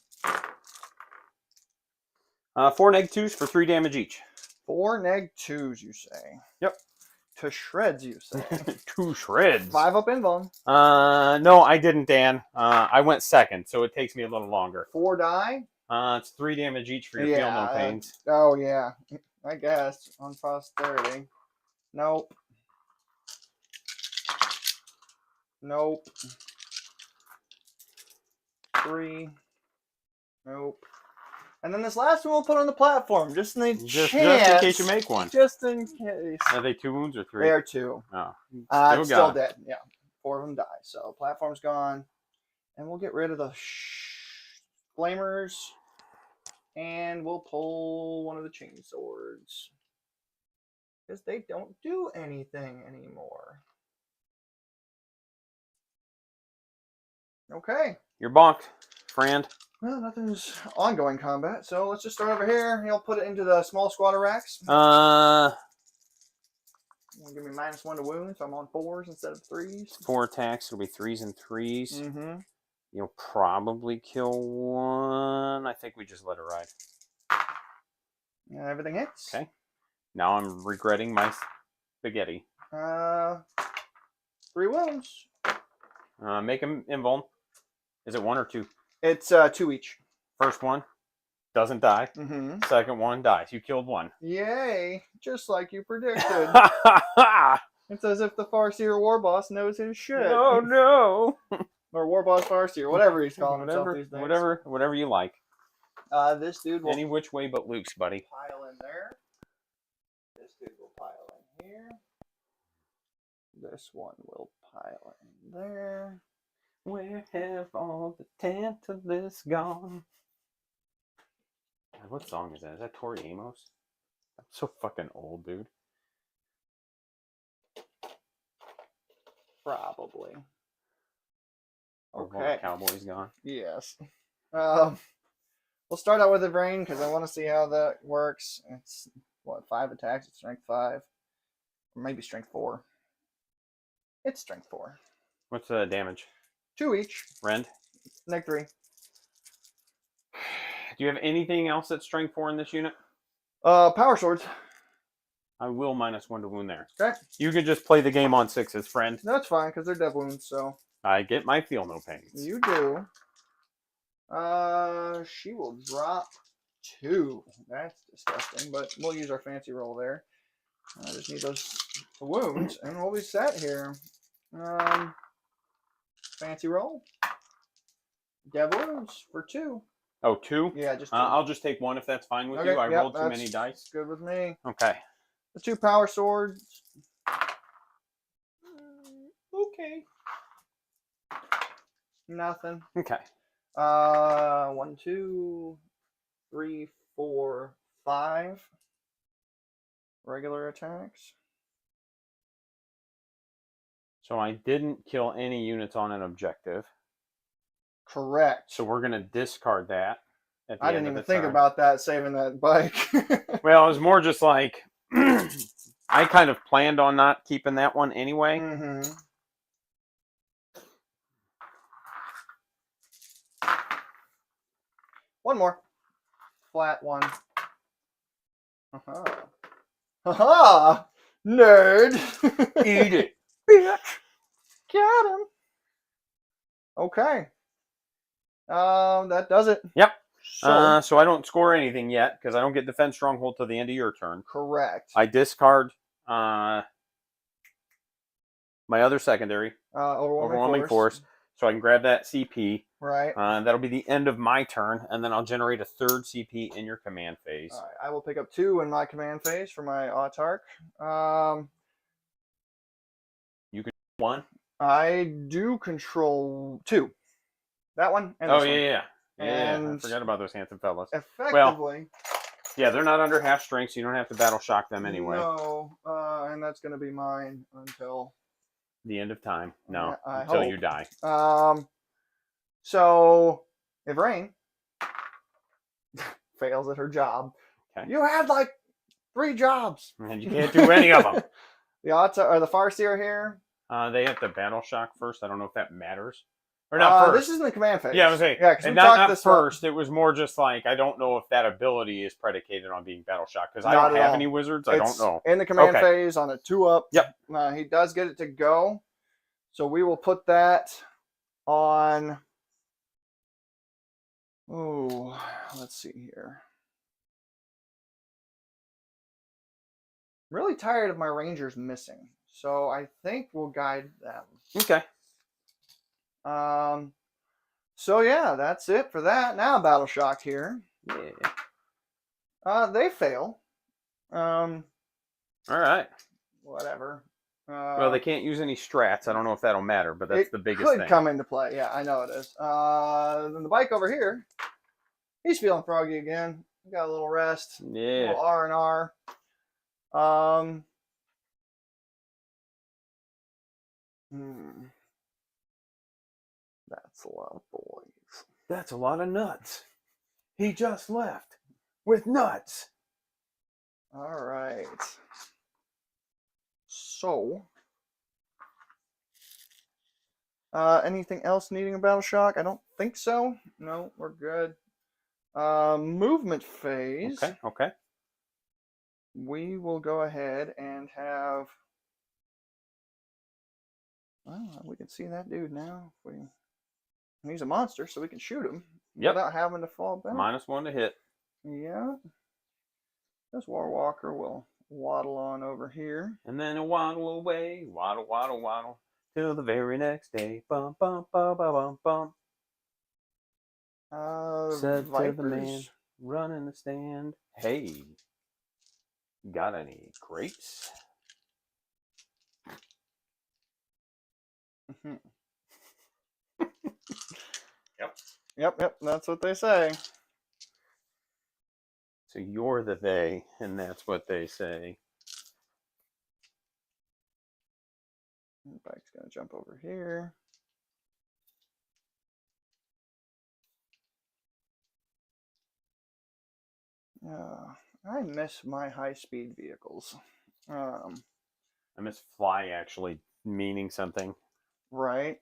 4 neg 2s for 3 damage each. 4 neg 2s, you say? Yep. To shreds, you say? 2 shreds. 5 up invuln. No, I didn't, Dan. I went second, so it takes me a little longer. 4 die? It's 3 damage each for your Feel No Pains. Oh, yeah. I guess. On posterity. Nope. Nope. 3. Nope. And then this last one we'll put on the platform, just in the Just chance. in case you make one. Just in case. Are they 2 wounds or 3? They are 2. Oh. It's still dead. Yeah. 4 of them die. So platform's gone. And we'll get rid of the flamers. And we'll pull one of the chain swords. Because they don't do anything anymore. Okay. You're bonked, friend. Well, nothing's ongoing combat, so let's just start over here. He'll put it into the small squatter racks. You'll Give me -1 to wound, so I'm on 4s instead of 3s. 4 attacks. It'll be 3s and 3s. Mm-hmm. You'll probably kill 1. I think we just let it ride. And everything hits. Okay. Now I'm regretting my spaghetti. 3 wounds. Make him invuln. Is it 1 or 2? It's 2 each. First one doesn't die. Mm-hmm. Second one dies. You killed 1. Yay! Just like you predicted. It's as if the Farseer War Boss knows his shit. Oh no! Or War Boss Farseer, whatever he's calling himself these days. Whatever you like. This dude will Any which way but Luke's, buddy. pile in there. This dude will pile in here. This one will pile in there. Where have all the Tantalus gone? God, what song is that? Is that Tori Amos? I'm so fucking old, dude. Probably. Oh, well, Okay. the cowboy's gone. Yes. We'll start out with the rain because I want to see how that works. It's what, 5 attacks? It's strength 5, or maybe strength 4. It's strength 4. What's the damage? 2 each. Rend? Neg 3. Do you have anything else that's strength 4 in this unit? Power swords. I will -1 to wound there. Okay. You can just play the game on 6s, friend. That's fine because they're dev wounds, so. I get my feel no pains. You do. She will drop 2. That's disgusting, but we'll use our fancy roll there. I just need those wounds, and we'll be set here. Fancy roll. Dev wounds for 2. Oh, 2? Yeah, just 2. I'll just take 1 if that's fine with you. I rolled too many dice. Good with me. Okay. The 2 power swords. Okay. Nothing. Okay. 1, 2, 3, 4, 5 regular attacks. So I didn't kill any units on an objective. Correct. So we're going to discard that. At the I end didn't of even the think turn. about that, saving that bike. Well, it was more just like I kind of planned on not keeping that one anyway. Mm-hmm. One more. Flat 1. Haha. Haha! Nerd! Eat it, bitch! Got him. Okay. That does it. Yep. So, So I don't score anything yet because I don't get defense stronghold till the end of your turn. correct. I discard my other secondary, overwhelming force, so I can grab that CP. Right. That'll be the end of my turn, and then I'll generate a 3rd CP in your command phase. All right. I will pick up 2 in my command phase for my autark. You can 1. I do control 2. That one and Oh this one. yeah. I And forgot about those handsome fellas. effectively. Yeah, they're not under half strength, so you don't have to battle shock them anyway. No, and that's going to be mine until The end of time. No, I until hope. you die. So if Rain fails at her job, Okay. you had like 3 jobs, And you can't do any of them. The Farseer here. They have to battle shock first. I don't know if that matters. Or not first. This is in the command phase. Yeah, I was saying. Yeah, because and we not talked this first. It was more just like I don't know if that ability is predicated on being battle shock because I Not don't at have all. any wizards. I don't know. In the command Okay. phase on a 2-up. Yep. He does get it to go, so we will put that on. Oh, let's see here. I'm really tired of my Rangers missing, so I think we'll guide them. Okay. So yeah, that's it for that. Now Battle Shock here. Yeah. They fail. All right. Whatever. Well, they can't use any strats. I don't know if that'll matter, but that's the biggest thing. thing. Could come into play. Yeah, I know it is. Then the bike over here, he's feeling froggy again. Got a little rest. Yeah. A little R&R. That's a lot of boys. That's a lot of nuts. He just left with nuts. All right. So, anything else needing a battle shock? I don't think so. No, we're good. Movement phase. Okay. We will go ahead and have. Well, we can see that dude now. He's a monster, so we can shoot him without having to fall back. -1 to hit. Yeah. This Warwalker will waddle on over here. And then waddle away, waddle, till the very next day. Bum, bum, bum, bum, bum, bum. Said to the man running the stand, hey, got any grapes? Yep, that's what they say. So you're the they, and that's what they say. The bike's gonna jump over here. I miss my high-speed vehicles. I miss fly actually meaning something. Right.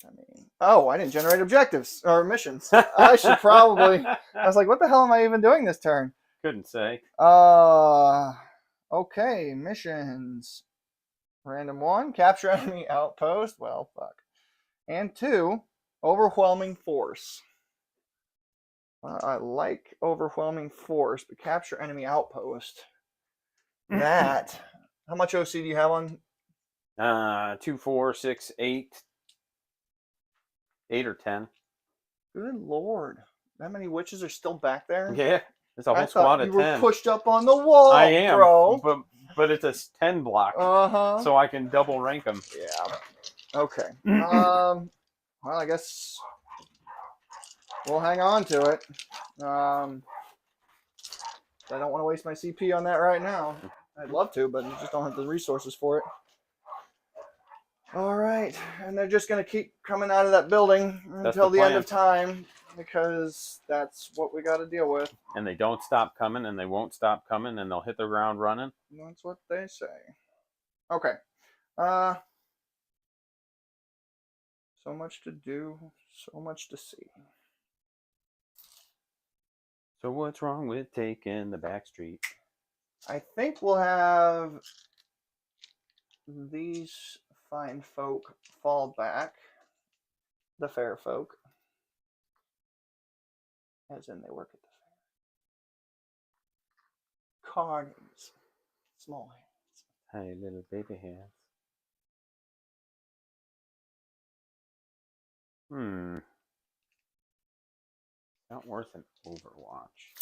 I mean, oh, I didn't generate objectives or missions. I should probably. I was like, what the hell am I even doing this turn? Couldn't say. Okay, missions. Random 1, capture enemy outpost. Well, fuck. And 2, overwhelming force. I like overwhelming force, but capture enemy outpost. That. How much OC do you have on? 2, 4, 6, 8. 8 or 10. Good lord. That many witches are still back there? Yeah. It's a whole I squad thought you of were 10. pushed up on the wall, I am, bro. but it's a 10 block, so I can double rank them. Yeah. Okay. Well, I guess we'll hang on to it. I don't want to waste my CP on that right now. I'd love to, but I just don't have the resources for it. All right, and they're just going to keep coming out of that building until the end of time, because that's what we got to deal with. And they don't stop coming, and they won't stop coming, and they'll hit the ground running. That's what they say. Okay. So much to do, so much to see. So what's wrong with taking the back street? I think we'll have these fine folk fall back. The fair folk. As in they work at the fair. Carnings. Small hands. Hey, little baby hands. Not worth an Overwatch.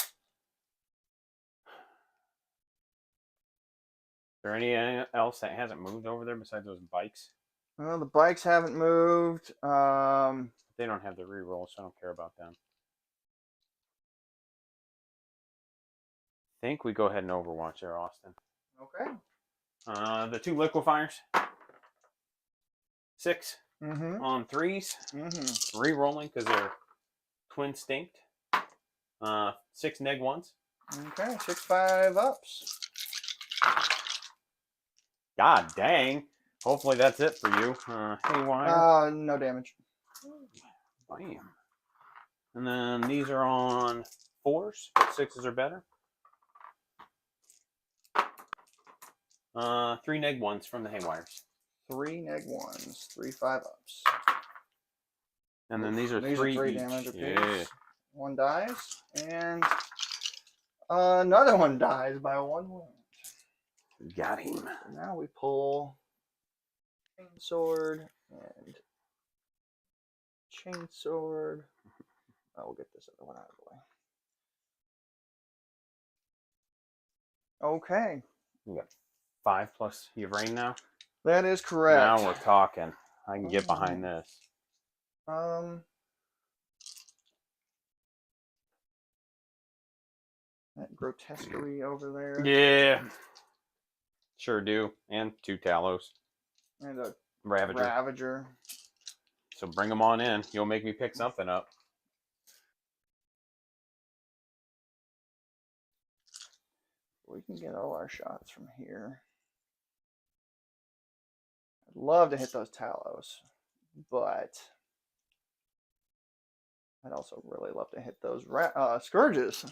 Is there anything else that hasn't moved over there besides those bikes? Well, the bikes haven't moved. They don't have the reroll, so I don't care about them. I think we go ahead and Overwatch there, Austin. Okay. The 2 liquefiers. 6 on 3s. Re-rolling because they're twin stinked. 6 neg 1s. Okay, 6 5-ups. God dang. Hopefully that's it for you. Haywire. No damage. Bam. And then these are on 4s. 6s are better. 3 neg 1s from the Haywires. 3 neg 1s. 3 5-ups. And then these are 3 each. damage apiece. Yeah. 1 dies. And another one dies by 1 wound. Got him. So now we pull Chainsword and Chainsword. We'll get this other one out of the way. Okay. You got 5 plus you have rain now? That is correct. Now we're talking. I can get behind this. That grotesquerie over there. Yeah. Sure do. And 2 Talos. And a Ravager. So bring them on in. You'll make me pick something up. We can get all our shots from here. I'd love to hit those Talos, but I'd also really love to hit those Scourges.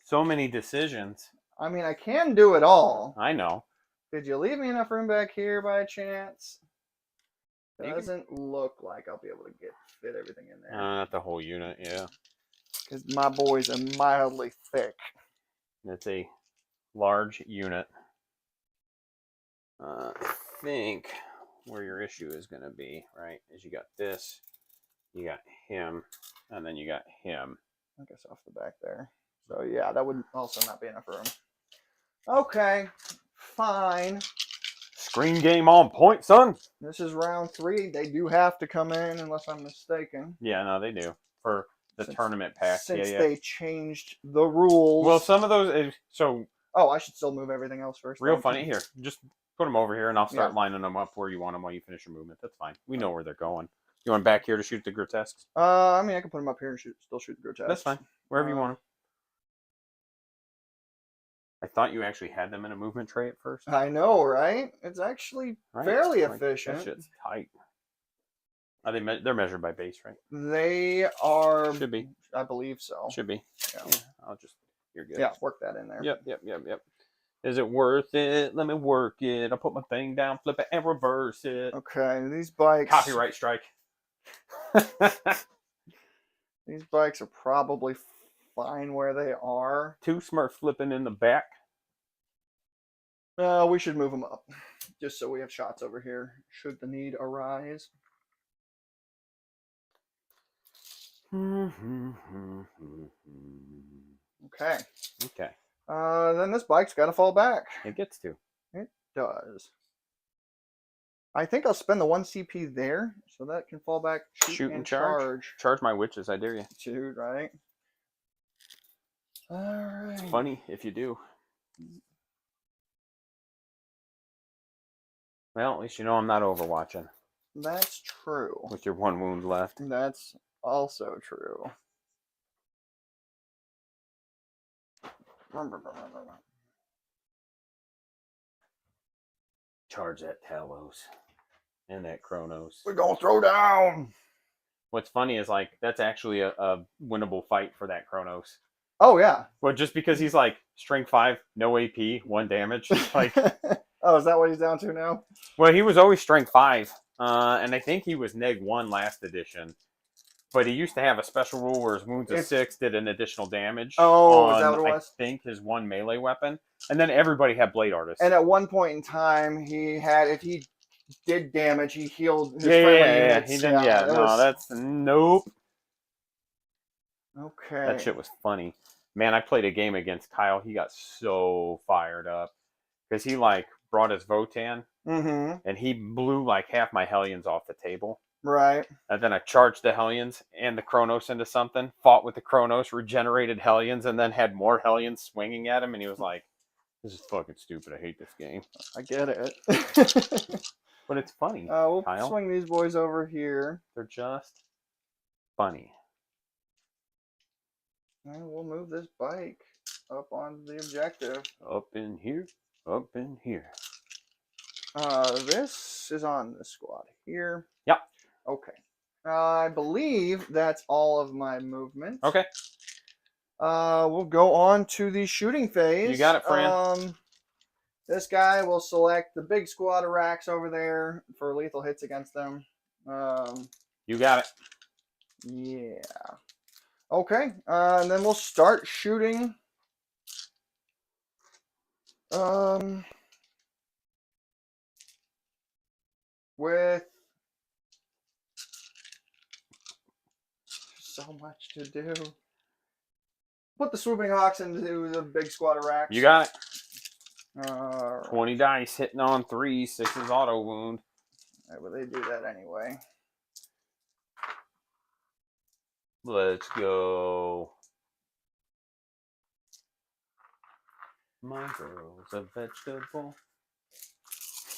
So many decisions. I mean, I can do it all. I know. Did you leave me enough room back here by chance? Doesn't look like I'll be able to fit everything in there. Not the whole unit, yeah. Because my boys are mildly thick. It's a large unit. I think where your issue is going to be, right, is you got this, you got him, and then you got him. I guess off the back there. So yeah, that would also not be enough room. Okay, fine. Screen game on point, son. This is round 3. They do have to come in unless I'm mistaken. Yeah, no, they do. For the tournament pack. Since they changed the rules. Well, some of those, so... Oh, I should still move everything else first. Real funny here. Just Put them over here, and I'll start lining them up where you want them while you finish your movement. That's fine. We know where they're going. You want back here to shoot the grotesques? I mean, I can put them up here and still shoot the grotesques. That's fine. Wherever you want them. I thought you actually had them in a movement tray at first. I know, right? It's actually fairly efficient. That shit's tight. Are they're measured by base, right? They are. Should be. I believe so. Should be. Yeah. You're good. Yeah, work that in there. Yep. Is it worth it? Let me work it. I'll put my thing down, flip it, and reverse it. Okay, these bikes. Copyright strike. These bikes are probably fine where they are. 2 Smurf flipping in the back. We should move them up, just so we have shots over here, should the need arise. Okay. Then this bike's got to fall back. It gets to. It does. I think I'll spend the 1 CP there, so that can fall back, shoot and charge. Charge my witches, I dare you. Shoot, right? All right. It's funny if you do. Well, at least you know I'm not overwatching. That's true. With your 1 wound left. That's also true. Charge that Talos and that Kronos. We're gonna throw down. What's funny is like that's actually a winnable fight for that Kronos. Oh yeah. Well, just because he's like strength 5, no AP, 1 damage. Like, oh, is that what he's down to now? Well, he was always strength 5, and I think he was neg 1 last edition. But he used to have a special rule where his wounds of 6 did an additional damage. Oh, is that what it was? I think his 1 melee weapon, and then everybody had blade artists. And at one point in time, he had, if he did damage, he healed his friendly units. That's nope. Okay. That shit was funny. Man, I played a game against Kyle. He got so fired up because he like brought his Votan, and he blew like half my Hellions off the table. Right. And then I charged the Hellions and the Kronos into something, fought with the Kronos, regenerated Hellions, and then had more Hellions swinging at him. And he was like, this is fucking stupid. I hate this game. I get it. But it's funny. We'll Kyle. Swing these boys over here. They're just funny. And we'll move this bike up on the objective. Up in here. Up in here. This is on the squad here. Yep. Okay. I believe that's all of my movement. Okay. We'll go on to the shooting phase. You got it, Fran. This guy will select the big squad of racks over there for lethal hits against them. You got it. Yeah. Okay. And then we'll start shooting. With so much to do. Put the swooping hawks into the big squad of racks. You got it. 20 dice hitting on 3, 6 is auto wound. Right, well, they do that anyway. Let's go. My girl's a vegetable.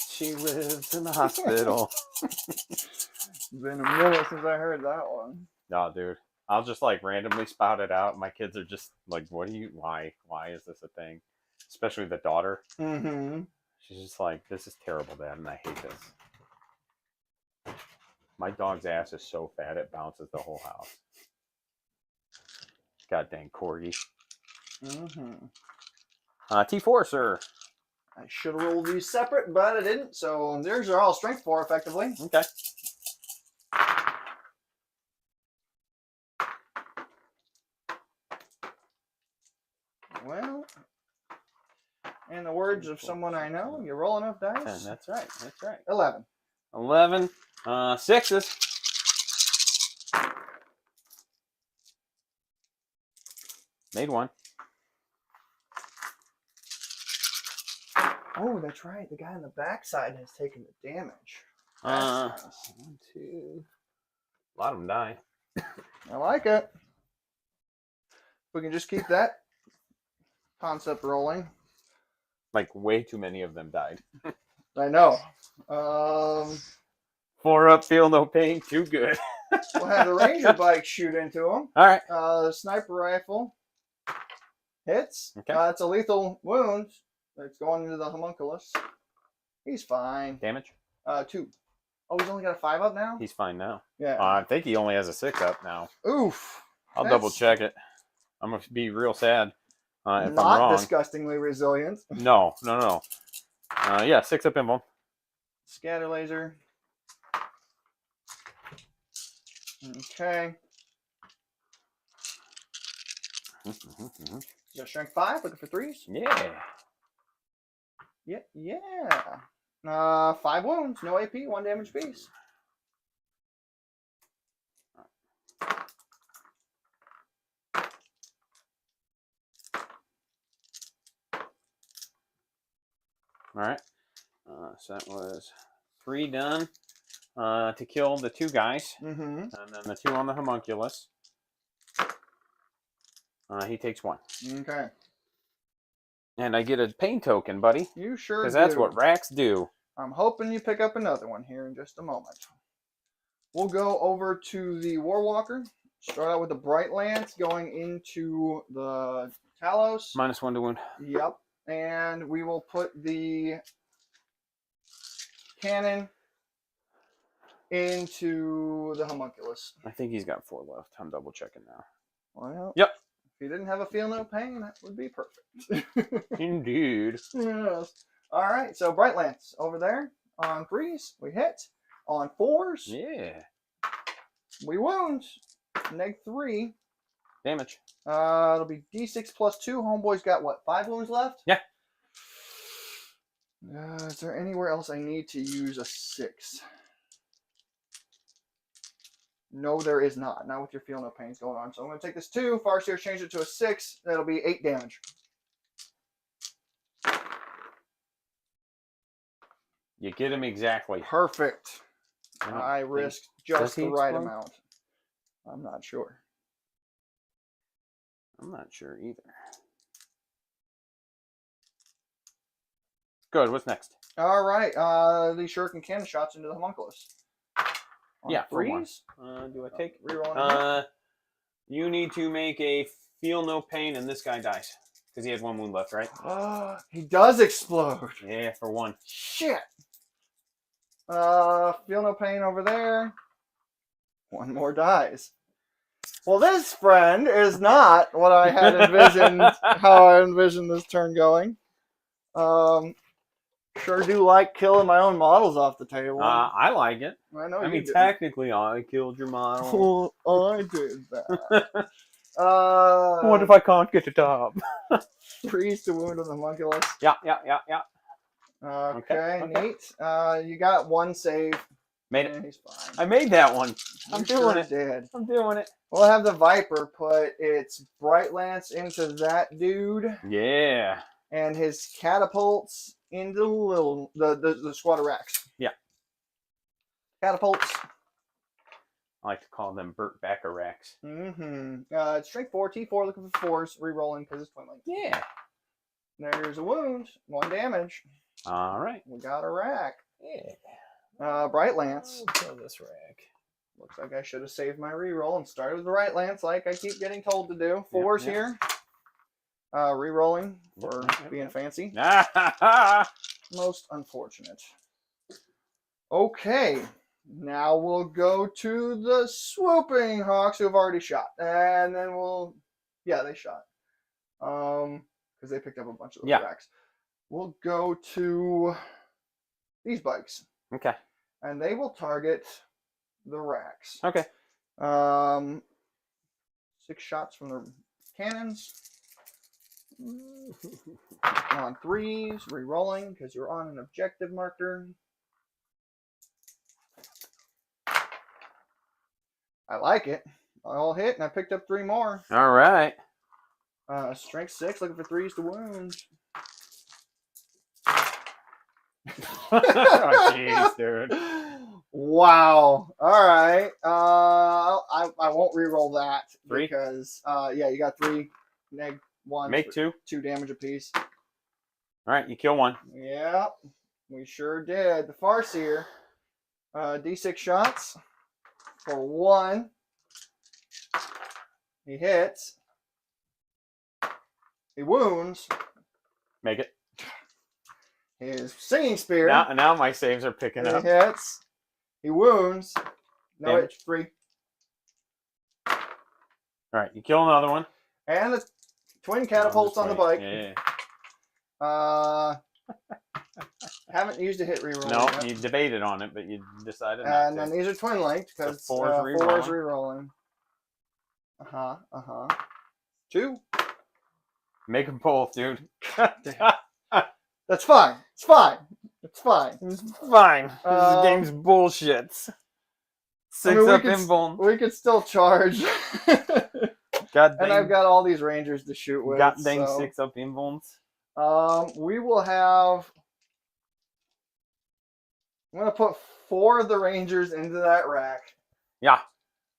She lives in the hospital. It's been a minute since I heard that one. No, dude. I'll just like randomly spout it out. My kids are just like, why is this a thing? Especially the daughter. She's just like, this is terrible, Dad, and I hate this. My dog's ass is so fat it bounces the whole house. God dang corgi. T4, sir. I should have rolled these separate, but I didn't. So theirs are all strength 4 effectively. Okay. Well, in the words of someone I know, you roll enough dice. 10, that's right. That's right. 11. 11. 6s. Made 1. Oh, that's right. The guy on the backside has taken the damage. 1, 2. A lot of them die. I like it. We can just keep that concept rolling. Like way too many of them died. I know. 4 up, feel no pain, too good. We'll have the ranger bike shoot into him. All right. The sniper rifle hits. Okay. It's a lethal wound. It's going into the homunculus. He's fine. Damage? 2. Oh, he's only got a 5 up now? He's fine now. Yeah. I think he only has a 6 up now. Oof. I'll double check it. I'm going to be real sad if I'm wrong. Not disgustingly resilient. No. Yeah, 6 up invuln. Scatter laser. Okay. Got strength 5, looking for 3s. Yeah. Yeah. 5 wounds, no AP, 1 damage piece. All right. So that was 3 done to kill the 2 guys. Mm-hmm. And then the 2 on the homunculus. He takes 1. Okay. And I get a pain token, buddy. You sure do. Because that's what racks do. I'm hoping you pick up another one here in just a moment. We'll go over to the Warwalker. Start out with the Bright Lance going into the Talos. -1 to wound. Yep. And we will put the cannon into the homunculus. I think he's got 4 left. I'm double checking now. Well, yep. If he didn't have a feel no pain, that would be perfect. Indeed. Yes. All right. So Bright Lance over there on 3s. We hit. On 4s. Yeah. We wound. -3. Damage. It'll be D6 plus 2. Homeboy's got what? 5 wounds left? Yeah. Is there anywhere else I need to use a 6? No, there is not. Not with your feel no pains going on. So I'm going to take this 2. Farseer change it to a 6. That'll be 8 damage. You get him exactly. Perfect. I risked just the right amount. I'm not sure. I'm not sure either. Good. What's next? All right. The shuriken cannon shots into the homunculus. Yeah, 3s. Do I take Reroll. You need to make a feel no pain, and this guy dies because he had 1 wound left, right? He does explode. Yeah, for 1. Shit. Feel no pain over there. 1 more dies. Well, this friend is not what I had envisioned. How I envisioned this turn going. Sure do like killing my own models off the table. I like it. I mean, technically, I killed your model. Well, I did that. What if I can't get the top? 3s to wound on the homunculus. Yeah. Okay, neat. You got 1 save. Made it. He's fine. I made that one. I'm doing it. Did. I'm doing it. We'll have the Viper put its Bright Lance into that dude. Yeah. And his catapults into the squad of racks. Yeah. Catapults. I like to call them Burt Backer racks. Mm-hmm. Strength 4, T4, looking for 4s, re-rolling because it's twin link. Yeah. There's a wound. 1 damage. All right. We got a rack. Yeah. Bright Lance. I'll kill this rack. Looks like I should have saved my re-roll and started with the Bright Lance like I keep getting told to do. 4s here. Re-rolling for being fancy. Most unfortunate. Okay. Now we'll go to the swooping hawks who have already shot. And then we'll... Yeah, they shot. Because they picked up a bunch of those racks. We'll go to these bikes. Okay. And they will target the racks. Okay. 6 shots from the cannons. On 3s, re-rolling because you're on an objective marker. I like it. I all hit and I picked up 3 more. All right. Strength 6, looking for 3s to wound. Oh, jeez, dude. Wow. All right. I won't re-roll that 3 because you got 3 -1. Make 2. 2 damage apiece. All right, you kill 1. Yeah. We sure did. The Farseer. D6 shots for 1. He hits. He wounds. Make it. His Singing Spear. Now my saves are picking up. He hits. He wounds. No, Damage. it's 3. All right, you kill another one. And the twin catapults on the bike. Yeah. Haven't used a hit reroll. No, yet. you debated on it, but you decided not And to. then these are twin linked because So 4 4 is rerolling. 2. Make them both, dude. That's fine. It's fine. It's fine. It's fine. This game's bullshit. 6 up invuln. We could still charge. God dang. And I've got all these rangers to shoot with. God dang, so. 6 up invulns. We will have. I'm gonna put 4 of the rangers into that rack. Yeah.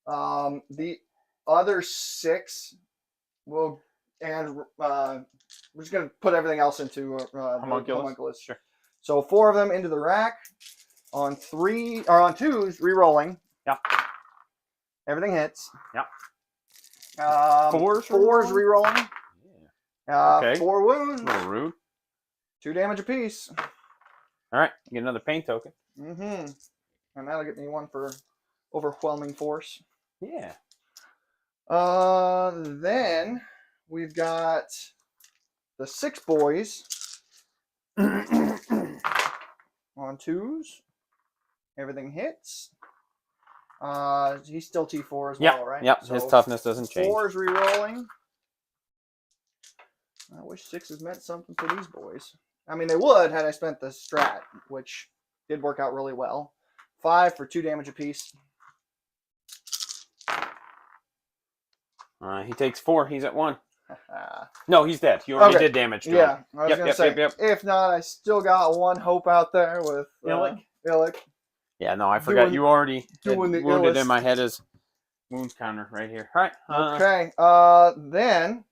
The other 6 will, and we're just gonna put everything else into homunculus. Sure. So 4 of them into the rack. On 3 or on 2s, re-rolling. Yeah. Everything hits. Yeah. 4s re-rolling. Yeah. Okay. 4 wounds. A little rude. 2 damage apiece. All right, you get another pain token. And that'll get me 1 for overwhelming force. Yeah. Then we've got the 6 boys on 2s. Everything hits. He's still T4 as well, right? Yep. So His toughness doesn't change. 4s re-rolling. I wish 6s meant something for these boys. I mean, they would had I spent the strat, which did work out really well. 5 for 2 damage apiece. He takes 4. He's at 1. No, he's dead. You already did damage to him. Yeah, I was going to say, if not, I still got 1 hope out there with Illick. Yeah, no, I forgot. You already wounded illest. in my head as wounds counter right here. All right. Okay. Then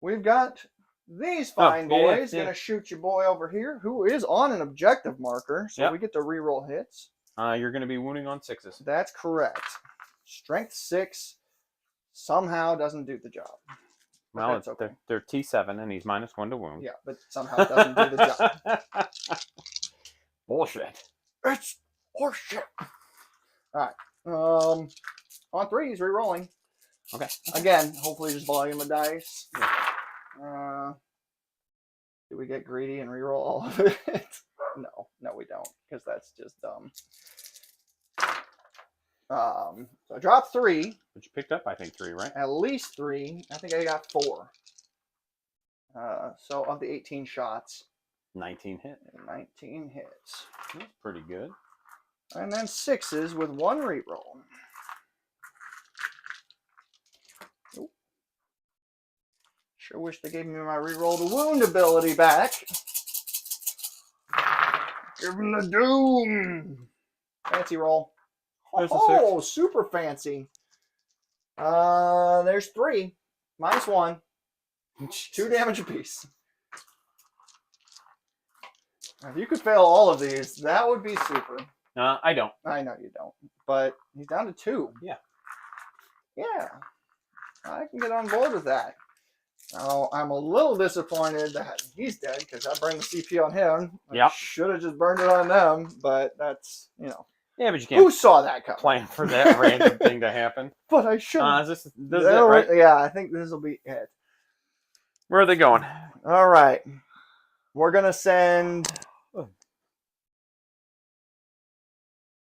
we've got these fine boys. Yeah. Going to shoot your boy over here, who is on an objective marker. So we get to re-roll hits. You're going to be wounding on 6s. That's correct. Strength 6 somehow doesn't do the job. Well, they're T7, and he's -1 to wound. Yeah, but somehow it doesn't do the job. Bullshit. It's horseshit. All right. On 3, he's re-rolling. Okay. Again, hopefully just volume of dice. Yeah. Do we get greedy and re-roll all of it? No, we don't, because that's just dumb. So I dropped 3. But you picked up, I think, 3, right? At least 3. I think I got 4. So of the 18 shots, 19 hit. 19 hits. That's pretty good. And then 6s with 1 re-roll. Nope. Sure wish they gave me my re-roll the wound ability back. Give him the doom. Fancy roll. There's a Oh, super fancy. There's 3. -1. 2 damage apiece. If you could fail all of these, that would be super. I don't. I know you don't. But he's down to 2. Yeah. Yeah. I can get on board with that. Now, I'm a little disappointed that he's dead because I burned the CP on him. Yep. Should have just burned it on them, but that's, Yeah, but you can't Who saw that coming? plan for that random thing to happen. But I should. This is it, right? Yeah, I think this will be it. Where are they going? All right. We're going to send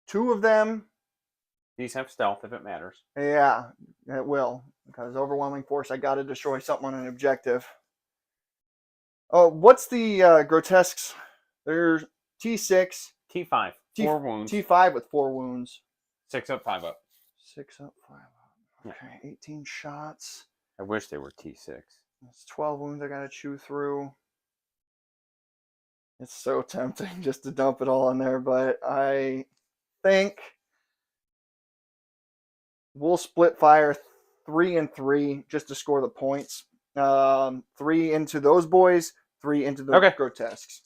2 of them. These have stealth if it matters. Yeah, it will. Because overwhelming force, I got to destroy something on an objective. Oh, what's the grotesques? There's T6. T5. 4 wounds. T5 with 4 wounds. 6 up, 5 up. 6 up, 5 up. Okay, 18 shots. I wish they were T6. That's 12 wounds I got to chew through. It's so tempting just to dump it all in there, but I think we'll split fire 3 and 3 just to score the points. 3 into those boys, 3 into the grotesques.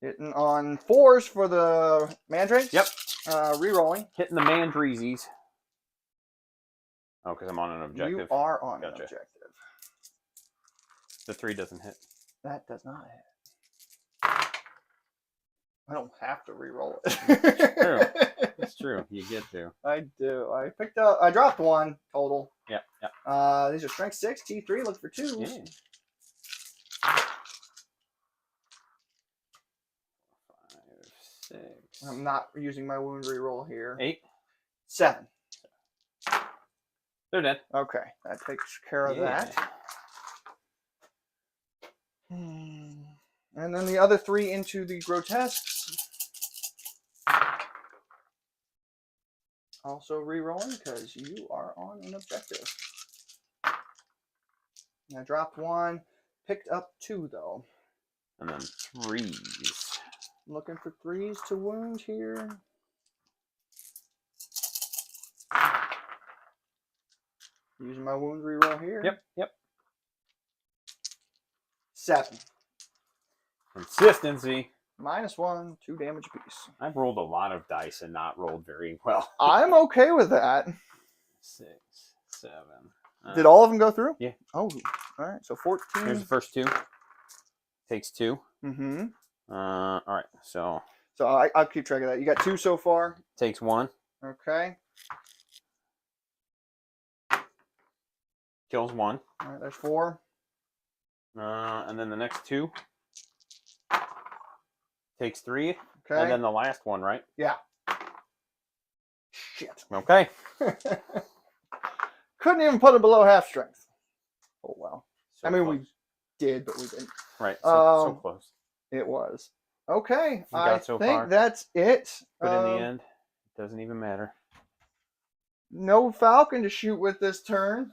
Hitting on 4s for the mandrakes. Yep. Rerolling. Hitting the mandreesies. Oh, because I'm on an objective. You are on an Gotcha. objective. The 3 doesn't hit. That does not hit. I don't have to reroll it. True. It's true. You get to. I do. I dropped 1 total. Yeah. These are strength 6, T3. Look for 2s. Yeah. 5, 6. I'm not using my wound reroll here. 8. 7. They're dead. Okay, that takes care of that. And then the other 3 into the grotesques. Also re-rolling because you are on an objective. And I dropped 1, picked up 2 though. And then 3s. Looking for 3s to wound here. Using my wound reroll here. Yep. 7. Consistency. -1, 2 damage apiece. I've rolled a lot of dice and not rolled very well. I'm okay with that. 6, 7. Did all of them go through? Yeah. Oh, all right. So 14. Here's the first 2. Takes 2. Mm-hmm. All right. So I'll keep track of that. You got 2 so far. takes 1. Okay. Kills 1. All right. There's 4. And then the next 2 takes 3. Okay. And then the last one, right? Yeah. Shit. Okay. Couldn't even put it below half strength. Oh well. So I mean, close. we did, but we didn't. Right. So close. It was. Okay. We got so think far. that's it. But in the end, it doesn't even matter. No falcon to shoot with this turn.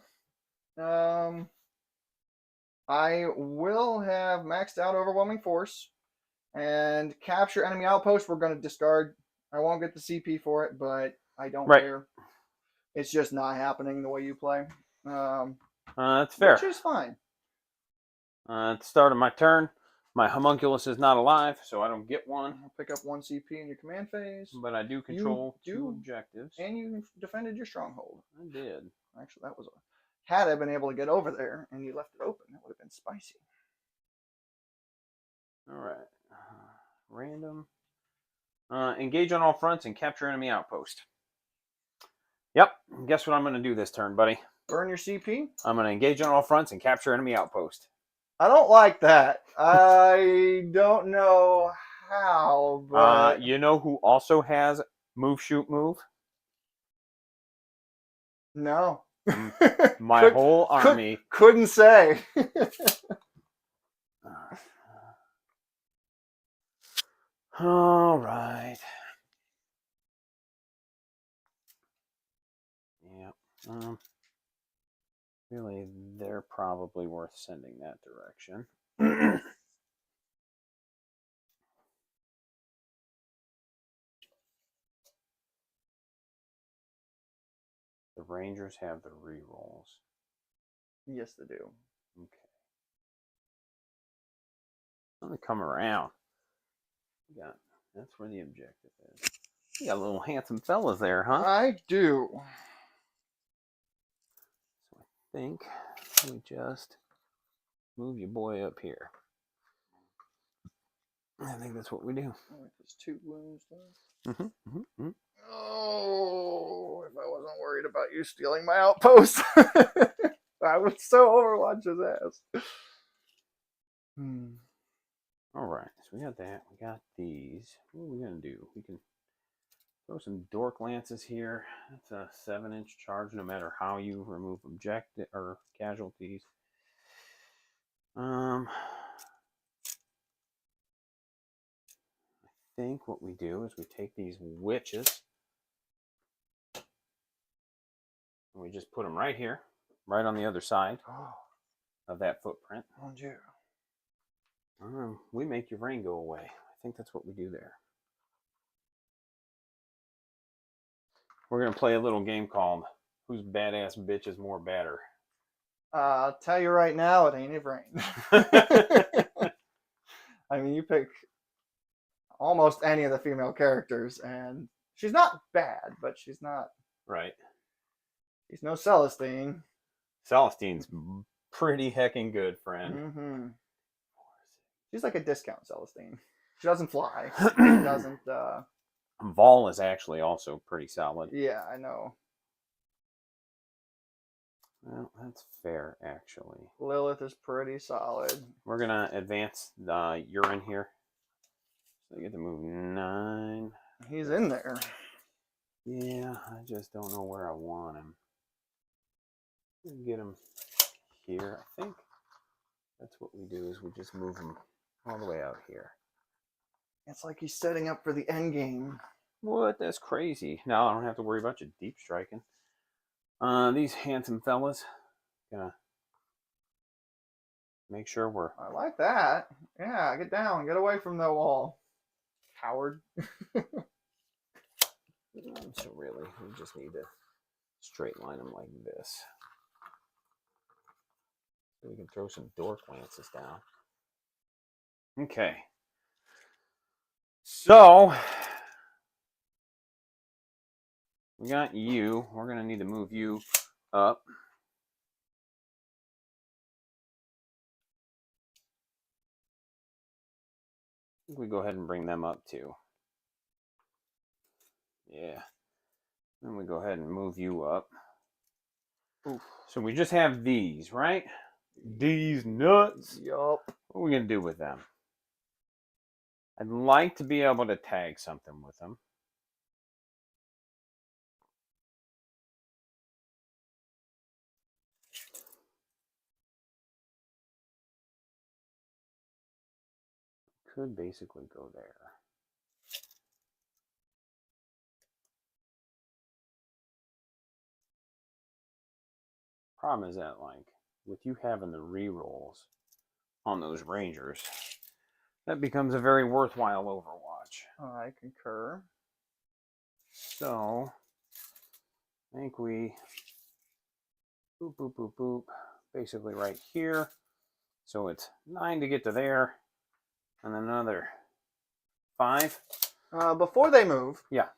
I will have maxed out overwhelming force and capture enemy outpost. We're going to discard. I won't get the CP for it, but I don't care. It's just not happening the way you play. That's fair. Which is fine. At the start of my turn, my homunculus is not alive, so I don't get one. I'll pick up 1 CP in your command phase. But I do control 2 objectives. And you defended your stronghold. I did. Actually, that was had I been able to get over there and you left it open, that would have been spicy. All right. Random. Engage on all fronts and capture enemy outpost. Yep. Guess what I'm going to do this turn, buddy? Burn your CP? I'm going to engage on all fronts and capture enemy outpost. I don't like that. I don't know how, but... You know who also has move, shoot, move? No. My whole army. Couldn't say. All right. Yep. Really, they're probably worth sending that direction. The Rangers have the rerolls. Yes, they do. Okay. Let me come around. That's where the objective is. You got little handsome fellas there, huh? I do. So I think we just move your boy up here. I think that's what we do. There's 2 wounds though. Mm-hmm. Oh, if I wasn't worried about you stealing my outpost, I would so overwatch his ass. All right, so we got that. We got these. What are we gonna do? We can throw some dork lances here. That's a 7-inch charge, no matter how you remove objective or casualties. I think what we do is we take these witches and we just put them right here, right on the other side of that footprint. Oh, dear. We make your brain go away. I think that's what we do there. We're going to play a little game called Whose Badass Bitch is More Badder? I'll tell you right now, it ain't Ivrain. I mean, you pick almost any of the female characters, and she's not bad, but she's not. Right. She's no Celestine. Celestine's pretty heckin' good, friend. Mm-hmm. She's like a discount Celestine. She doesn't fly. She doesn't. Vol is actually also pretty solid. Yeah, I know. Well, that's fair, actually. Lilith is pretty solid. We're gonna advance the urine here. So you get to move 9. He's in there. Yeah, I just don't know where I want him. Get him here. I think that's what we do is we just move him all the way out here. It's like he's setting up for the end game. What? That's crazy. Now I don't have to worry about you deep striking. These handsome fellas. Gonna make sure we're... I like that. Yeah, get down. Get away from the wall. Coward. So really, we just need to straight line them like this. So we can throw some door glances down. Okay. So, we got you. We're going to need to move you up. I think we go ahead and bring them up too. Yeah. Then we go ahead and move you up. Oof. So we just have these, right? These nuts. Yup. What are we going to do with them? I'd like to be able to tag something with them. Could basically go there. Problem is that, like, with you having the rerolls on those Rangers, that becomes a very worthwhile Overwatch. I concur. So, I think we boop, boop, boop, boop, basically right here. So it's 9 to get to there, and then another 5. Before they move. Yeah.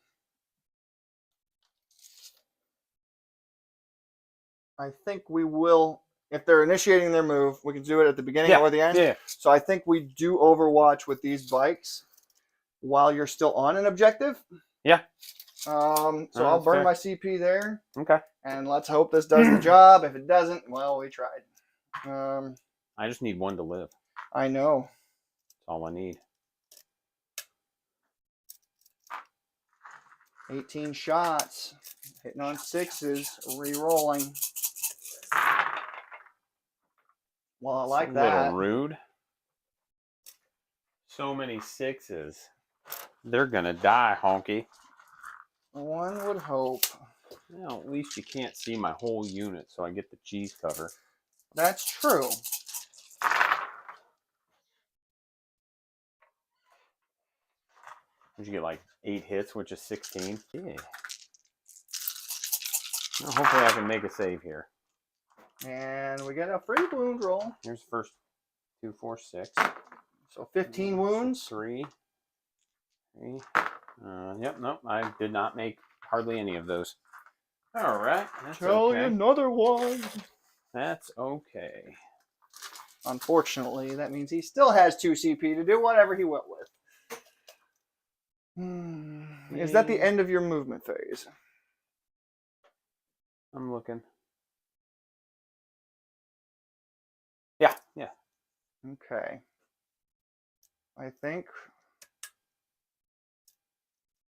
I think we will, if they're initiating their move, we can do it at the beginning or the end. Yeah. So I think we do Overwatch with these bikes while you're still on an objective. Yeah. So I'll burn my CP there. Okay. And let's hope this does the job. If it doesn't, well, we tried. I just need 1 to live. I know. That's all I need. 18 shots. Hitting on 6s. Re-rolling. Well, I like that. A little rude. So many 6s. They're going to die, honky. One would hope. Well, at least you can't see my whole unit, so I get the cheese cover. That's true. Did you get like 8 hits, which is 16? Yeah. Well, hopefully I can make a save here. And we get a free wound roll. Here's the first 2, 4, 6. So 15 wounds. 3. Yep, nope. I did not make hardly any of those. All right. That's okay. Another one. That's okay. Unfortunately, that means he still has 2 CP to do whatever he will with. Is that the end of your movement phase? I'm looking. Yeah, yeah. Okay. I think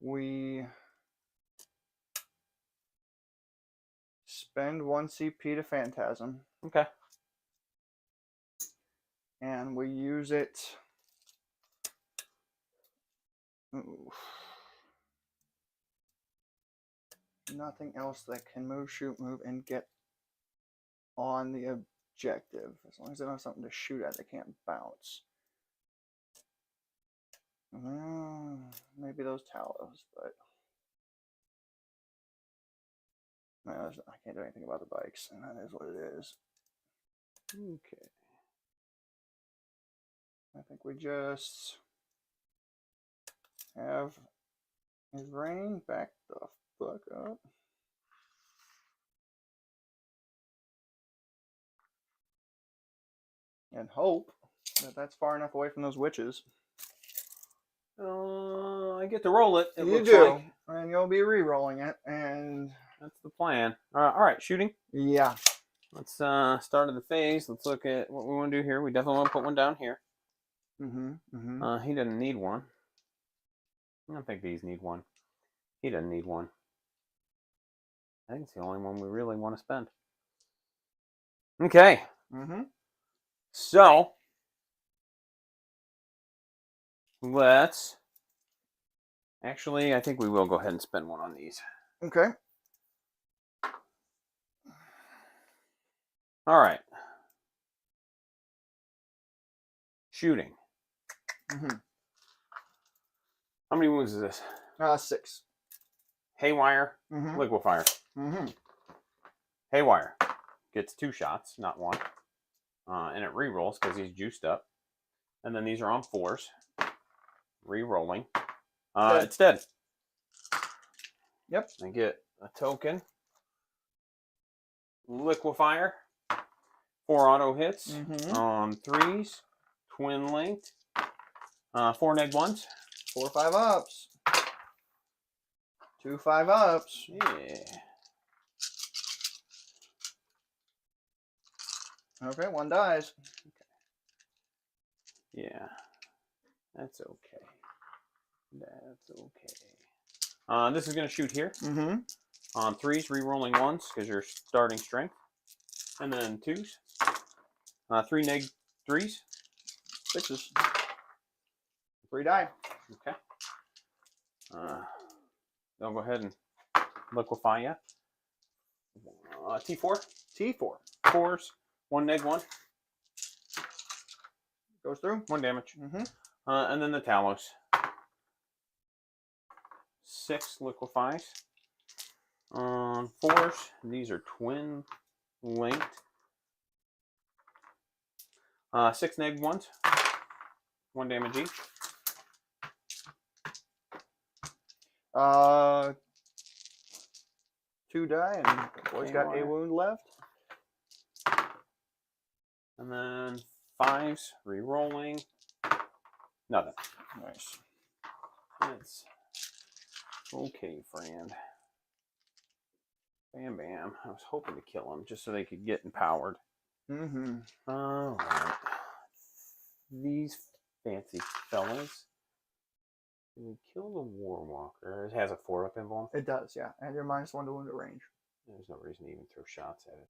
we spend 1 CP to Phantasm. Okay. And we use it. Ooh. Nothing else that can move, shoot, move, and get on the objective. As long as they don't have something to shoot at, they can't bounce. Maybe those Talos, but no, I can't do anything about the bikes, and that is what it is. Okay. I think we just have his rain back the fuck up. And hope that that's far enough away from those witches. I get to roll it. It you looks do. like. And you'll be re-rolling it. And that's the plan. All right, shooting. Yeah. Let's start of the phase. Let's look at what we want to do here. We definitely want to put one down here. He doesn't need one. I don't think these need one. He doesn't need one. I think it's the only one we really want to spend. Okay. So let's actually, I think we will go ahead and spend one on these. Okay. All right. Shooting. How many wounds is this? 6. Haywire, liquefier. Haywire gets 2 shots, not 1. And it re-rolls because he's juiced up. And then these are on 4s. Re-rolling. It's dead. Yep. I get a token. Liquefier. 4 auto hits. On 3s. Twin linked. 4 neg 1s. 4 5-ups. 2 5-ups. Yeah. Okay, 1 dies. Yeah. That's okay. That's okay. This is going to shoot here. On 3s, re-rolling 1s because you're starting strength. And then 2s. 3 neg 3s. 6s. 3 die. Okay. They'll go ahead and liquefy you. T4. T4. 4s. 1 neg 1. Goes through. 1 damage. And then the Talos. 6 liquefies. 4s. These are twin linked. 6 neg 1s. 1 damage each. 2 die, and the boy's got a wound left. And then 5s, re-rolling. Nothing. Nice. That's okay, friend. Bam, bam. I was hoping to kill him just so they could get empowered. All right. These fancy fellas. Can we kill the Warwalker? It has a 4-up emblem. It does, yeah. And you're -1 to wound at range. There's no reason to even throw shots at it.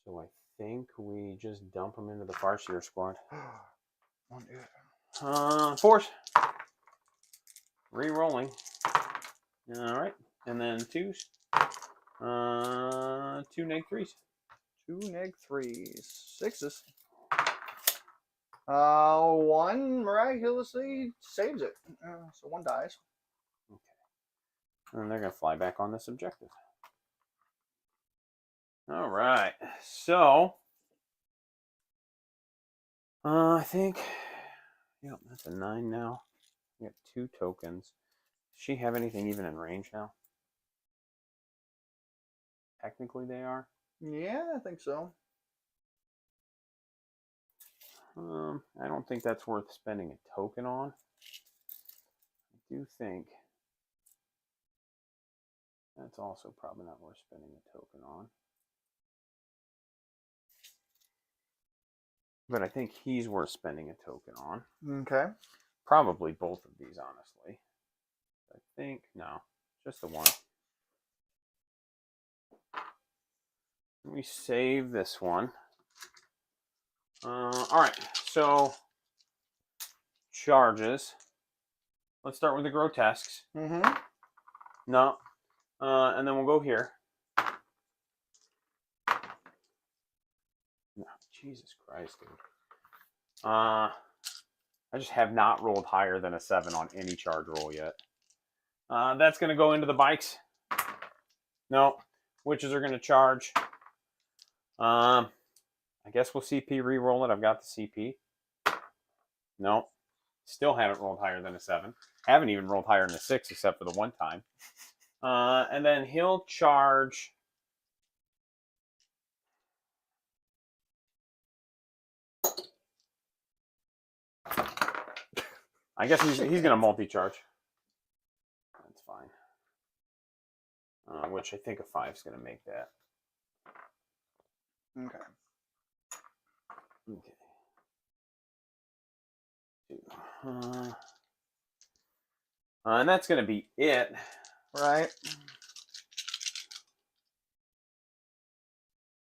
So I think we just dump them into the Farseer squad. 4s. Re-rolling. All right. And then 2s. 2 neg 3s. 2 neg 3s. 6s. 1 miraculously saves it. So 1 dies. Okay. And they're going to fly back on this objective. All right. So, I think, yep, that's a 9 now. We got 2 tokens. Does she have anything even in range now? Technically they are. Yeah, I think so. I don't think that's worth spending a token on. I do think that's also probably not worth spending a token on. But I think he's worth spending a token on. Okay. Probably both of these, honestly. I think, no, just the one. Let me save this one. All right, so charges. Let's start with the grotesques. No. And then we'll go here. No, Jesus Christ, dude. I just have not rolled higher than a 7 on any charge roll yet. That's going to go into the bikes. No. Witches are going to charge. I guess we'll CP re-roll it. I've got the CP. No. Still haven't rolled higher than a 7. Haven't even rolled higher than a 6 except for the one time. And then he'll charge. I guess he's going to multi-charge. That's fine. Which I think a 5 is going to make that. Okay. And that's going to be it. Right.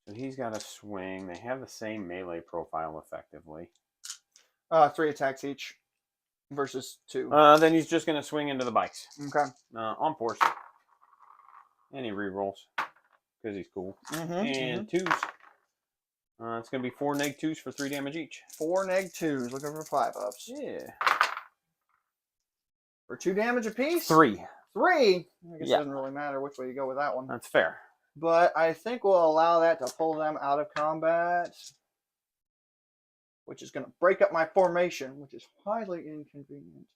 So he's got a swing. They have the same melee profile, effectively. 3 attacks each versus 2. Then he's just going to swing into the bikes. Okay. On force. And he re-rolls. Because he's cool. And 2s. It's going to be 4 -2s for 3 damage each. 4 -2s. Looking for 5-ups. Yeah. For 2 damage apiece? 3. 3? I guess it doesn't really matter which way you go with that one. That's fair. But I think we'll allow that to pull them out of combat. Which is going to break up my formation, which is highly inconvenient.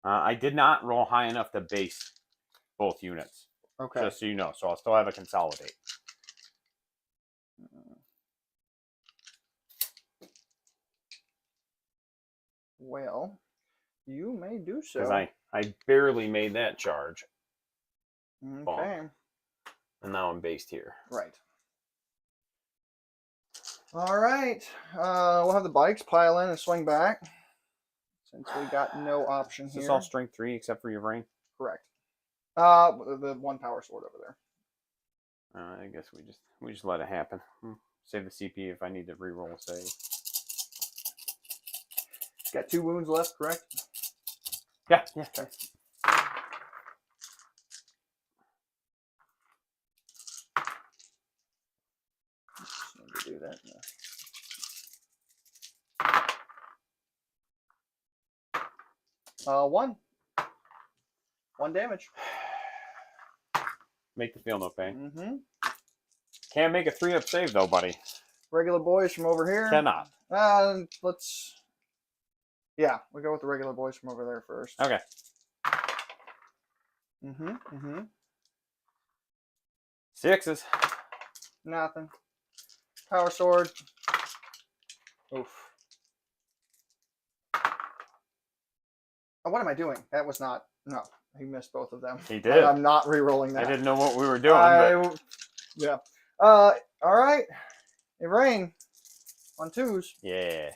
I did not roll high enough to base both units. Okay. Just so you know. So I'll still have a consolidate. Well, you may do so. Because I barely made that charge. Okay. Bump. And now I'm based here. Right. All right. We'll have the bikes pile in and swing back. Since we got no option here. Is this all strength 3 except for your brain? Correct. The 1 power sword over there. I guess we just let it happen. Save the CP if I need to re-roll a save. Got 2 wounds left, correct? Yeah. Okay. Just need to do that. No. 1 damage. Make the feel no pain. Mm-hmm. Can't make a 3-up save though, buddy. Regular boys from over here. Cannot. Let's. Yeah, we'll go with the regular boys from over there first. Okay. Mm-hmm. 6s. Nothing. Power sword. Oof. Oh, what am I doing? That was not. No, he missed both of them. He did. I'm not re-rolling that. I didn't know what we were doing. Yeah. All right. It rained on 2s. Yeah.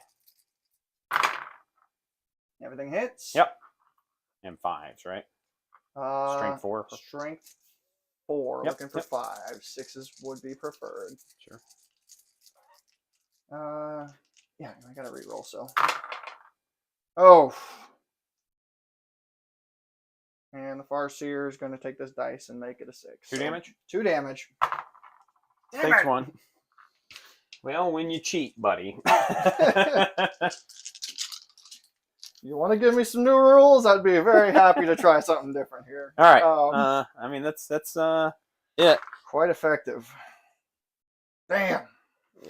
Everything hits. Yep. And 5s, right? Strength 4. Strength 4. Yep. Looking for 5. 6s would be preferred. Sure. Yeah, I got to re-roll. So. Oh. And the Farseer is going to take this dice and make it a 6. 2 damage? 2 damage. Takes 1. Well, when you cheat, buddy. You want to give me some new rules? I'd be very happy to try something different here. All right. I mean, that's it. Quite effective. Damn.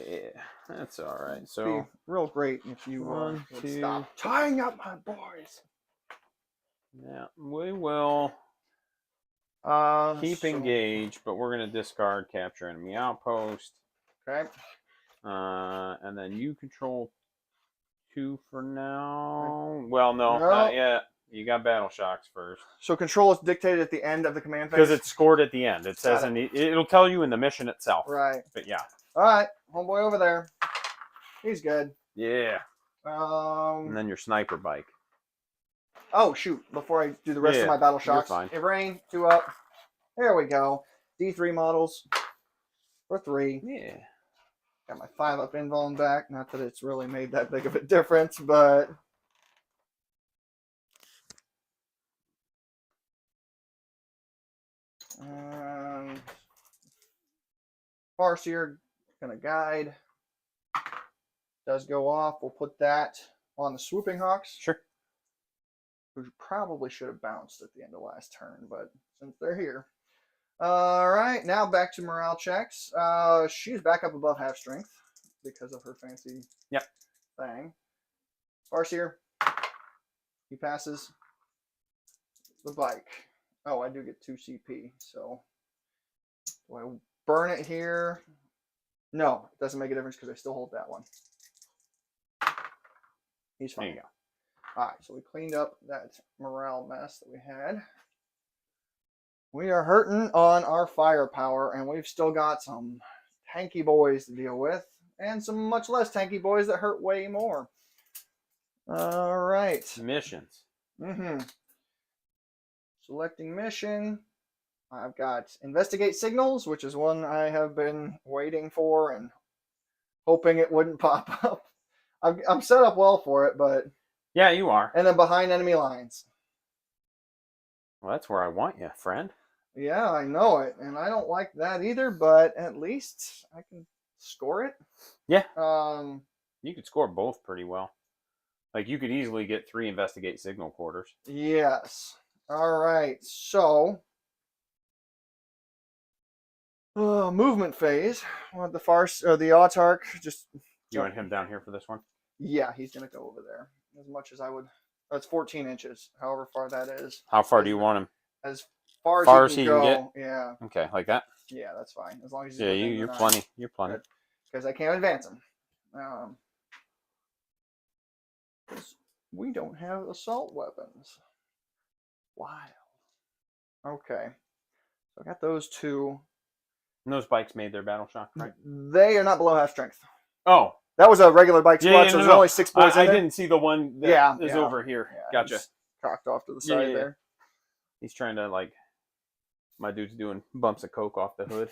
Yeah, that's all right. So be real great if you would stop tying up my boys. Yeah, we will keep engaged, but we're going to discard capture enemy outpost. Okay. And then you control 2 for now. Well, no, not yet. You got battle shocks first. So control is dictated at the end of the command phase? Because it's scored at the end. It says it'll tell you in the mission itself. Right. But yeah. All right, homeboy over there. He's good. Yeah. And then your sniper bike. Oh shoot! Before I do the rest of my battle shocks, it rained 2 up. There we go. D3 models for 3. Yeah. Got my 5-up invuln back. Not that it's really made that big of a difference, but Farseer gonna guide. Does go off. We'll put that on the swooping hawks. Sure. Who probably should have bounced at the end of last turn, but since they're here. All right, now back to morale checks. She's back up above half strength because of her fancy thing. Farseer, he passes the bike. Oh, I do get 2 CP, so do I burn it here? No, it doesn't make a difference because I still hold that one. He's fine. There you go. Alright, so we cleaned up that morale mess that we had. We are hurting on our firepower, and we've still got some tanky boys to deal with, and some much less tanky boys that hurt way more. Alright. Missions. Selecting mission. I've got investigate signals, which is one I have been waiting for and hoping it wouldn't pop up. I'm set up well for it, but... Yeah, you are. And then behind enemy lines. Well, that's where I want you, friend. Yeah, I know it, and I don't like that either, but at least I can score it. Yeah. You could score both pretty well. Like, you could easily get 3 investigate signal quarters. Yes. All right, so... movement phase. I want the the autarch just... You want him down here for this one? Yeah, he's going to go over there. As much as I would... That's 14 inches, however far that is. How far do you want him? As far as he can go. Get? Yeah. Okay, like that? Yeah, that's fine. As long as he's you're plenty. You're plenty. Because I can't advance him. We don't have assault weapons. Wow. Okay. So I got those 2. And those bikes made their battle shock, right? They are not below half strength. Oh. That was a regular bike squad, so there's only 6 boys in I there. didn't see the one that is over here. Yeah, Gotcha. Cocked off to the side there. He's trying to, like, my dude's doing bumps of coke off the hood.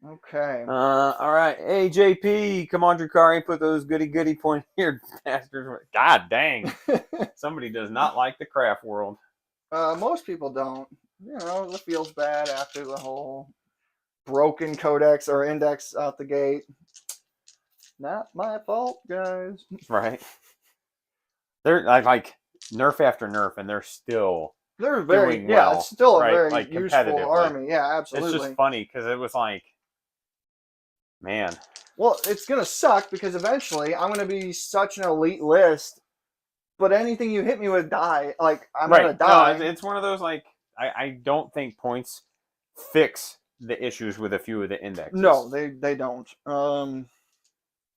Okay. All right. Hey, JP, come on, Drukhari, put those goody point here, bastards. God dang. Somebody does not like the craft world. Most people don't. You know, it feels bad after the whole broken codex or index out the gate. Not my fault, guys. Right. They're like nerf after nerf, and they're still very well, it's still right? a very like useful army. Yeah, absolutely. It's just funny because it was like, man. Well, it's gonna suck because eventually I'm gonna be such an elite list, but anything you hit me with die. Like I'm gonna die. No, it's one of those like I don't think points fix the issues with a few of the indexes. No, they don't.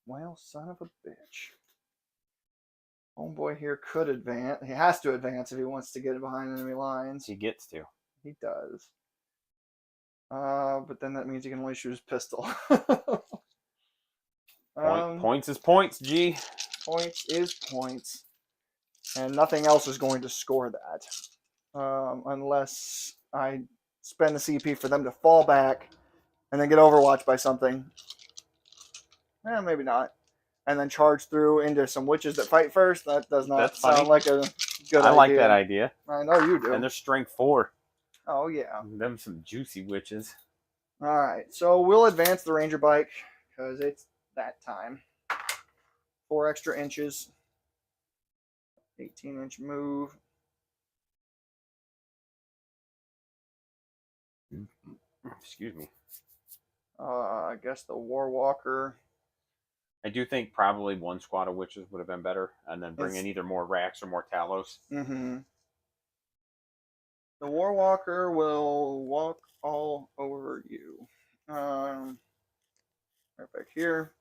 Well, son of a bitch. Homeboy here could advance. He has to advance if he wants to get behind enemy lines. He gets to. He does. But then that means he can only shoot his pistol. Points is points, G. Points is points. And nothing else is going to score that. Unless I spend the CP for them to fall back and then get overwatched by something. Maybe not. And then charge through into some witches that fight first. That does not sound like a good idea. I like that idea. I know you do. And they're strength 4. Oh, yeah. Them some juicy witches. All right. So we'll advance the ranger bike because it's that time. 4 extra inches. 18-inch move. Excuse me. I guess the War Walker. I do think probably 1 squad of witches would have been better, and then bring in either more racks or more talos. Mm-hmm. The War Walker will walk all over you. Right back here.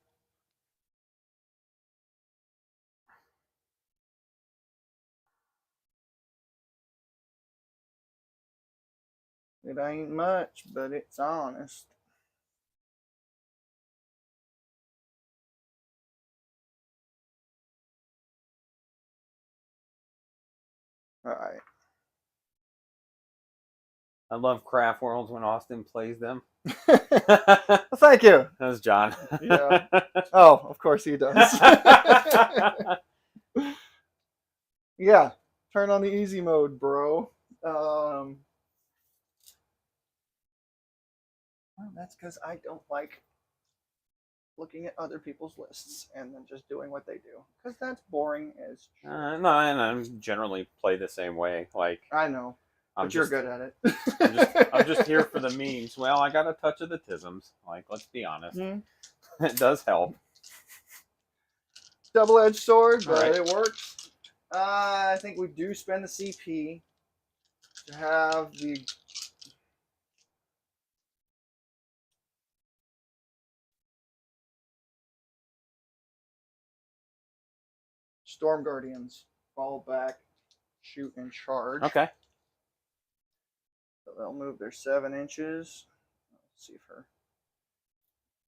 It ain't much, but it's honest. All right. I love Craftworlds when Austin plays them. Thank you. That was John. Yeah. Oh, of course he does. Yeah. Turn on the easy mode, bro. Well, that's because I don't like looking at other people's lists and then just doing what they do. Because that's boring as shit. No, and I generally play the same way. Like I know. But you're good at it. I'm just here for the memes. Well, I got a touch of the tisms. Like, let's be honest. It does help. double-edged sword, but Right. it works. I think we do spend the CP to have the Storm Guardians fall back, shoot, and charge. Okay. So they'll move their 7 inches. Let's see if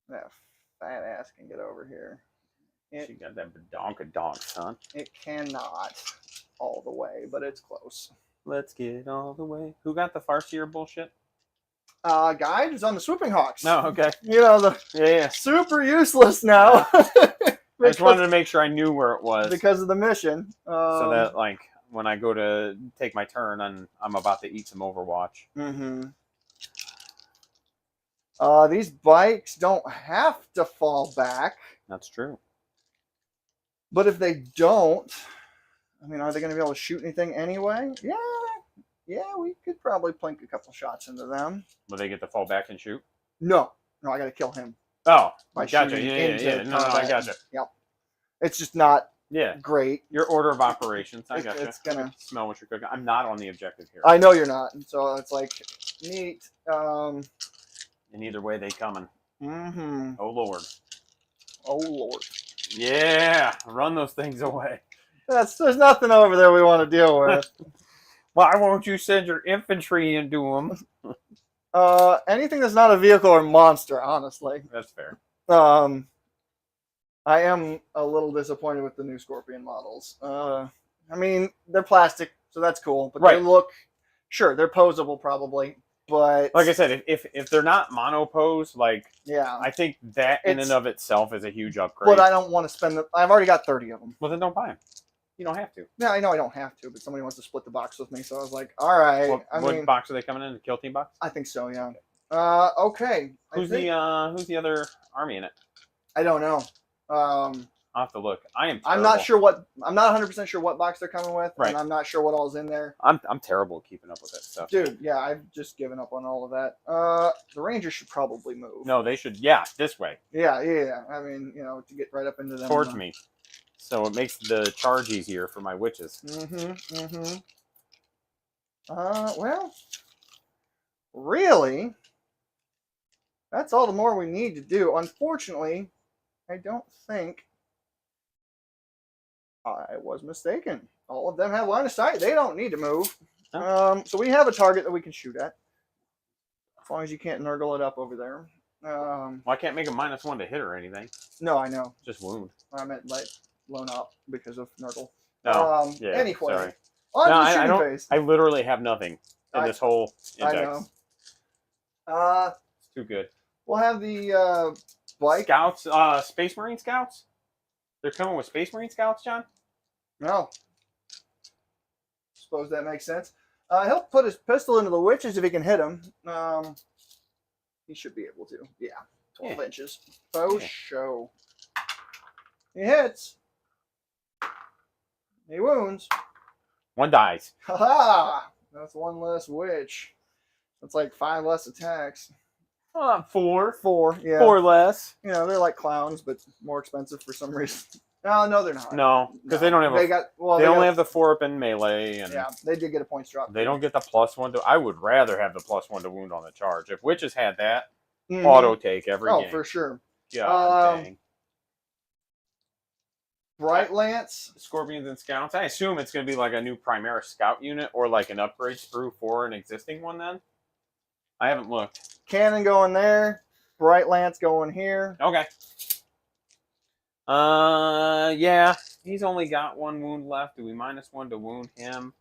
that fat ass can get over here. She got that badonka-donk, son. It cannot all the way, but it's close. Let's get all the way. Who got the Farseer bullshit? Guide is on the Swooping Hawks. No, okay. You know, the Yeah. super useless now. I just wanted to make sure I knew where it was. Because of the mission. So that, like, when I go to take my turn and I'm about to eat some Overwatch. Mm-hmm. These bikes don't have to fall back. That's true. But if they don't, I mean, are they going to be able to shoot anything anyway? Yeah, we could probably plink a couple shots into them. Will they get to fall back and shoot? No, I got to kill him. Oh, By gotcha. shooting Yeah. into No, I gotcha. Yep. It's just not Yeah. great. Your order of operations. I gotcha. It's gonna I can smell what you're cooking. I'm not on the objective here. I know you're not, so it's like neat. And either way, they coming. Mm-hmm. Oh Lord. Oh Lord. Yeah, run those things away. There's nothing over there we want to deal with. Why won't you send your infantry into them? Anything that's not a vehicle or monster, honestly. That's fair. I am a little disappointed with the new Scorpion models. I mean, they're plastic, so that's cool. But Right. they look, sure, they're posable probably, but Like I said, if they're not monopose, like yeah. I think that in It's- and of itself is a huge upgrade. But I don't want to spend I've already got 30 of them. Well, then don't buy them. You don't have to. Yeah, I know I don't have to, but somebody wants to split the box with me, so I was like, all right. What box are they coming in? The kill team box? I think so, yeah. Okay. Who's the other army in it? I don't know. I'll have to look. I'm not I'm not 100% sure what box they're coming with, Right. and I'm not sure what all's in there. I'm terrible at keeping up with that stuff. Dude, yeah, I've just given up on all of that. The Rangers should probably move. No, they should. Yeah, this way. Yeah. I mean, to get right up into them. Towards me. So it makes the charge easier for my witches. Well, really, that's all the more we need to do. Unfortunately, I don't think I was mistaken. All of them have line of sight. They don't need to move. Oh. So we have a target that we can shoot at. As long as you can't nurgle it up over there. Well, I can't make a -1 to hit or anything. No, I know. Just wound. I meant like blown up because of nurgle. Oh, yeah. Anyway, Sorry. on No, to the I shooting don't. phase. I literally have nothing in this whole I index. know. It's too good. We'll have the bike. Scouts, Space Marine Scouts? They're coming with Space Marine Scouts, John? No. Suppose that makes sense. He'll put his pistol into the witches if he can hit him. He should be able to. Yeah. 12 inches. Faux show. He hits. He wounds. One dies. Ha! That's one less witch. That's like 5 less attacks. 4. 4, yeah. 4 less. They're like clowns, but more expensive for some reason. No, they're not. No, because they don't have. They only have the 4-up in melee, and yeah, they did get a points drop. They don't get the +1 to. I would rather have the +1 to wound on the charge. If witches had that, auto take every game. Oh, for sure. God dang. Bright Lance, Scorpions and Scouts. I assume it's going to be like a new Primaris Scout unit or like an upgrade sprue for an existing one. Then I haven't looked. Cannon going there. Bright Lance going here. Okay. Yeah, he's only got 1 wound left. Do we -1 to wound him?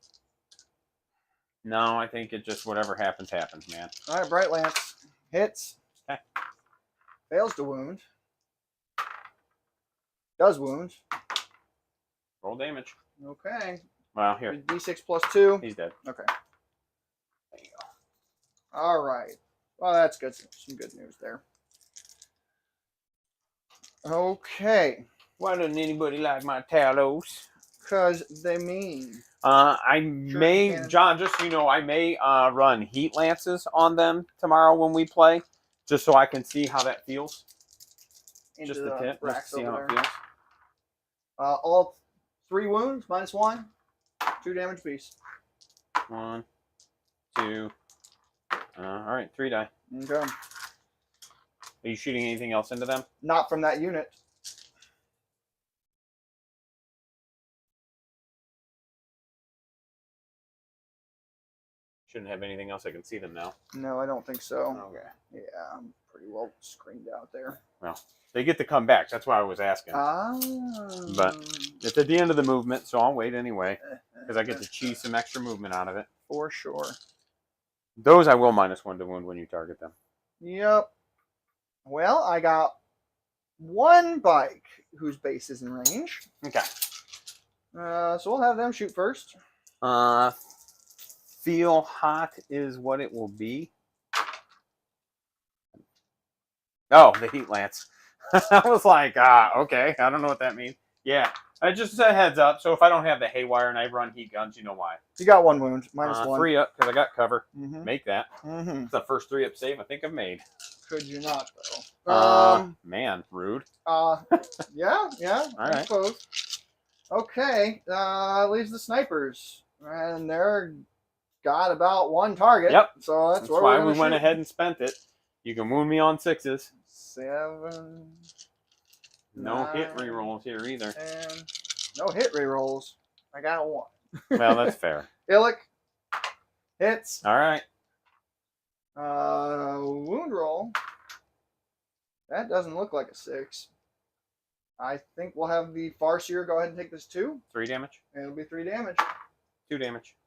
No, I think it just whatever happens, happens, man. All right, Bright Lance hits. Okay. Fails to wound. Does wound. Roll damage. Okay. Well, here. D6 + 2. He's dead. Okay. There you go. All right. Well, that's good. Some good news there. Okay. Why doesn't anybody like my Talos? Because they mean. I may, John, just so you know, I may run Heat Lances on them tomorrow when we play, just so I can see how that feels. Into Just the tip, just to see how it feels. All 3 wounds, -1, 2 damage apiece. 1, 2. All right, 3 die. Okay. Are you shooting anything else into them? Not from that unit. Shouldn't have anything else. I can see them now. No, I don't think so. Okay. Yeah, I'm pretty well screened out there. Well, they get to come back. That's why I was asking. But it's at the end of the movement, so I'll wait anyway. Because I get to cheese some extra movement out of it. For sure. Those I will -1 to wound when you target them. Yep. Well, I got 1 bike whose base is in range. Okay. So we'll have them shoot first. Feel hot is what it will be. Oh, the heat lance. I was like, okay. I don't know what that means. Yeah. I just a heads up. So if I don't have the haywire and I run heat guns, you know why. You got 1 wound, -1. 3 up because I got cover. Mm-hmm. Make that. Mm-hmm. It's the first 3 up save I think I've made. Could you not, though? Man, rude. Yeah, All I right. suppose. Okay, leaves the snipers, and they're got about 1 target. Yep. So that's where why we're we went ahead and spent it. You can wound me on 6s. 7. No 9, hit rerolls here either. 10. No hit rerolls. I got 1. Well, that's fair. Illick hits. All right. Wound roll. That doesn't look like a 6. I think we'll have the Farseer go ahead and take this 2. 3 damage. It'll be 3 damage. 2 damage.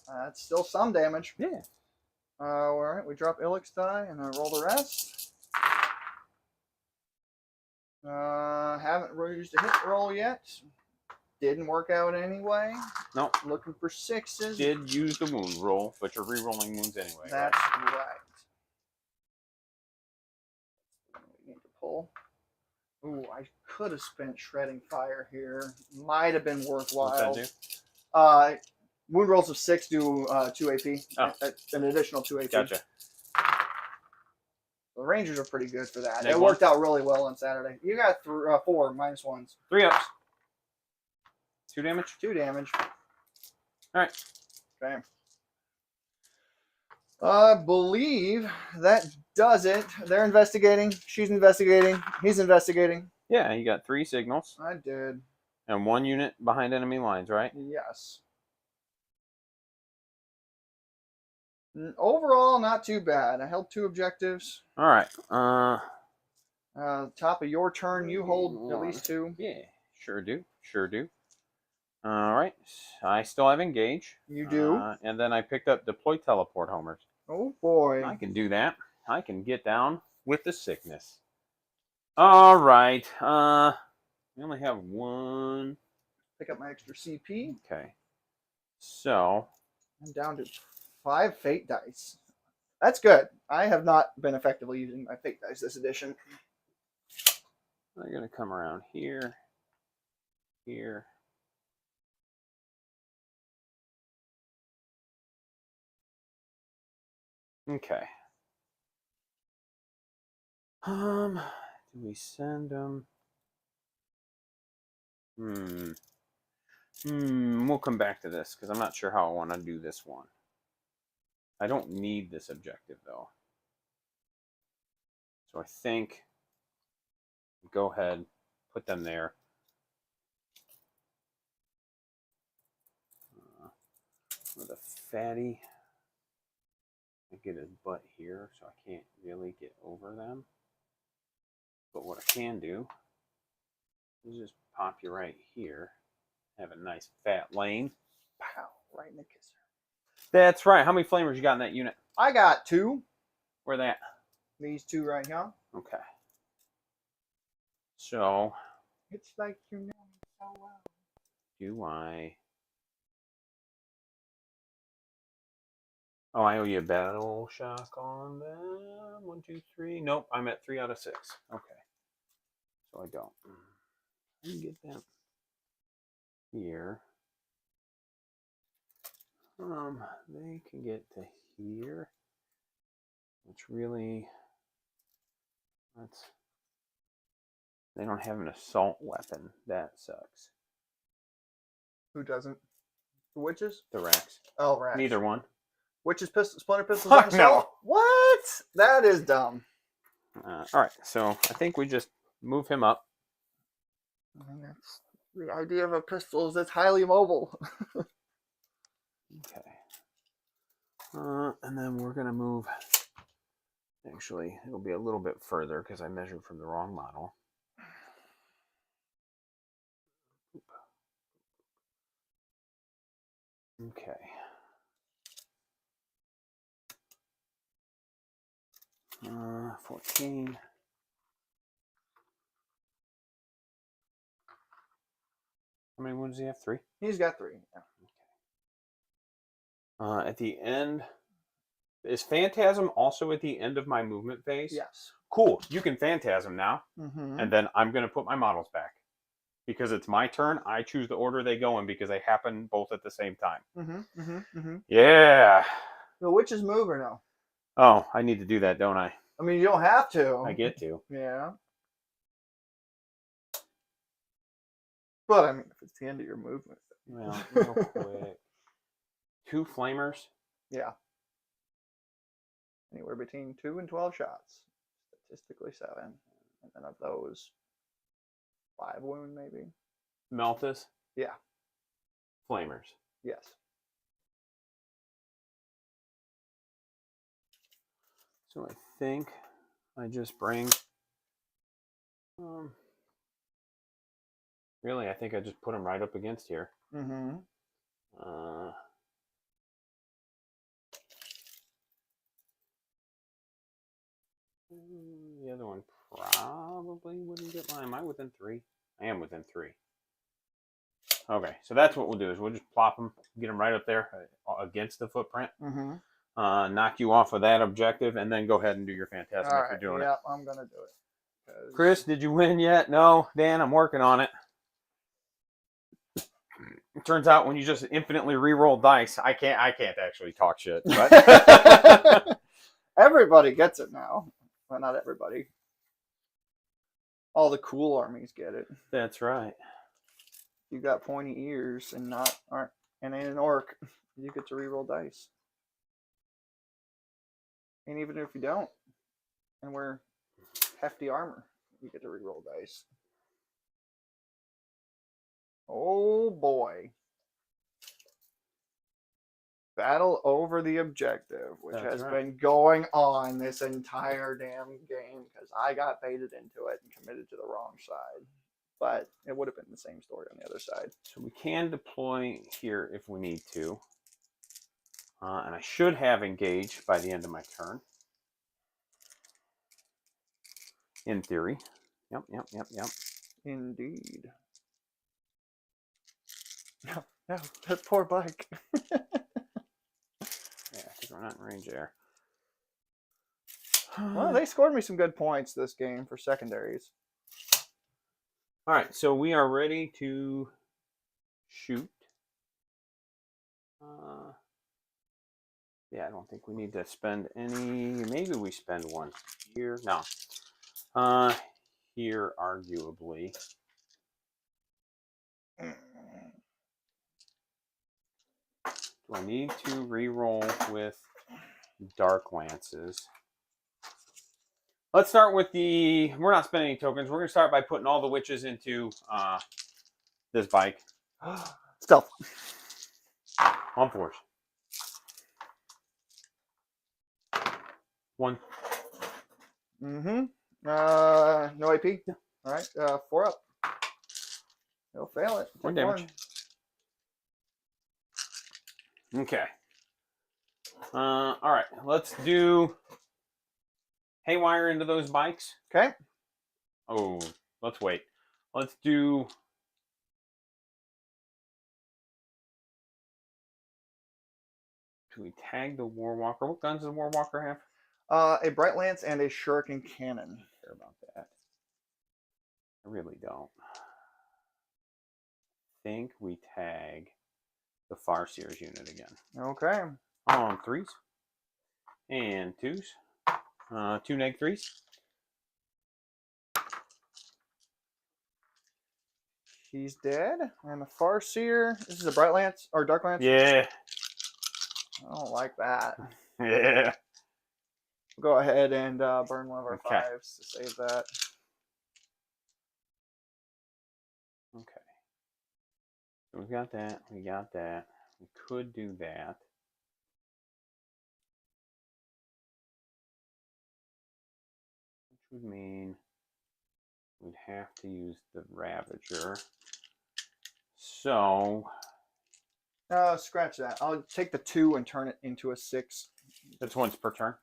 That's still some damage. Yeah. All right, we drop Illick's die and I roll the rest. Haven't used a hit roll yet. Didn't work out anyway. No. Looking for 6s. Did use the wound roll, but you're re-rolling wounds anyway. That's right. We need to pull. Ooh, I could have spent shredding fire here. Might have been worthwhile. What's that do? Wound rolls of 6 do 2 AP. Oh. An additional 2 AP. Gotcha. The Rangers are pretty good for that. Next It worked out really well on Saturday. You got 4 -1s. 3 ups. 2 damage. 2 damage. All right. Okay. I believe that does it. They're investigating. She's investigating. He's investigating. Yeah, you got 3 signals. I did. And 1 unit behind enemy lines, right? Yes. Overall, not too bad. I held 2 objectives. All right. Top of your turn, you hold at least 2. Yeah, sure do. Sure do. All right. I still have engage. You do. And then I picked up deploy teleport homers. Oh boy. I can do that. I can get down with the sickness. All right. We only have 1. Pick up my extra CP. Okay. So I'm down to 5 fate dice. That's good. I have not been effectively using my fate dice this edition. I'm going to come around here. Here. Okay. Do we send them? We'll come back to this because I'm not sure how I want to do this one. I don't need this objective though. So I think go ahead, put them there. With a fatty. I get his butt here, so I can't really get over them. But what I can do is just pop you right here. Have a nice fat lane. Pow, right in the kisser. That's right. How many flamers you got in that unit? I got 2. Where they at? These 2 right here. Okay. So It's like you know me so well. do I? Oh, I owe you a battle shock on them. 1, 2, 3. Nope, I'm at 3 out of 6. Okay. So I don't. I can get that here. They can get to here. Which really, they don't have an assault weapon. That sucks. Who doesn't? The witches? The racks. Oh, racks. Neither one. Witches, splinter pistols. Fuck no. What? That is dumb. All right, so I think we just move him up. I mean, that's the idea of a pistol is it's highly mobile. Okay. And then we're gonna move. Actually, it'll be a little bit further because I measured from the wrong model. Okay. Uh, 14. How many wounds do you have? 3? He's got 3. Yeah. At the end, is Phantasm also at the end of my movement phase? Yes. Cool. You can Phantasm now, and then I'm going to put my models back. Because it's my turn, I choose the order they go in because they happen both at the same time. Yeah. The witches move or no? Oh, I need to do that, don't I? I mean, you don't have to. I get to. Yeah. But, I mean, if it's the end of your movement. Well, real quick. 2 flamers? Yeah. Anywhere between 2 and 12 shots. Statistically 7. And then of those, 5 wound maybe. Meltus? Yeah. Flamers? Yes. So I think I just bring... really, I think I just put them right up against here. The other one probably wouldn't get mine. Am I within 3? I am within 3. Okay, so that's what we'll do is we'll just plop them, get them right up there against the footprint. Knock you off of that objective, and then go ahead and do your Phantasm if you're doing it. Yeah, I'm going to do it. Chris, did you win yet? No. Dan, I'm working on it. It turns out when you just infinitely re-roll dice, I can't actually talk shit. But everybody gets it now. Well, not everybody. All the cool armies get it. That's right. You got pointy ears and ain't an orc, you get to re-roll dice. And even if you don't, and wear hefty armor, you get to re-roll dice. Oh boy. Battle over the objective, which has been going on this entire damn game because I got baited into it and committed to the wrong side. But it would have been the same story on the other side. So we can deploy here if we need to. And I should have engaged by the end of my turn. In theory. Yep. Indeed. No, that poor bike. Yeah, because we're not in range there. Well, they scored me some good points this game for secondaries. All right, so we are ready to shoot. Yeah, I don't think we need to spend any. Maybe we spend one here. No. Here, arguably. Do I need to re-roll with Dark Lances? Let's start with the... We're not spending any tokens. We're going to start by putting all the witches into this bike. Stealth. On force. 1. No AP? Yeah. All right, 4 up. He'll fail it. 1 damage. Okay. All right, let's do Haywire into those bikes. Okay. Oh, let's wait. Let's do... Do we tag the Warwalker? What guns does the Warwalker have? A Bright Lance and a Shuriken Cannon. I care about that. I really don't. I think we tag the Farseer's unit again. Okay. On 3s. And 2s. 2 neg 3s. She's dead. And the Farseer. This is a Bright Lance or Dark Lance? Yeah. I don't like that. Yeah. We'll go ahead and burn one of our Okay. 5s to save that. Okay. So we got that. We got that. We could do that. Which would mean we'd have to use the Ravager. So Scratch that. I'll take the 2 and turn it into a 6. that's once per turn.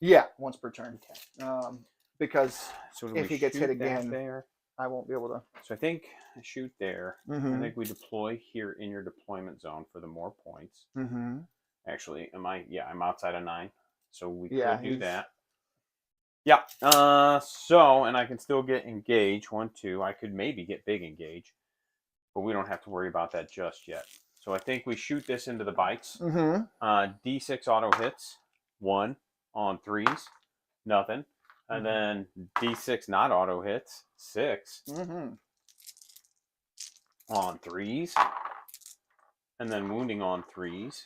Yeah, once per turn. Okay. Because So if he gets hit shoot that again, there. I won't be able to. So I think I shoot there. Mm-hmm. I think we deploy here in your deployment zone for the more points. Mm-hmm. Actually, am I? Yeah, I'm outside of 9, so we Yeah, could do that. Yeah. So, and I can still get engage 1, 2. I could maybe get big engage, but we don't have to worry about that just yet. So I think we shoot this into the bikes. Mm-hmm. D6 auto hits 1 on 3s, nothing, and then D6 not auto hits 6 on 3s, and then wounding on 3s.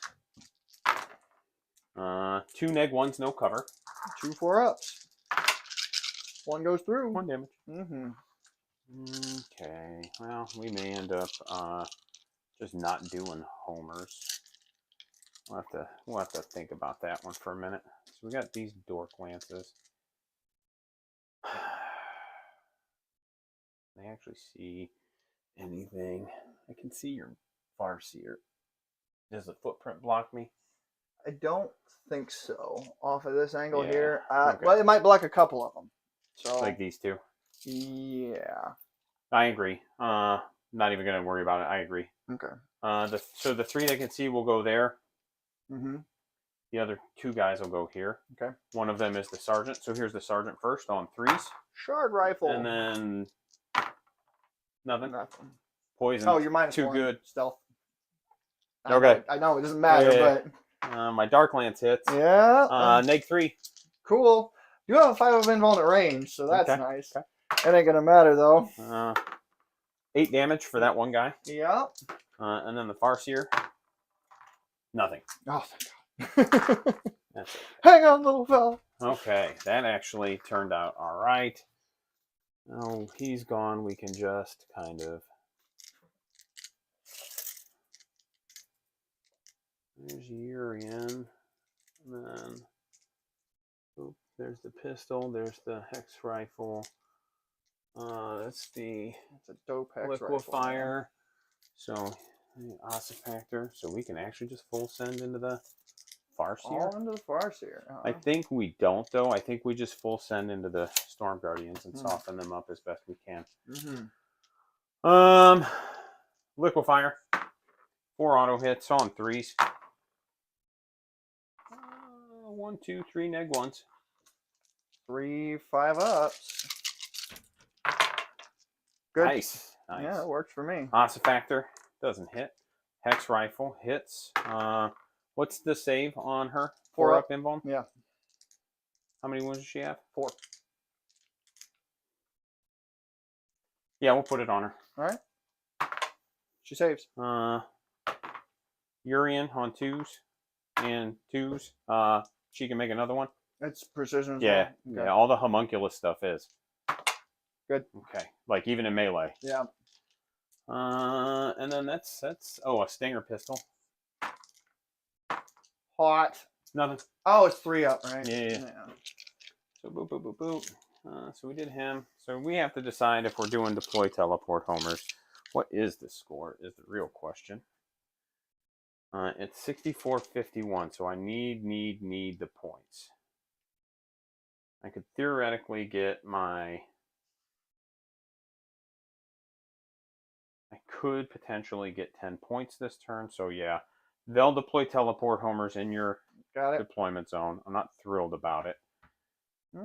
2 neg 1s, no cover. 2 4-ups. 1 goes through. 1 damage. Mm-hmm. Okay. Well, we may end up just not doing homers. We'll have to think about that one for a minute. So we got these dork lances. They actually see anything. I can see your Farseer. Does the footprint block me? I don't think so. Off of this angle Yeah, here. okay. Well, it might block a couple of them. So Like these two. yeah. I agree. Not even gonna worry about it. I agree. Okay. So the 3 they can see will go there. Mm-hmm. The other 2 guys will go here. Okay. One of them is the sergeant. So here's the sergeant first on 3s. Shard rifle. And then nothing. Nothing. Poison. Oh, you're minus Too 1. good. Stealth. Okay. I know it doesn't matter, but my Dark Lance hits. yeah. Neg 3. Cool. You have a 5 of invulnerable range, so that's Okay. nice. Okay. It ain't gonna matter though. 8 damage for that one guy. Yeah. And then the Farseer. Nothing. Oh, thank God. That's it. Hang on, little fella. Okay, that actually turned out all right. Oh, he's gone. We can just kind of. There's Urian. And then. Oop, there's the pistol. There's the hex rifle. That's the. It's a dope hex liquefier. rifle. So, the ossifactor. So we can actually just full send into the Farseer. All into the Farseer. I think we don't, though. I think we just full send into the Storm Guardians and soften them up as best we can. Liquefier. 4 auto hits on 3s. 1, 2, 3 neg 1s. 3 5-ups. Good. Nice. Yeah, it works for me. Ossifactor doesn't hit. Hex rifle hits. What's the save on her? 4 up invuln? Yeah. How many wounds does she have? 4. Yeah, we'll put it on her. All right. She saves. Urian on 2s and 2s. She can make another one. It's precision. Yeah, well. Okay. yeah. All the homunculus stuff is good. Okay, like even in melee. Yeah. And then that's a stinger pistol. Hot. Nothing. Oh, it's 3 up, right? Yeah. So boop boop boop boop. So we did him. So we have to decide if we're doing deploy teleport homers. What is the score? Is the real question. It's 64-51. So I need the points. I could theoretically get my. I could potentially get 10 points this turn. So yeah, they'll deploy teleport homers in your deployment zone. I'm not thrilled about it.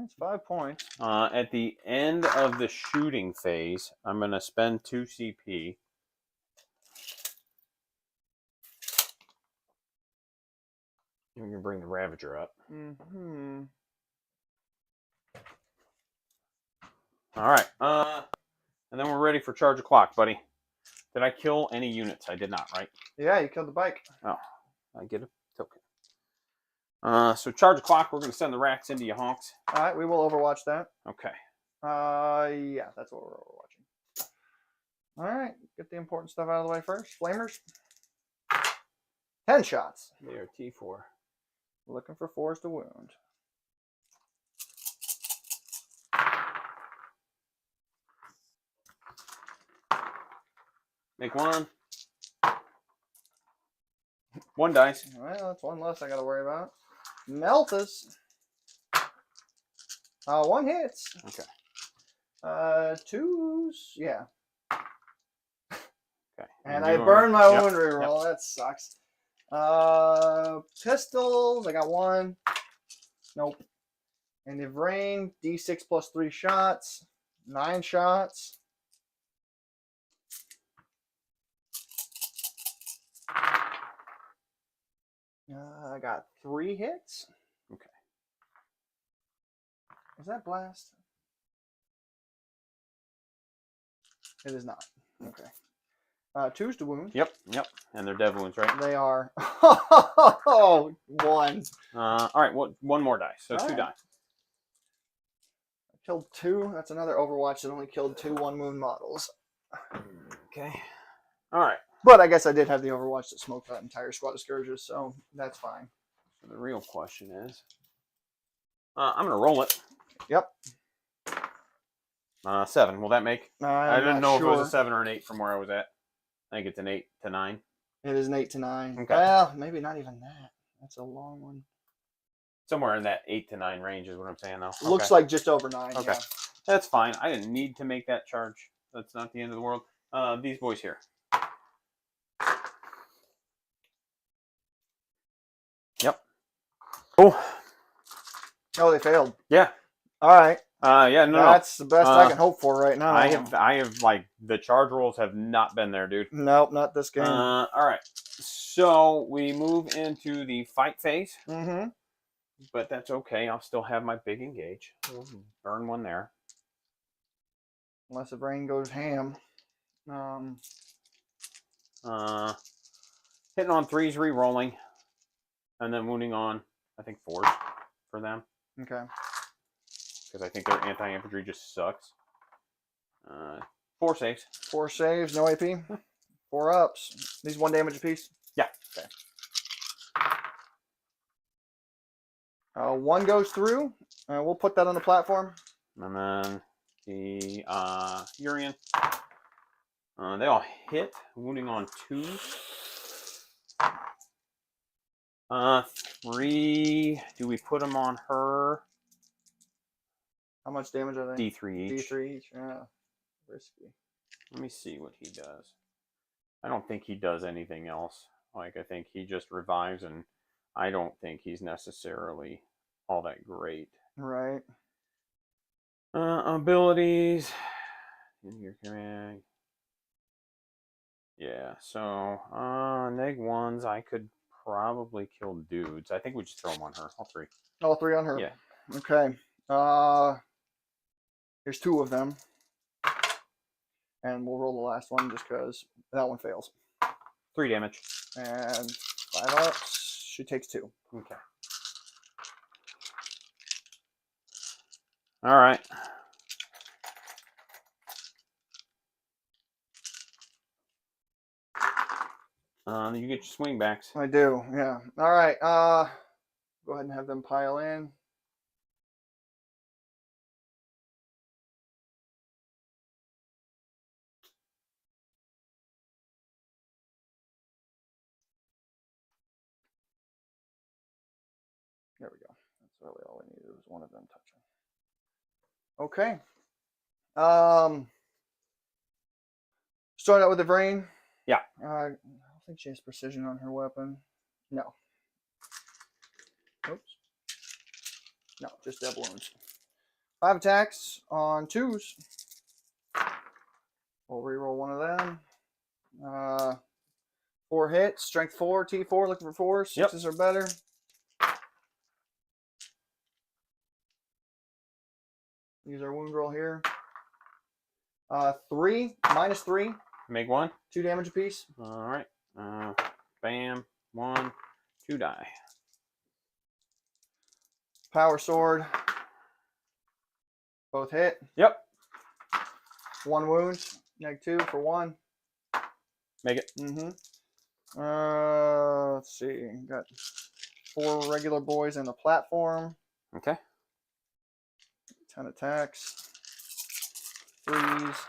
It's 5 points. At the end of the shooting phase, I'm going to spend 2 CP. You can bring the Ravager up. Mm-hmm. All right. And then we're ready for charge of clock, buddy. Did I kill any units? I did not, right? Yeah, you killed the bike. Oh, I get a token. So charge clock. We're going to send the racks into you honks. All right, we will overwatch that. Okay. Yeah, that's what we're overwatching. All right, get the important stuff out of the way first. Flamers. 10 shots. They are T4. Looking for 4s to wound. Make one. One dice. Well, that's one less I got to worry about. Meltus. 1 hits. Okay. 2s. Yeah. Okay. And I burned my wound reroll. Yep. That sucks. Pistols. I got 1. Nope. And the rain. D6 plus 3 shots. 9 shots. I got 3 hits. Okay. Is that blast? It is not. Okay. 2s to wound. Yep. And they're dev wounds, right? They are. Oh, 1. All right. One more dice. So 2 dice. I killed 2. That's another Overwatch that only killed 2 1-wound models. Okay. All right. But I guess I did have the Overwatch that smoked that entire squad of Scourges, so that's fine. So the real question is, I'm going to roll it. Yep. 7. Will that make? I didn't know if it was a 7 or an 8 from where I was at. I think it's an 8 to 9. It is an 8 to 9. Okay. Well, maybe not even that. That's a long one. Somewhere in that 8 to 9 range is what I'm saying, though. Looks like just over 9. Okay. Yeah. That's fine. I didn't need to make that charge. That's not the end of the world. These boys here. Yep. Oh, they failed. Yeah. All right. Yeah. No. That's the best I can hope for right now. I have like the charge rolls have not been there, dude. Nope, not this game. All right. So we move into the fight phase. Mm-hmm. But that's okay. I'll still have my big engage. We'll burn one there. Unless the brain goes ham. Hitting on 3s, re-rolling, and then wounding on, I think, 4s for them. Okay. Because I think their anti-infantry just sucks. 4 saves. 4 saves, no AP. 4 ups. These 1 damage apiece? Yeah. Okay. 1 goes through. We'll put that on the platform. And then the Urian. They all hit, wounding on 2s. 3. Do we put them on her? How much damage are they? D3 each. D3 each. Yeah. Risky. Let me see what he does. I don't think he does anything else. Like, I think he just revives, and I don't think he's necessarily all that great. Right. Abilities. In your command. Yeah, so, neg-1s, I could probably kill dudes. I think we just throw them on her. All 3. All 3 on her? Yeah. Okay. There's 2 of them. And we'll roll the last one just because that one fails. 3 damage. And 5 ups. She takes 2. Okay. All right. You get your swing backs. I do, yeah. All right. Go ahead and have them pile in. There we go. That's really all we needed was one of them touching. Okay. Start out with the brain. Yeah. I don't think she has precision on her weapon. No. Oops. No, just dev wounds. 5 attacks on 2s. We'll reroll one of them. 4 hits, strength 4, T4, looking for 4s. 6s are better. Use our wound roll here. 3, -3. Make 1. 2 damage apiece. All right. Bam. 1, 2 die. Power sword. Both hit. Yep. 1 wound. -2 for 1. Make it. Let's see. Got 4 regular boys and a platform. Okay. 10 attacks. 3s.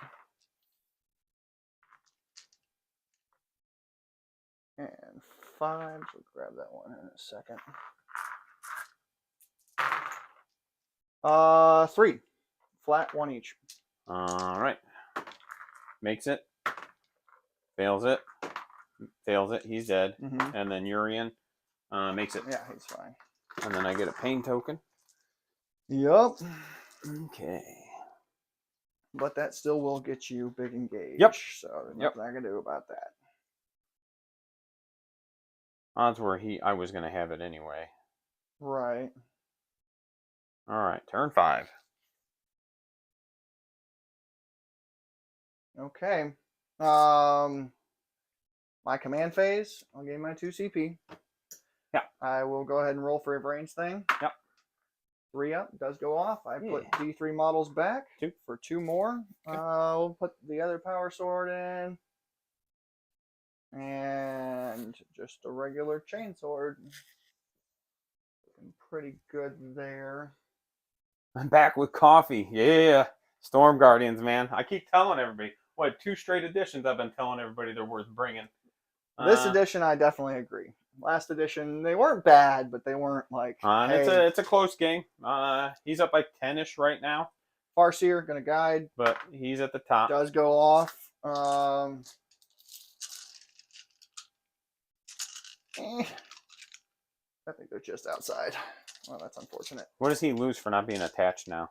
And 5s. We'll grab that one in a second. 3. Flat, 1 each. All right. Makes it. Fails it. Fails it. He's dead. And then Urian makes it. Yeah, he's fine. And then I get a pain token. Yep. Okay. But that still will get you big engage. Yep. So there's nothing I can do about that. Odds were I was going to have it anyway. Right. All right. Turn 5. Okay. My command phase, I'll gain my 2 CP. Yeah. I will go ahead and roll for a brains thing. Yep. 3 up, does go off. I put D3 models back 2 for 2 more. Okay. We'll put the other power sword in. And just a regular chainsword. Looking pretty good there. I'm back with coffee. Yeah. Storm Guardians, man. I keep telling everybody. What, 2 straight editions I've been telling everybody they're worth bringing. This edition, I definitely agree. Last edition, they weren't bad, but they weren't like. Hey, it's a close game. He's up by 10-ish right now. Farseer, gonna guide. But he's at the top. Does go off. I think they're just outside. Well, that's unfortunate. What does he lose for not being attached now?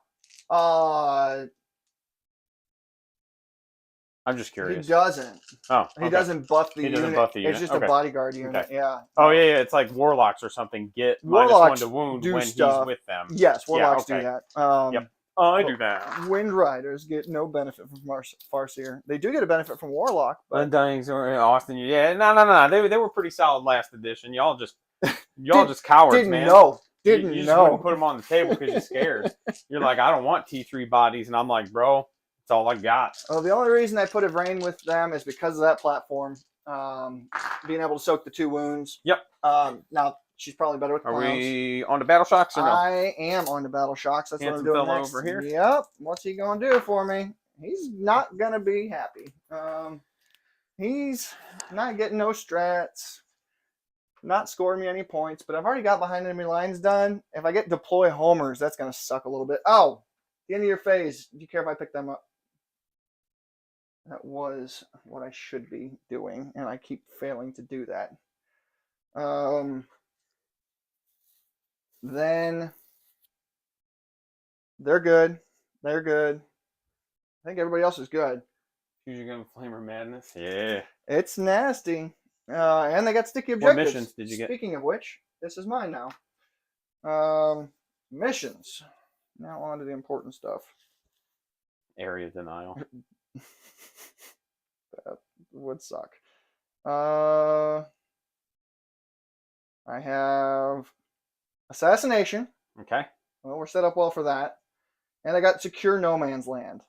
I'm just curious. He doesn't. Oh, okay. He doesn't buff the unit. Doesn't buff the unit. It's just a bodyguard unit. Okay. Yeah. Oh yeah, it's like warlocks or something. Get warlocks -1 to wound when stuff. he's with them. Yes, warlocks do that. Yep. Oh, I do that. Wind Riders get no benefit from Farseer. They do get a benefit from Warlock, but Undying Sword, Austin. Yeah, no. They were pretty solid last edition. Y'all just cowards, didn't man. Know. You just wouldn't put them on the table because you're scared. You're like, I don't want T3 bodies, and I'm like, bro, that's all I got. Well, the only reason I put a Vrain with them is because of that platform, being able to soak the 2 wounds. Yep. Now she's probably better with clowns. Are we on to Battle Shocks or no? I am on to Battle Shocks. That's Handsome what I'm doing fella next. over here. Yep. What's he gonna do for me? He's not gonna be happy. He's not getting no strats. Not scoring me any points, but I've already got behind enemy lines done. If I get deploy homers, that's going to suck a little bit. Oh, the end of your phase. Do you care if I pick them up? That was what I should be doing, and I keep failing to do that. Then they're good. They're good. I think everybody else is good. Fusion Gun Flamer Madness. Yeah. It's nasty. And they got sticky objectives. What missions did you get? Speaking of which, this is mine now. Missions. Now on to the important stuff. Area denial. That would suck. I have assassination. Okay. Well, we're set up well for that. And I got secure no man's land.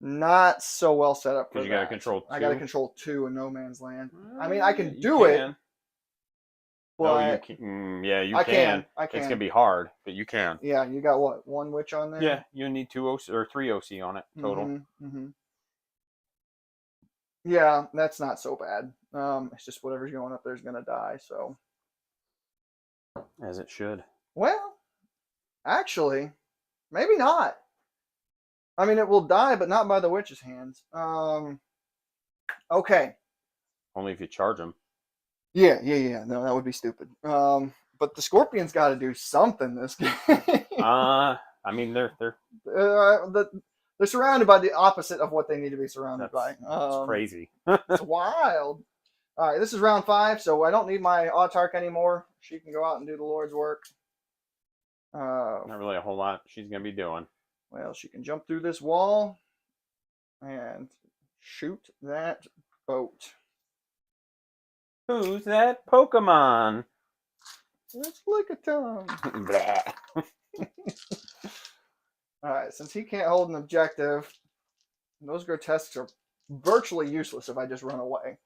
Not so well set up for that. Because you got to control 2. I got to control 2 in no man's land. I mean, I can do it. But you can. Yeah, you I can. I can. It's gonna be hard, but you can. Yeah, you got what? 1 witch on there? Yeah, you need 2 OC or 3 OC on it total. Yeah, that's not so bad. It's just whatever's going up there is gonna die. So. As it should. Well, actually, maybe not. I mean, it will die, but not by the witch's hands. Okay. Only if you charge them. Yeah. No, that would be stupid. But the Scorpion's got to do something this game. I mean, they're surrounded by the opposite of what they need to be surrounded by. It's crazy. It's wild. All right, this is round 5, so I don't need my autarch anymore. She can go out and do the Lord's work. Not really a whole lot she's gonna be doing. Well, she can jump through this wall, and Shoot that boat. Who's that Pokemon? Let's look at Tom. Alright, since he can't hold an objective, those grotesques are virtually useless if I just run away.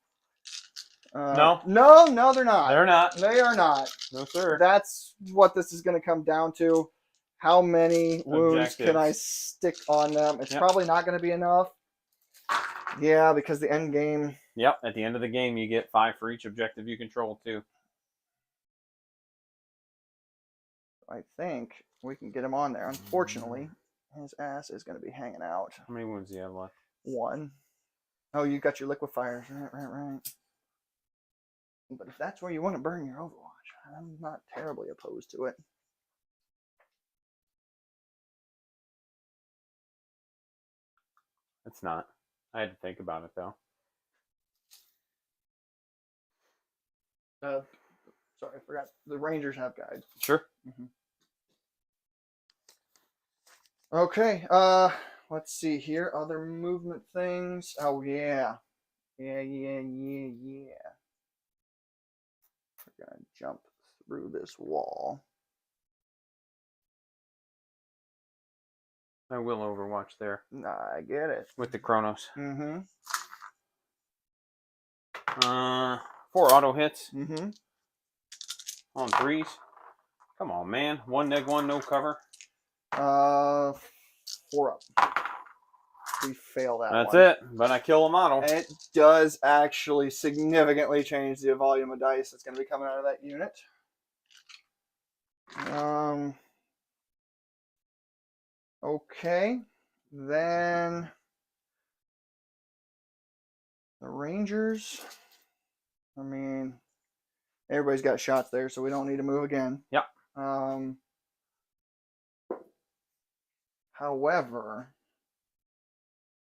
No, no, they're not. they're not. They are not. No, sir. That's what this is going to come down to. How many wounds can I stick on them? It's probably not going to be enough. Yeah, because the end game. Yep, at the end of the game, you get 5 for each objective you control, too. I think we can get him on there. Unfortunately, his ass is going to be hanging out. How many wounds do you have left? 1. Oh, you got your liquefiers. Right. But if that's where you want to burn your Overwatch, I'm not terribly opposed to it. It's not. I had to think about it, though. Sorry, I forgot. The Rangers have guides. Sure. Okay, let's see here. Other movement things. Oh, yeah. Yeah. We're going to jump through this wall. I will Overwatch there. Nah, I get it. With the Chronos. 4 auto hits. On 3s. Come on, man. 1 neg 1, no cover. 4 up. We fail that That's one. it. But I kill a model. And it does actually significantly change the volume of dice that's going to be coming out of that unit. Okay. Then the Rangers. I mean, everybody's got shots there, so we don't need to move again. Yep. However,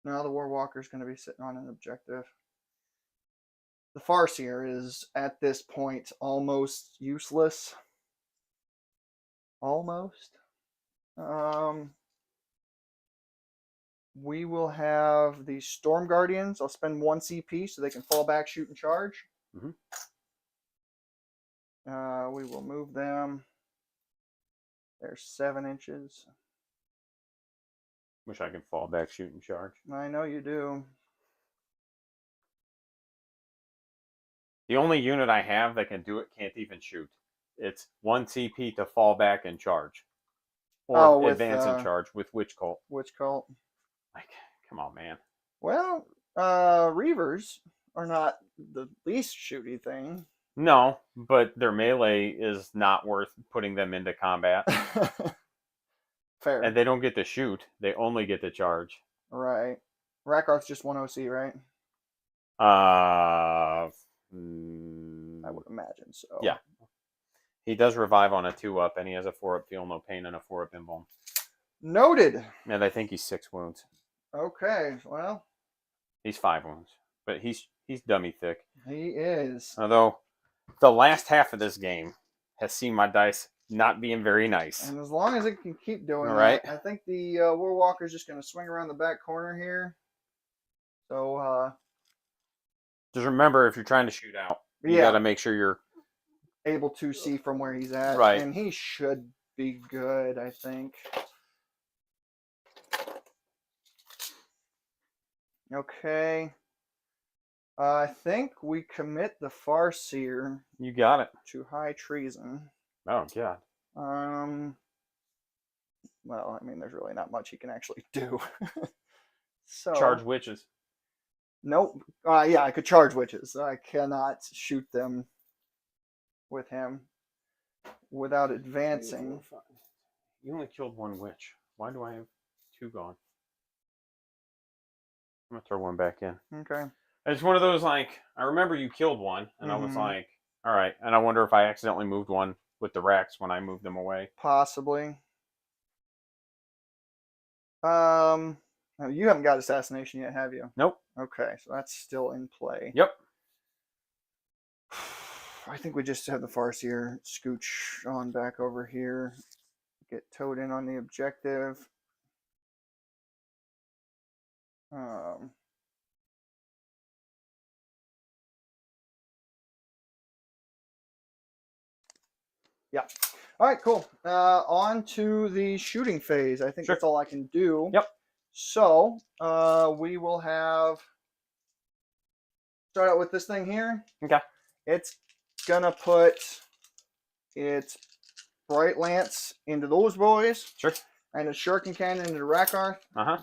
now the Warwalker is going to be sitting on an objective. The Farseer is, at this point, almost useless. Almost. We will have the Storm Guardians. I'll spend 1 CP so they can fall back, shoot, and charge. We will move them. They're 7 inches. Wish I could fall back, shoot, and charge. I know you do. The only unit I have that can do it can't even shoot. It's 1 CP to fall back and charge. Or advance and charge with Witch Cult. Witch Cult. Like, come on, man. Well, Reavers are not the least shooty thing. No, but their melee is not worth putting them into combat. Fair. And they don't get to shoot. They only get to charge. Right. Rakarth's just 1 OC, right? I would imagine so. Yeah. He does revive on a 2-up, and he has a 4-up Feel No Pain and a 4-up Embalm. Noted. And I think he's 6 wounds. Okay, well. He's 5 wounds. But he's dummy thick. He is. Although, the last half of this game has seen my dice not being very nice. And as long as it can keep doing that, I think the Warwalker is just going to swing around the back corner here. So, just remember, if you're trying to shoot out, you got to make sure you're able to see from where he's at. Right. And he should be good, I think. Okay. I think we commit the Farseer. You got it. To high treason. Oh, God. Well, I mean, there's really not much he can actually do. So charge witches. Nope. Yeah, I could charge witches. I cannot shoot them with him without advancing. You only killed 1 witch. Why do I have 2 gone? I'm going to throw 1 back in. Okay. It's one of those, like, I remember you killed 1, and I was like, all right. And I wonder if I accidentally moved 1 with the racks when I moved them away. Possibly. You haven't got assassination yet, have you? Nope. Okay, so that's still in play. Yep. I think we just have the Farseer scooch on back over here. Get towed in on the objective. Yeah. All right, cool. On to the shooting phase. I think Sure. that's all I can do. Yep. So we will have start out with this thing here. Okay. It's gonna put its bright lance into those boys. Sure. And its shuriken cannon into the Rakarth. Uh-huh.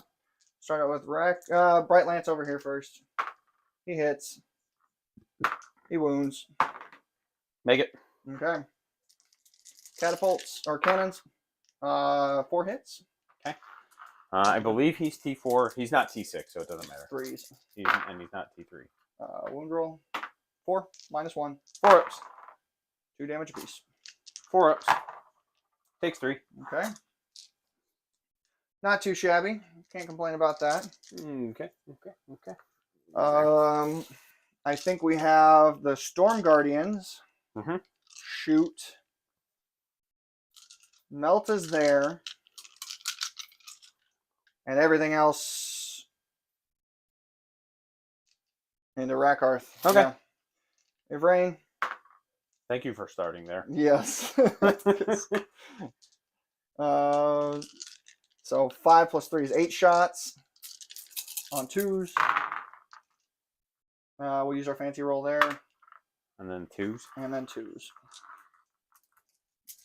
Start out with bright lance over here first. He hits. He wounds. Make it. Okay. Catapults or cannons. 4 hits. Okay. I believe he's T4. He's not T6, so it doesn't matter. 3s. He's not T3. Wound roll. 4 minus 1. 4 ups. 2 damage apiece. 4 ups. Takes 3. Okay. Not too shabby. Can't complain about that. Okay. I think we have the Storm Guardians. Mm-hmm. Shoot. Melt is there. And everything else into Rakarth. Okay. Yeah. Ivrain. Thank you for starting there. Yes. So 5 plus 3 is 8 shots on 2s. We'll use our fancy roll there. And then 2s. And then 2s.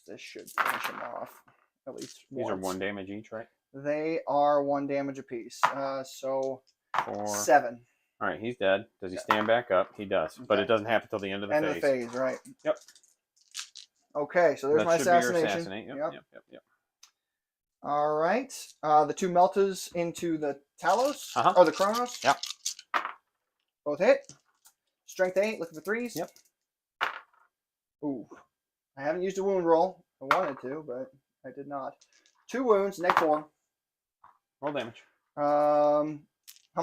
This should finish him off. At least These once. are 1 damage each, right? They are 1 damage apiece. So 4. 7. All right, he's dead. Does he stand back up? He does. Okay. But it doesn't happen until the end of the End phase. of the phase, right. Yep. Okay, so there's that my should be your assassination. assassinate. Yep. All right. The 2 Meltas into the Talos. Uh-huh. Or the Kronos. Yep. Both hit. Strength 8, looking for 3s. Yep. Ooh. I haven't used a wound roll. I wanted to, but I did not. 2 wounds, neg 4. Roll damage. How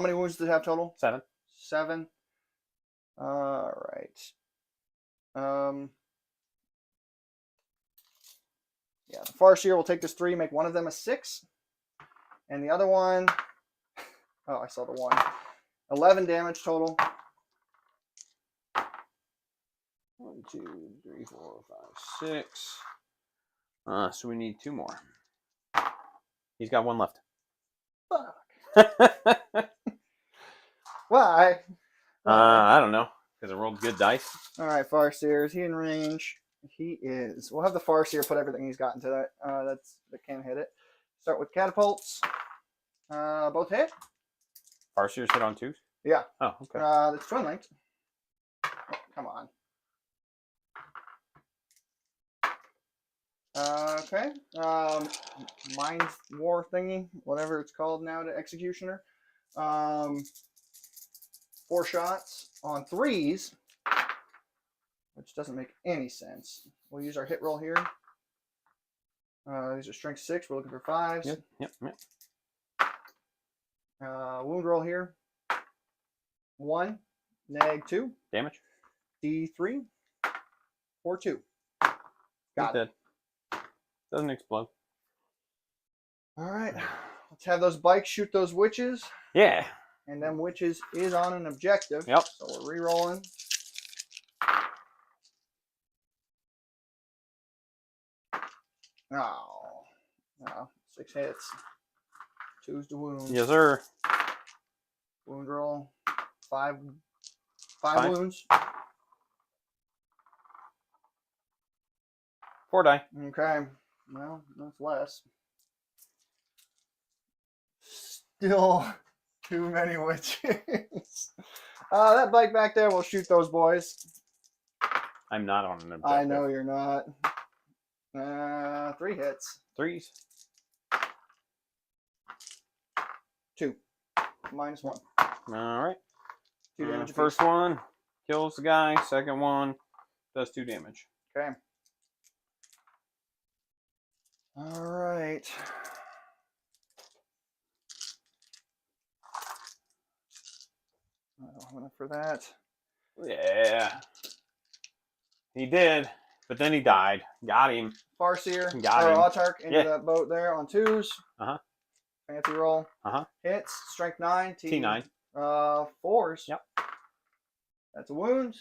many wounds does it have total? 7. 7. All right. Yeah, the Farseer will take this 3, make one of them a 6. And the other one, oh, I saw the 1. 11 damage total. 1, 2, 3, 4, 5, 6. So we need 2 more. He's got 1 left. Fuck. Why? I don't know. Because I rolled good dice. All right, Farseer. Is he in range? He is. We'll have the Farseer put everything he's got into that. That can hit it. Start with catapults. Both hit. Farseer's hit on 2s? Yeah. Oh, okay. That's twin linked. Oh, come on. Okay. Mind war thingy, whatever it's called now to Executioner. 4 shots on 3s, which doesn't make any sense. We'll use our hit roll here. These are strength 6. We're looking for 5s. Yep. Wound roll here. 1, neg 2. Damage. D3. 4, 2. Got it. Dead. Doesn't explode. All right. Let's have those bikes shoot those witches. Yeah. And them witches is on an objective. Yep. So we're re-rolling. Oh. No. 6 hits. 2's to wound. Yes, sir. Wound roll. 5 5 wounds. 4 die. Okay. Well, that's less. Still too many witches. That bike back there will shoot those boys. I'm not on an objective. I know you're not. 3 hits. 3s. 2. Minus 1. All right. 2 damage. First one kills the guy. Second one does 2 damage. Okay. All right. I don't have enough for that. Yeah. He did, but then he died. Got him. Farseer. Got or him. Autark into that boat there on 2s. Uh-huh. Fancy roll. Uh-huh. Hits. Strength 9. T9. 4s. Yep. That's a wound.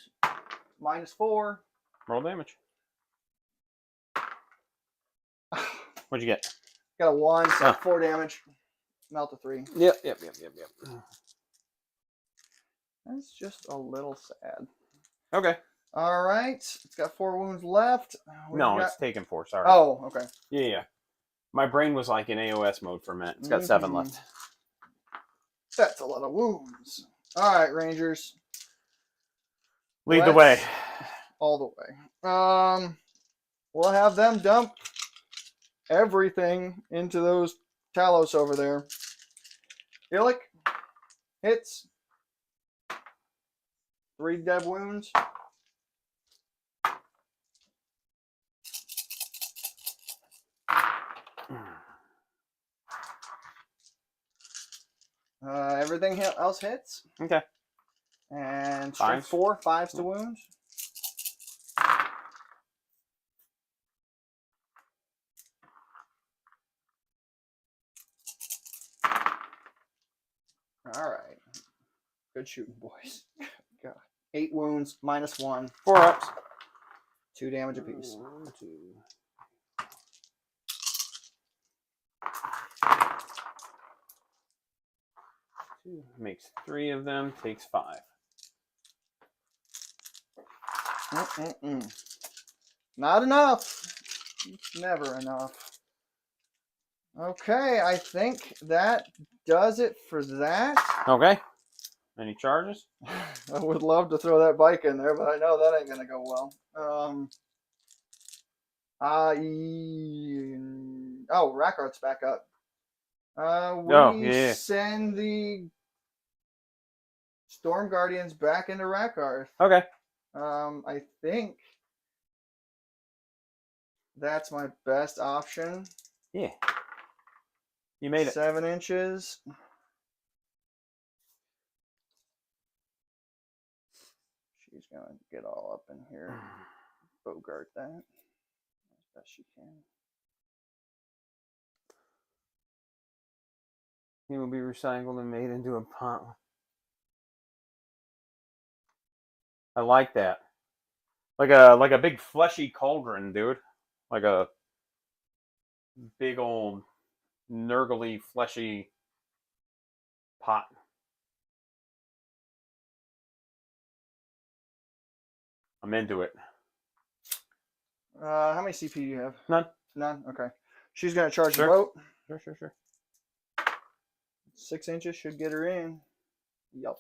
Minus 4. Roll damage. What'd you get? Got a 1, so Oh. 4 damage. Melt a 3. Yep. That's just a little sad. Okay. All right. It's got 4 wounds left. It's taken 4. Sorry. Oh, okay. Yeah. My brain was like in AOS mode for a minute. It's got 7 left. That's a lot of wounds. All right, Rangers. Lead the way. All the way. We'll have them dump everything into those Talos over there. Illic hits. 3 dead wounds. Everything else hits. Okay. And strength 4, 5s to wounds. All right. Good shooting, boys. God. 8 wounds, -1. 4 ups. 2 damage apiece. 1, 2. Makes 3 of them. Takes 5. Not enough. It's never enough. Okay, I think that does it for that. Okay. Any charges? I would love to throw that bike in there, but I know that ain't gonna go well. Rackart's back up. We send the Storm Guardians back into Rackard. Okay. I think that's my best option. Yeah. You made it. 7 inches. She's going to get all up in here. Bogart that as best she can. He will be recycled and made into a pot. I like that. Like a big fleshy cauldron, dude. Like a big old nurgly fleshy pot. I'm into it. How many CP do you have? None. None? Okay. She's going to charge Sure. the boat. Sure. 6 inches should get her in. Yup.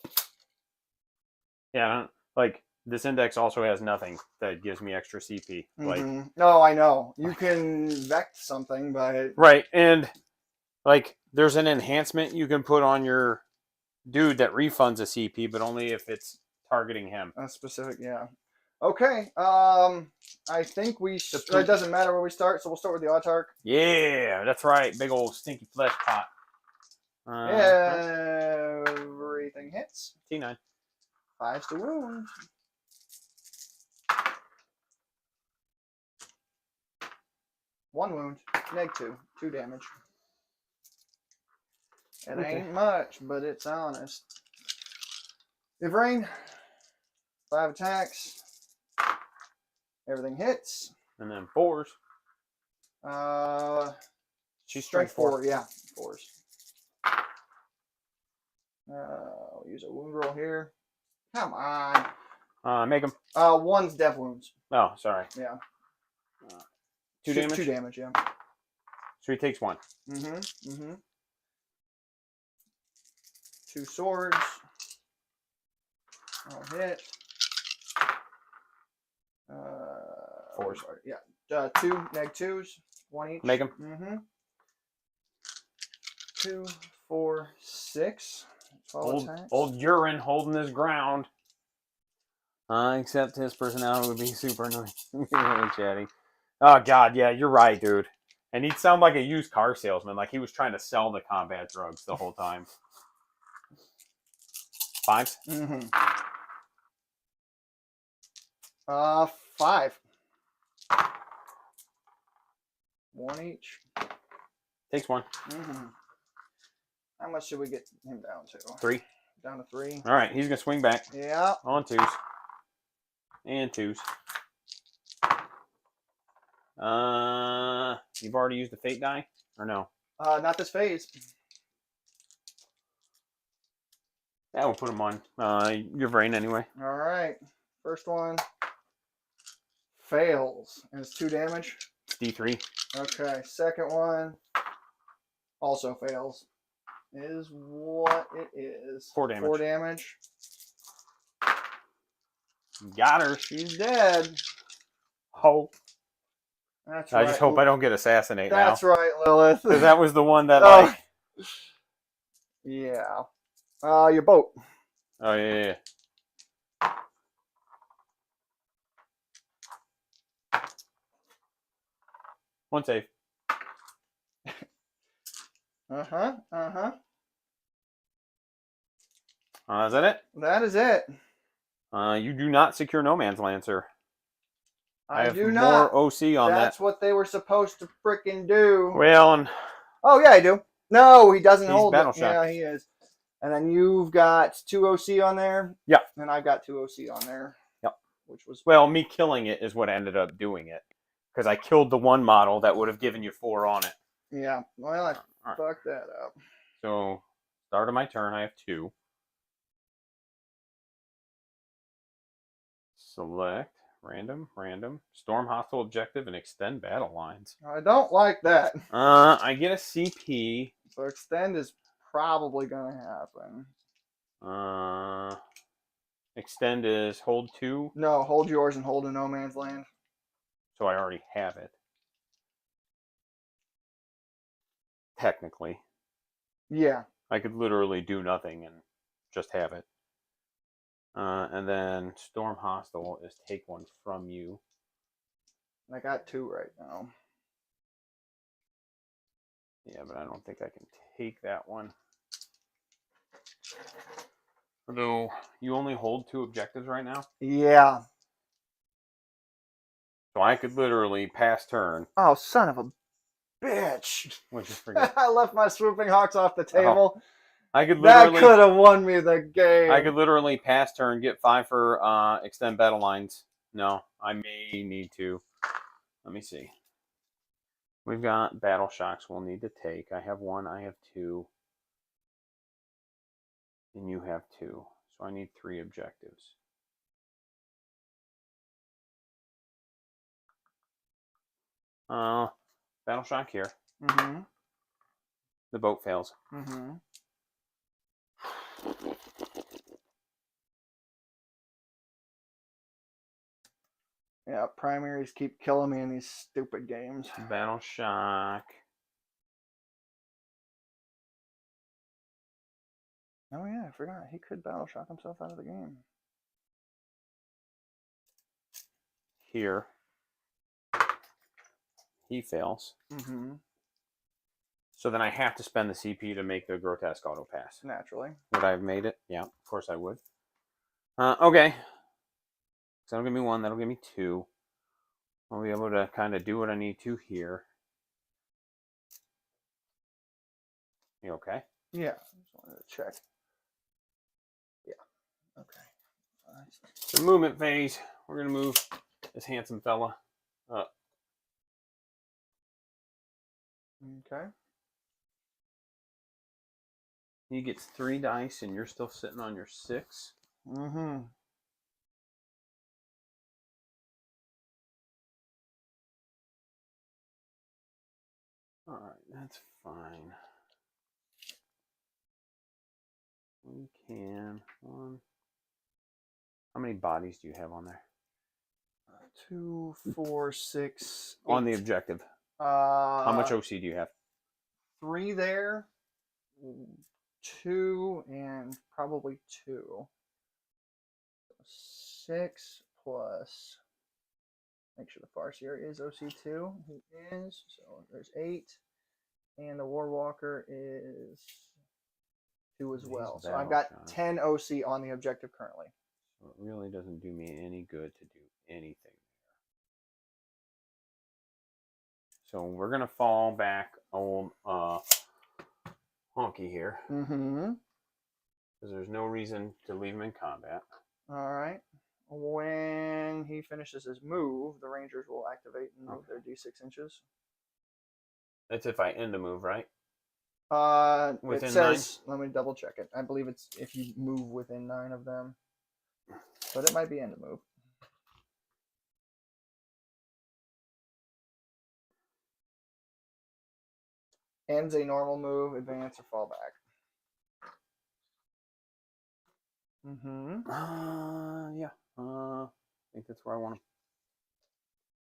Yeah, like this index also has nothing that gives me extra CP. Like, no, I know. You can vex something, but right, and like there's an enhancement you can put on your dude that refunds a CP, but only if it's targeting him. A specific, yeah. Okay. I think it doesn't matter where we start, so we'll start with the Autark. Yeah, that's right. Big old stinky flesh pot. Everything hits. T9. 5s to wound. One wound. -2. 2 damage. It ain't much, but it's honest. Ivrain. 5 attacks. Everything hits. And then 4s. She's strength 4. Yeah, 4s. I'll use a wound roll here. Come on. Make him. 1's death wounds. Oh, sorry. Yeah. 2 damage? 2 damage, yeah. So he takes 1. 2 swords. I'll hit. 4s. Yeah. 2 -2s. 1 each. Make him. 2, 4, 6. Old urine holding his ground. Except his personality would be super annoying. Really chatty. Oh, God, yeah, you're right, dude. And he'd sound like a used car salesman, like he was trying to sell the combat drugs the whole time. 5s? 5. 1 each. Takes 1. How much should we get him down to? 3. Down to 3. All right, he's going to swing back. Yeah. On 2s. And 2s. You've already used the fate die, or no? Not this phase. Yeah, we'll put them on your brain anyway. All right. First one fails, and it's 2 damage. D3. Okay. Second one also fails. Is what it is. 4 damage. 4 damage. Got her. She's dead. Oh. That's I right. just hope I don't get assassinate That's now. right, Lilith. Because that was the one that, Oh. like... Yeah. Your boat. Oh, yeah. One save. Uh-huh. Is that it? That is it. You do not secure No Man's Land, sir. I have do more not. OC on that. That's what they were supposed to freaking do. Well, and oh yeah, I do. No, he doesn't hold battle it. shock. Yeah, he is. And then you've got 2 OC on there. Yeah. And I've got 2 OC on there. Yep. Which was me killing it is what ended up doing it. Because I killed the one model that would have given you 4 on it. Yeah. Well, I fucked that up. So, start of my turn, I have 2. Select, random, storm hostile objective, and extend battle lines. I don't like that. I get a CP. So extend is probably going to happen. Extend is hold 2. No, hold yours and hold a No Man's Land. So I already have it. Technically. Yeah. I could literally do nothing and just have it. And then Storm Hostile is take 1 from you. I got 2 right now. Yeah, but I don't think I can take that one. Although, you only hold 2 objectives right now? Yeah. So I could literally pass turn. Oh, son of a bitch. Which is forget. I left my Swooping Hawks off the table. Oh. I could literally... That could have won me the game. I could literally pass turn, get 5 for extend battle lines. No, I may need to. Let me see. We've got battle shocks we'll need to take. I have 1, I have 2. And you have 2. So I need 3 objectives. Battle shock here. Mm-hmm. The boat fails. Mm-hmm. Yeah, primaries keep killing me in these stupid games. Battle shock. Oh yeah, I forgot. He could battle shock himself out of the game. Here. He fails. Mm-hmm. So then I have to spend the CP to make the grotesque auto pass. Naturally. Would I have made it? Yeah, of course I would. Okay. So that'll give me 1. That'll give me 2. I'll be able to kind of do what I need to here. You okay? Yeah. Just wanted to check. Yeah. Okay. The movement phase. We're going to move this handsome fella up. Okay. He gets 3 dice and you're still sitting on your 6. Mm-hmm. Alright, that's fine. We can... 1. How many bodies do you have on there? 2, 4, 6. 8. On the objective. How much OC do you have? 3 there. 2 and probably 2. 6 plus. Make sure the Farseer is OC2. He is. So there's 8. And the Warwalker is 2 as well. So I've got 10 OC on the objective currently. So it really doesn't do me any good to do anything there. So we're going to fall back old Honky here. Mm-hmm. Because there's no reason to leave him in combat. All right. When he finishes his move, the Rangers will activate and move their D6 inches. That's if I end a move, right? It Within says, let me double check it. I believe it's if you move within 9 of them, but it might be end a move. Ends a normal move, advance or fall back. Yeah. I think that's where I want him.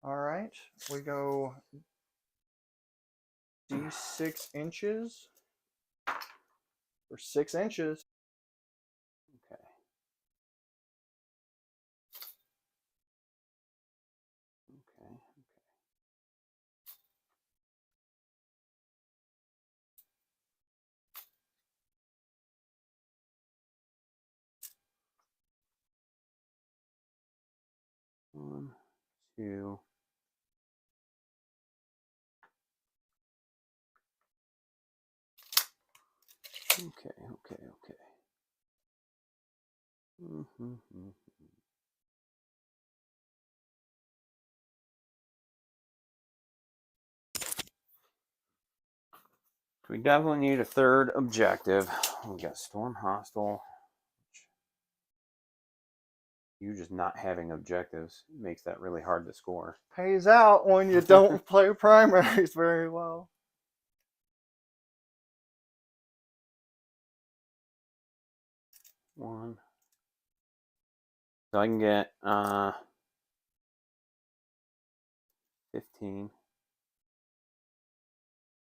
All right, we go D6 inches for 6 inches. Okay. Okay. One, two. Okay. We definitely need a third objective. We got Storm Hostile. You just not having objectives makes that really hard to score. Pays out when you don't play primaries very well. One. So I can get 15.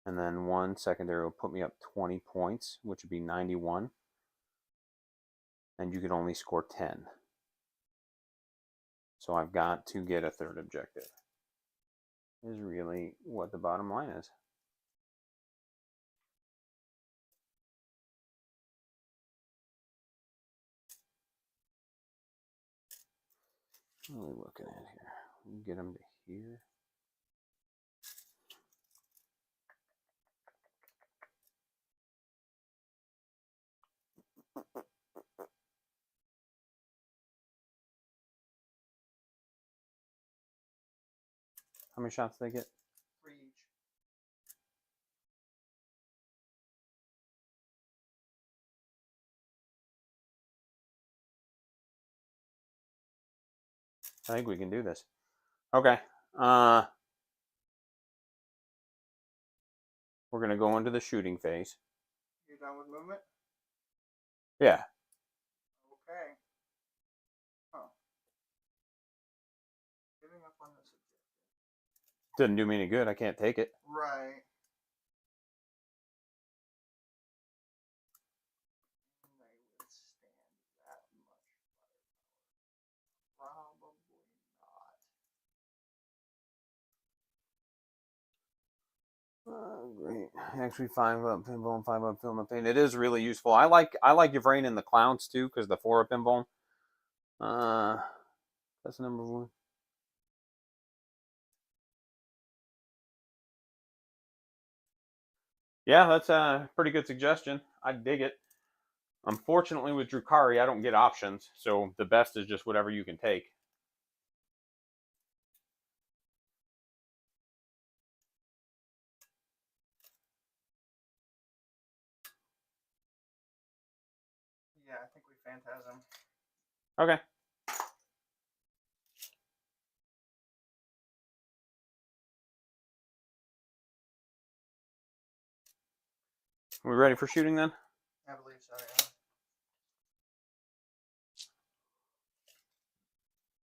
And then one secondary will put me up 20 points, which would be 91. And you could only score 10. So I've got to get a third objective. Is really what the bottom line is. What are we looking at here? We can get them to here. How many shots do they get? 3 each. I think we can do this. Okay. We're going to go into the shooting phase. You done with movement? Yeah. Okay. Huh. Giving up on this objective. Doesn't do me any good. I can't take it. Right. They withstand that much firepower. Probably not. Great. Actually, 5 up pinball and 5 up film and paint. It is really useful. I like Yvrain in the clowns too, because the 4 up pinball. That's number 1. Yeah, that's a pretty good suggestion. I dig it. Unfortunately, with Drukhari, I don't get options, so the best is just whatever you can take. Yeah, I think we Phantasm. Okay. We ready for shooting then? I believe so,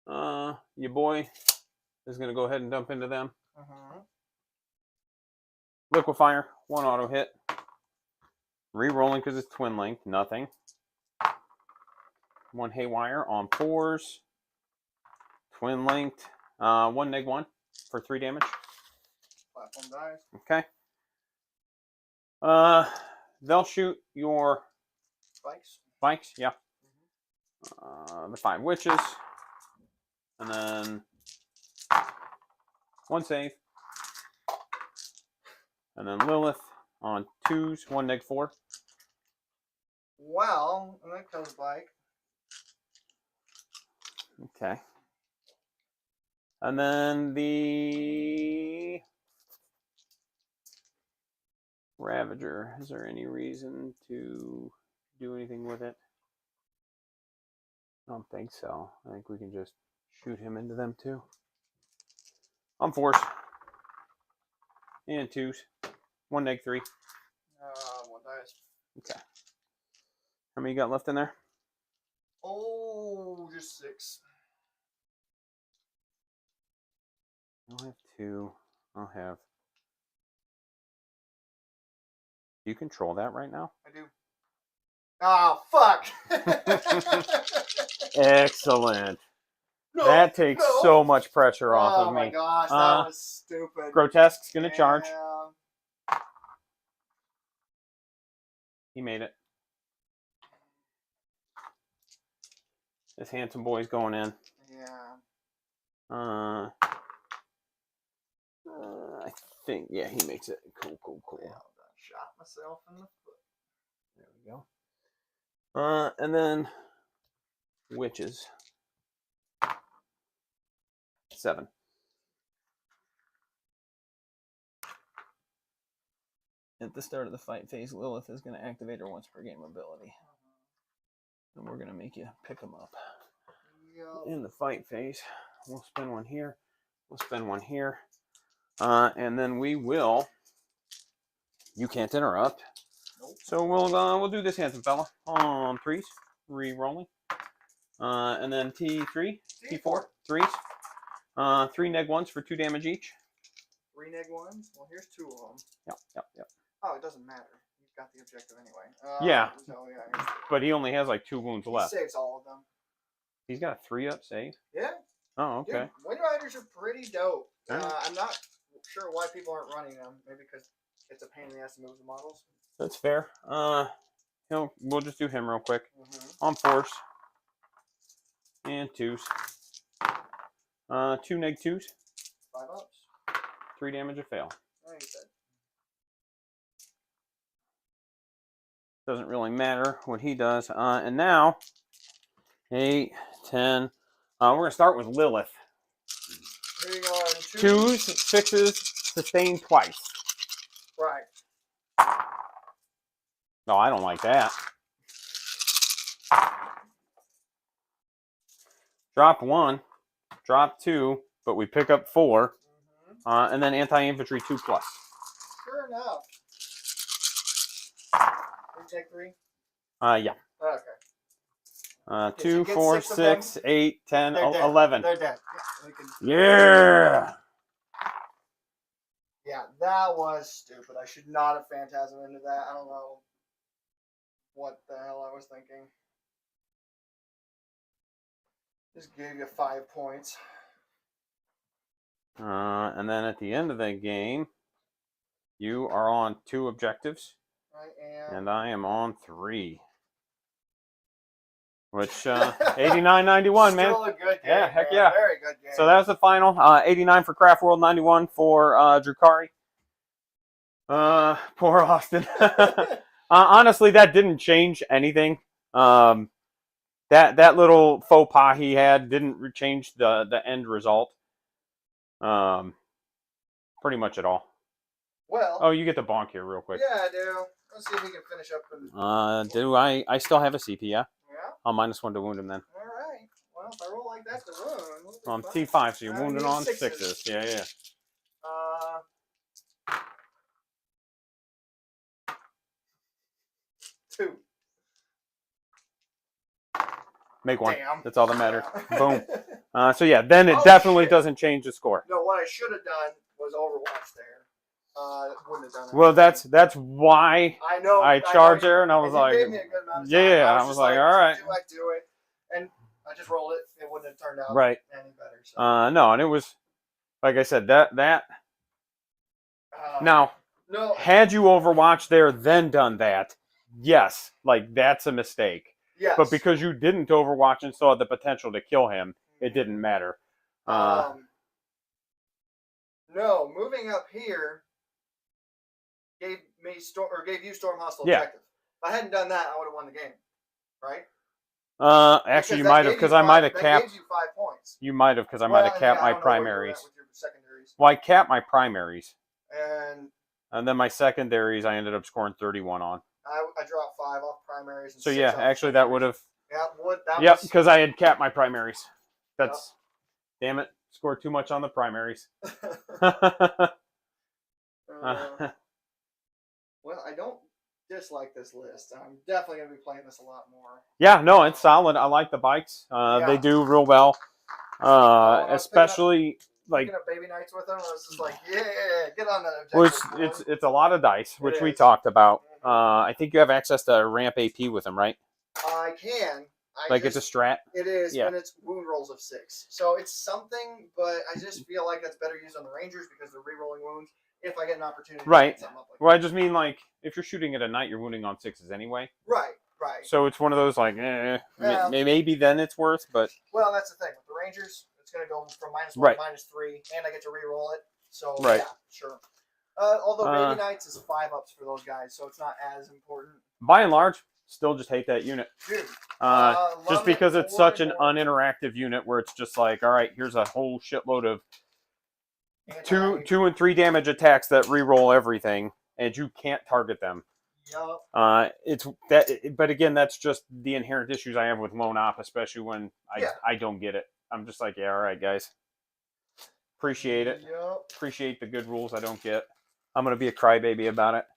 yeah. Your boy is going to go ahead and dump into them. Liquefier, 1 auto hit. Re-rolling because it's twin linked, nothing. 1 haywire on 4s. Twin linked. 1 neg 1 for 3 damage. Platform dies. Okay. They'll shoot your spikes, yeah. The 5 witches. And then 1 save. And then Lilith on 2s, 1 neg 4. Well, that kills Blake. Okay. And then the Ravager. Is there any reason to do anything with it? I don't think so. I think we can just shoot him into them too. On 4s. And 2s. 1 neg 3. 1 dice. Okay. How many you got left in there? Oh, just 6. I'll have 2. I'll have. Do you control that right now? I do. Oh, fuck! Excellent. No, that takes so much pressure off of me. Oh my gosh, that was stupid. Grotesque's gonna charge. He made it. This handsome boy's going in. Yeah. I think, yeah, he makes it. Cool. Yeah, I shot myself in the foot. There we go. And then witches. 7. At the start of the fight phase, Lilith is going to activate her once per game ability. And we're going to make you pick them up. In the fight phase, we'll spend 1 here. We'll spend 1 here. And then we will. You can't interrupt. Nope. So we'll do this handsome fella on 3s, re-rolling. And then T3, T4, 3s. 3 neg 1s for 2 damage each. 3 neg 1s? Well, here's 2 of them. Yep. Oh, it doesn't matter. You've got the objective anyway. Yeah. So, yeah. But he only has like 2 wounds left. He saves all of them. He's got a 3-up save? Yeah. Oh, okay. Dude, Wind Riders are pretty dope. Right. I'm not sure why people aren't running them. Maybe because it's a pain in the ass to move the models. That's fair. We'll just do him real quick. Mm-hmm. On 4s. And 2s. 2 neg 2s. 5 ups. 3 damage a fail. Like you said. Doesn't really matter what he does. And now, 8, 10. We're going to start with Lilith. Here you go on 2s, 6s, sustain twice. Right. No, I don't like that. Drop 1, drop 2, but we pick up 4, and then anti-infantry 2+. Sure enough. You take 3? Yeah. Okay. 2, 4, 6, 8, 10, 11. They're dead. Yeah. Yeah, that was stupid. I should not have phantasm into that. I don't know what the hell I was thinking. Just gave you 5 points. And then at the end of the game, you are on 2 objectives. I am. And I am on 3. Which, 89-91, man. Still a good game. Yeah, heck man. yeah. Very good game. So that was the final. 89 for Craftworld, 91 for Drukhari. Poor Austin. Honestly, that didn't change anything. That little faux pas he had didn't change the end result. Pretty much at all. Well. Oh, you get the bonk here real quick. Yeah, I do. Let's see if we can finish up. Do I still have a CP, yeah? Yeah. I'll -1 to wound him then. All right. Well, if I roll like that to wound. I'm T5, so you're wounded on 6s. Yeah. 2. Make 1. Damn. That's all that matters. Boom. So yeah, then it definitely doesn't change the score. No, what I should have done was Overwatch there. Wouldn't have done it. Well, that's why I know. I charged there, and I was you like, gave me a good amount of time. yeah, I was like, all right. Do I do it? And I just rolled it. It wouldn't have turned out right. any better. So. No, and it was, like I said, that. Now, no. Had you Overwatch there, then done that, yes, like that's a mistake. Yes. But because you didn't Overwatch and saw the potential to kill him, it didn't matter. No, moving up here gave you Storm Hostile objective. If I hadn't done that, I would have won the game, right? Actually, you might have, because I might have capped. That gives you 5 points. You might have, because I might have capped my primaries. With your secondaries. Well, I capped my primaries. And And then my secondaries, I ended up scoring 31 on. I dropped 5 off primaries. And So 6 yeah, off actually that would have. Yep, Because I had capped my primaries. That's damn it, scored too much on the primaries. Well, I don't dislike this list. I'm definitely gonna be playing this a lot more. Yeah, no, it's solid. I like the bikes. They do real well. Especially picking up baby nights with them. I was just like, yeah, get on that objective. It's a lot of dice, which we talked about. I think you have access to ramp AP with them, right? I can. It's a strat. It is, and it's wound rolls of 6. So it's something, but I just feel like that's better used on the Rangers because they're re-rolling wounds. If I get an opportunity, right? To get up like well, I just mean like if you're shooting at a night, you're wounding on 6s anyway. Right. So it's one of those like, maybe then it's worth, but well, that's the thing with the Rangers. It's going to go from -1 to -3, and I get to re-roll it. So yeah, sure. Although baby nights is 5-ups for those guys, so it's not as important. By and large, still just hate that unit. Dude, just because it's such an uninteractive unit where it's just like, all right, here's a whole shitload of 2 and 3 damage attacks that re-roll everything, and you can't target them. Yep. It's that, but again, that's just the inherent issues I have with lone op, especially when I don't get it. I'm just like, yeah, all right, guys. Appreciate it. Yep. Appreciate the good rules I don't get. I'm gonna be a crybaby about it.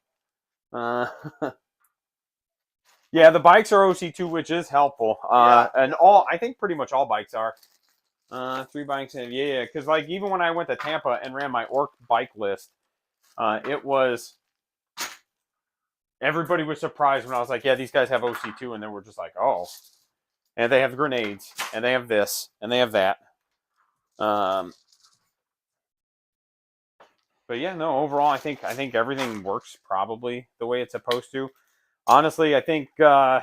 Yeah, the bikes are OC2, which is helpful. And I think pretty much all bikes are. 3 bikes in, yeah. Because like even when I went to Tampa and ran my orc bike list, it was. Everybody was surprised when I was like, yeah, these guys have OC2, and they were just like, oh. And they have grenades, and they have this, and they have that. But yeah, no, overall, I think everything works probably the way it's supposed to. Honestly, I think all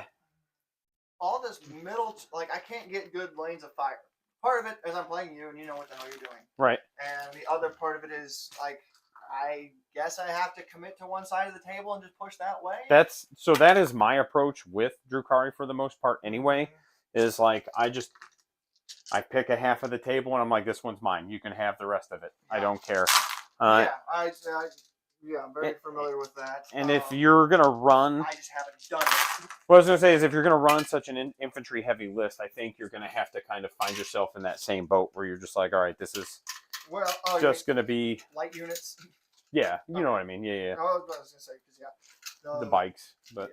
this middle, like I can't get good lanes of fire. Part of it is I'm playing you, and you know what the hell you're doing. Right. And the other part of it is like I guess I have to commit to one side of the table and just push that way. That is my approach with Drukhari for the most part anyway. Is like I pick a half of the table and I'm like, this one's mine. You can have the rest of it. I don't care. I'm very familiar with that. And if you're gonna run, I just haven't done it. What I was gonna say is, if you're gonna run such an infantry heavy list, I think you're gonna have to kind of find yourself in that same boat where you're just like, all right, this is just gonna be light units. Yeah, you know what I mean. Yeah. I was gonna say because the bikes, but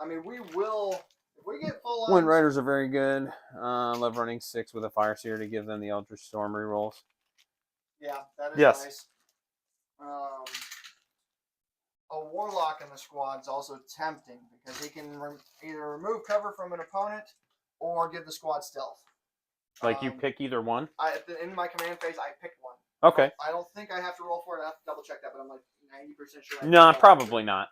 I mean, we will. If we get full on. Wind Riders are very good. Love running 6 with a Fire Seer to give them the Eldritch Storm rerolls. Yeah, that is nice. A Warlock in the squad is also tempting because he can either remove cover from an opponent or give the squad stealth. Like you pick either one? In my command phase, I picked one. Okay. I don't think I have to roll for it. I have to double check that, but I'm like 90% sure. No, probably not.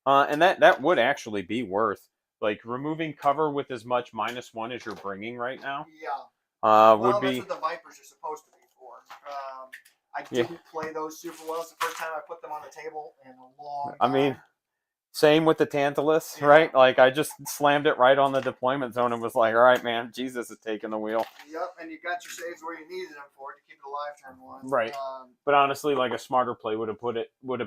And that would actually be worth like removing cover with as much -1 as you're bringing right now. Yeah. Would be. That's what the Vipers are supposed to be for. I didn't play those super well. It's the first time I put them on the table in a long time. I mean, same with the Tantalus, right? Like I just slammed it right on the deployment zone and was like, all right, man, Jesus is taking the wheel. Yep, and you got your saves where you needed them for to keep it alive turn 1. Right. But honestly, like a smarter play would have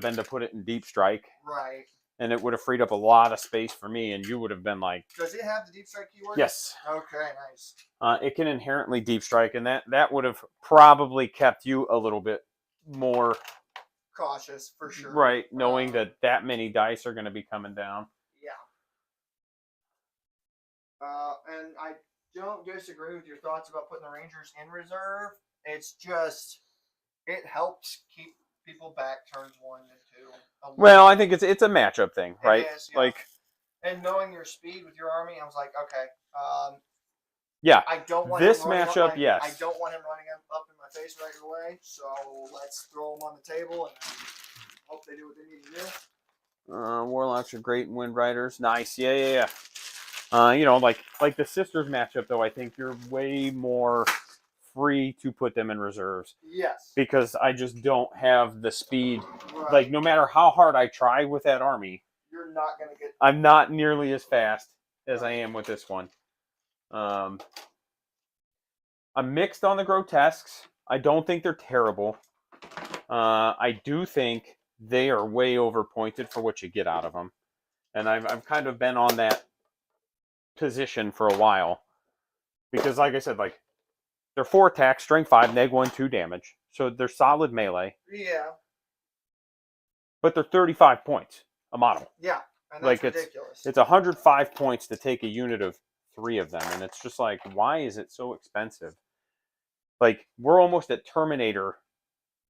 been to put it in Deep Strike. Right. And it would have freed up a lot of space for me, and you would have been like... Does it have the Deep Strike keyword? Yes. Okay, nice. It can inherently Deep Strike, and that would have probably kept you a little bit more... cautious, for sure. Right, knowing that many dice are going to be coming down. Yeah. And I don't disagree with your thoughts about putting the Rangers in reserve. It's just... It helps keep people back turns 1 and 2. Well, I think it's a matchup thing, right? It is, yeah. Like, and knowing your speed with your army, I was like, okay, yeah. I don't want this matchup. Yes, I don't want him running up in my face right away. So let's throw him on the table and hope they do what they need to do. Warlocks are great in Wind Riders. Nice, yeah. Like the Sisters matchup, though, I think you're way more free to put them in reserves. Yes. Because I just don't have the speed. Right. Like, no matter how hard I try with that army, you're not going to get... I'm not nearly as fast as I am with this one. I'm mixed on the grotesques. I don't think they're terrible. I do think they are way overpointed for what you get out of them. And I've kind of been on that position for a while. Because like I said, like they're 4 attack, strength 5, neg 1, 2 damage. So they're solid melee. Yeah. But they're 35 points a model. Yeah. And like that's ridiculous. It's 105 points to take a unit of 3 of them. And it's just like, why is it so expensive? Like, we're almost at Terminator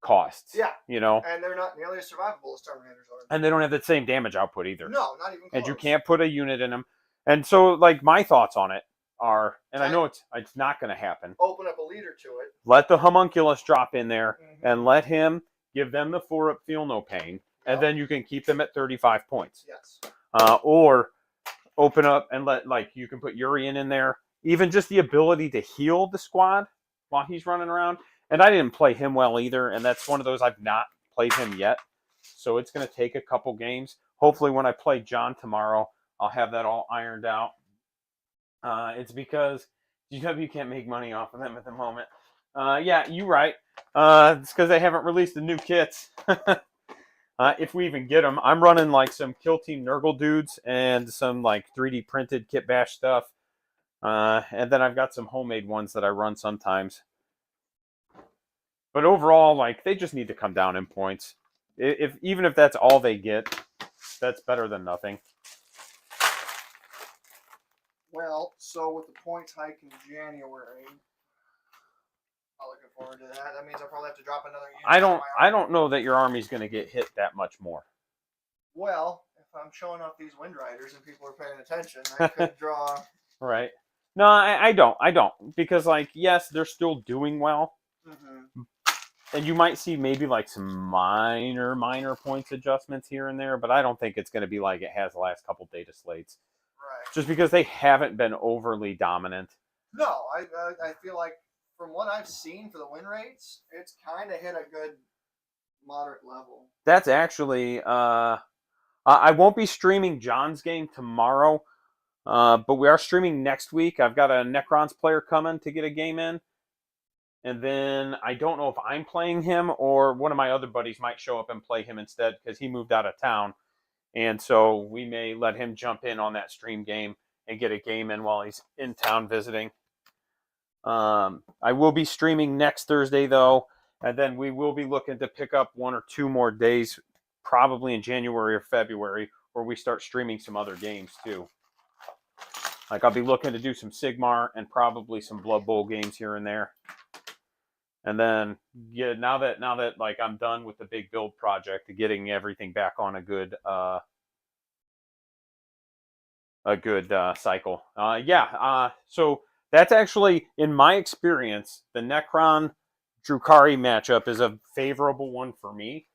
costs. Yeah. You know? And they're not nearly as survivable as Terminators are. And they don't have the same damage output either. No, not even close. And you can't put a unit in them. And so, like, my thoughts on it are, and I know it's not going to happen. Open up a leader to it. Let the homunculus drop in there and let him give them the 4-up feel no pain. And then you can keep them at 35 points. Yes. Or open up and let, like, you can put Urian in there. Even just the ability to heal the squad while he's running around. And I didn't play him well either. And that's one of those I've not played him yet. So it's going to take a couple games. Hopefully when I play John tomorrow, I'll have that all ironed out. It's because GW can't make money off of them at the moment. Yeah, you're right. It's because they haven't released the new kits. If we even get them, I'm running like some Kill Team Nurgle dudes and some like 3D printed Kit Bash stuff. And then I've got some homemade ones that I run sometimes. But overall, like, they just need to come down in points. Even if that's all they get, that's better than nothing. Well, so with the points hike in January, I'm looking forward to that. That means I'll probably have to drop another unit. I don't know that your army's going to get hit that much more. Well, if I'm showing off these Wind Riders and people are paying attention, I could draw. Right. No, I don't. Because, like, yes, they're still doing well. Mm-hmm. And you might see maybe like some minor points adjustments here and there, but I don't think it's going to be like it has the last couple data slates. Right. Just because they haven't been overly dominant. No, I feel like from what I've seen for the win rates, it's kind of hit a good moderate level. That's actually, I won't be streaming John's game tomorrow, but we are streaming next week. I've got a Necrons player coming to get a game in. And then I don't know if I'm playing him or one of my other buddies might show up and play him instead because he moved out of town. And so we may let him jump in on that stream game and get a game in while he's in town visiting. I will be streaming next Thursday, though. And then we will be looking to pick up 1 or 2 more days, probably in January or February, where we start streaming some other games, too. Like, I'll be looking to do some Sigmar and probably some Blood Bowl games here and there. And then, yeah, now that like I'm done with the big build project, getting everything back on a good cycle. So that's actually, in my experience, the Necron Drukhari matchup is a favorable one for me.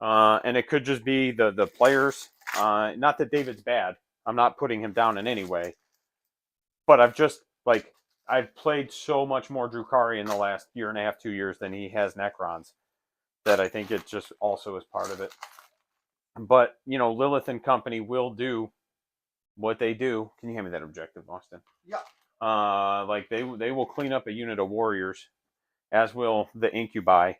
And it could just be the players. Not that David's bad. I'm not putting him down in any way. But I've played so much more Drukhari in the last 1.5 years, 2 years than he has Necrons that I think it just also is part of it. But, you know, Lilith and company will do what they do. Can you hand me that objective, Austin? Yeah. Like they will clean up a unit of warriors, as will the Incubi.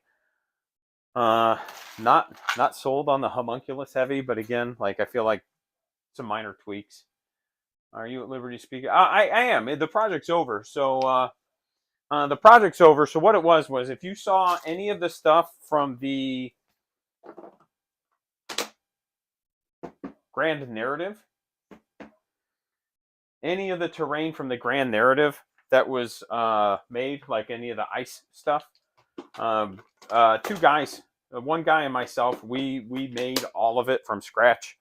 Not sold on the homunculus heavy, but again, like I feel like some minor tweaks. Are you at liberty to speak? I am. The project's over. So the project's over. So what it was if you saw any of the stuff from the Grand Narrative, any of the terrain from the Grand Narrative that was made, like any of the ice stuff, 2 guys, one guy and myself, we made all of it from scratch.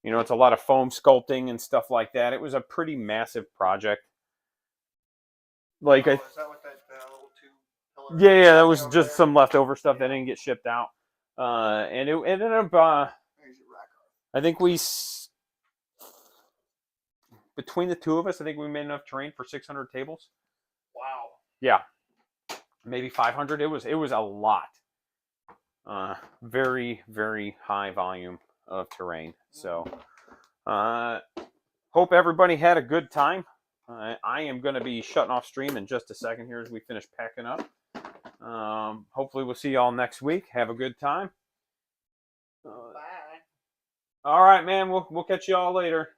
You know, it's a lot of foam sculpting and stuff like that. It was a pretty massive project. Like, is that what that little 2 pillar? Yeah, that was just some leftover stuff that didn't get shipped out. And it ended up, I think between the 2 of us, I think we made enough terrain for 600 tables. Wow. Yeah. Maybe 500. It was a lot. Very, very high volume of terrain. So hope everybody had a good time. I am going to be shutting off stream in just a second here as we finish packing up. Hopefully we'll see y'all next week. Have a good time. Bye. All right, man. We'll catch y'all later.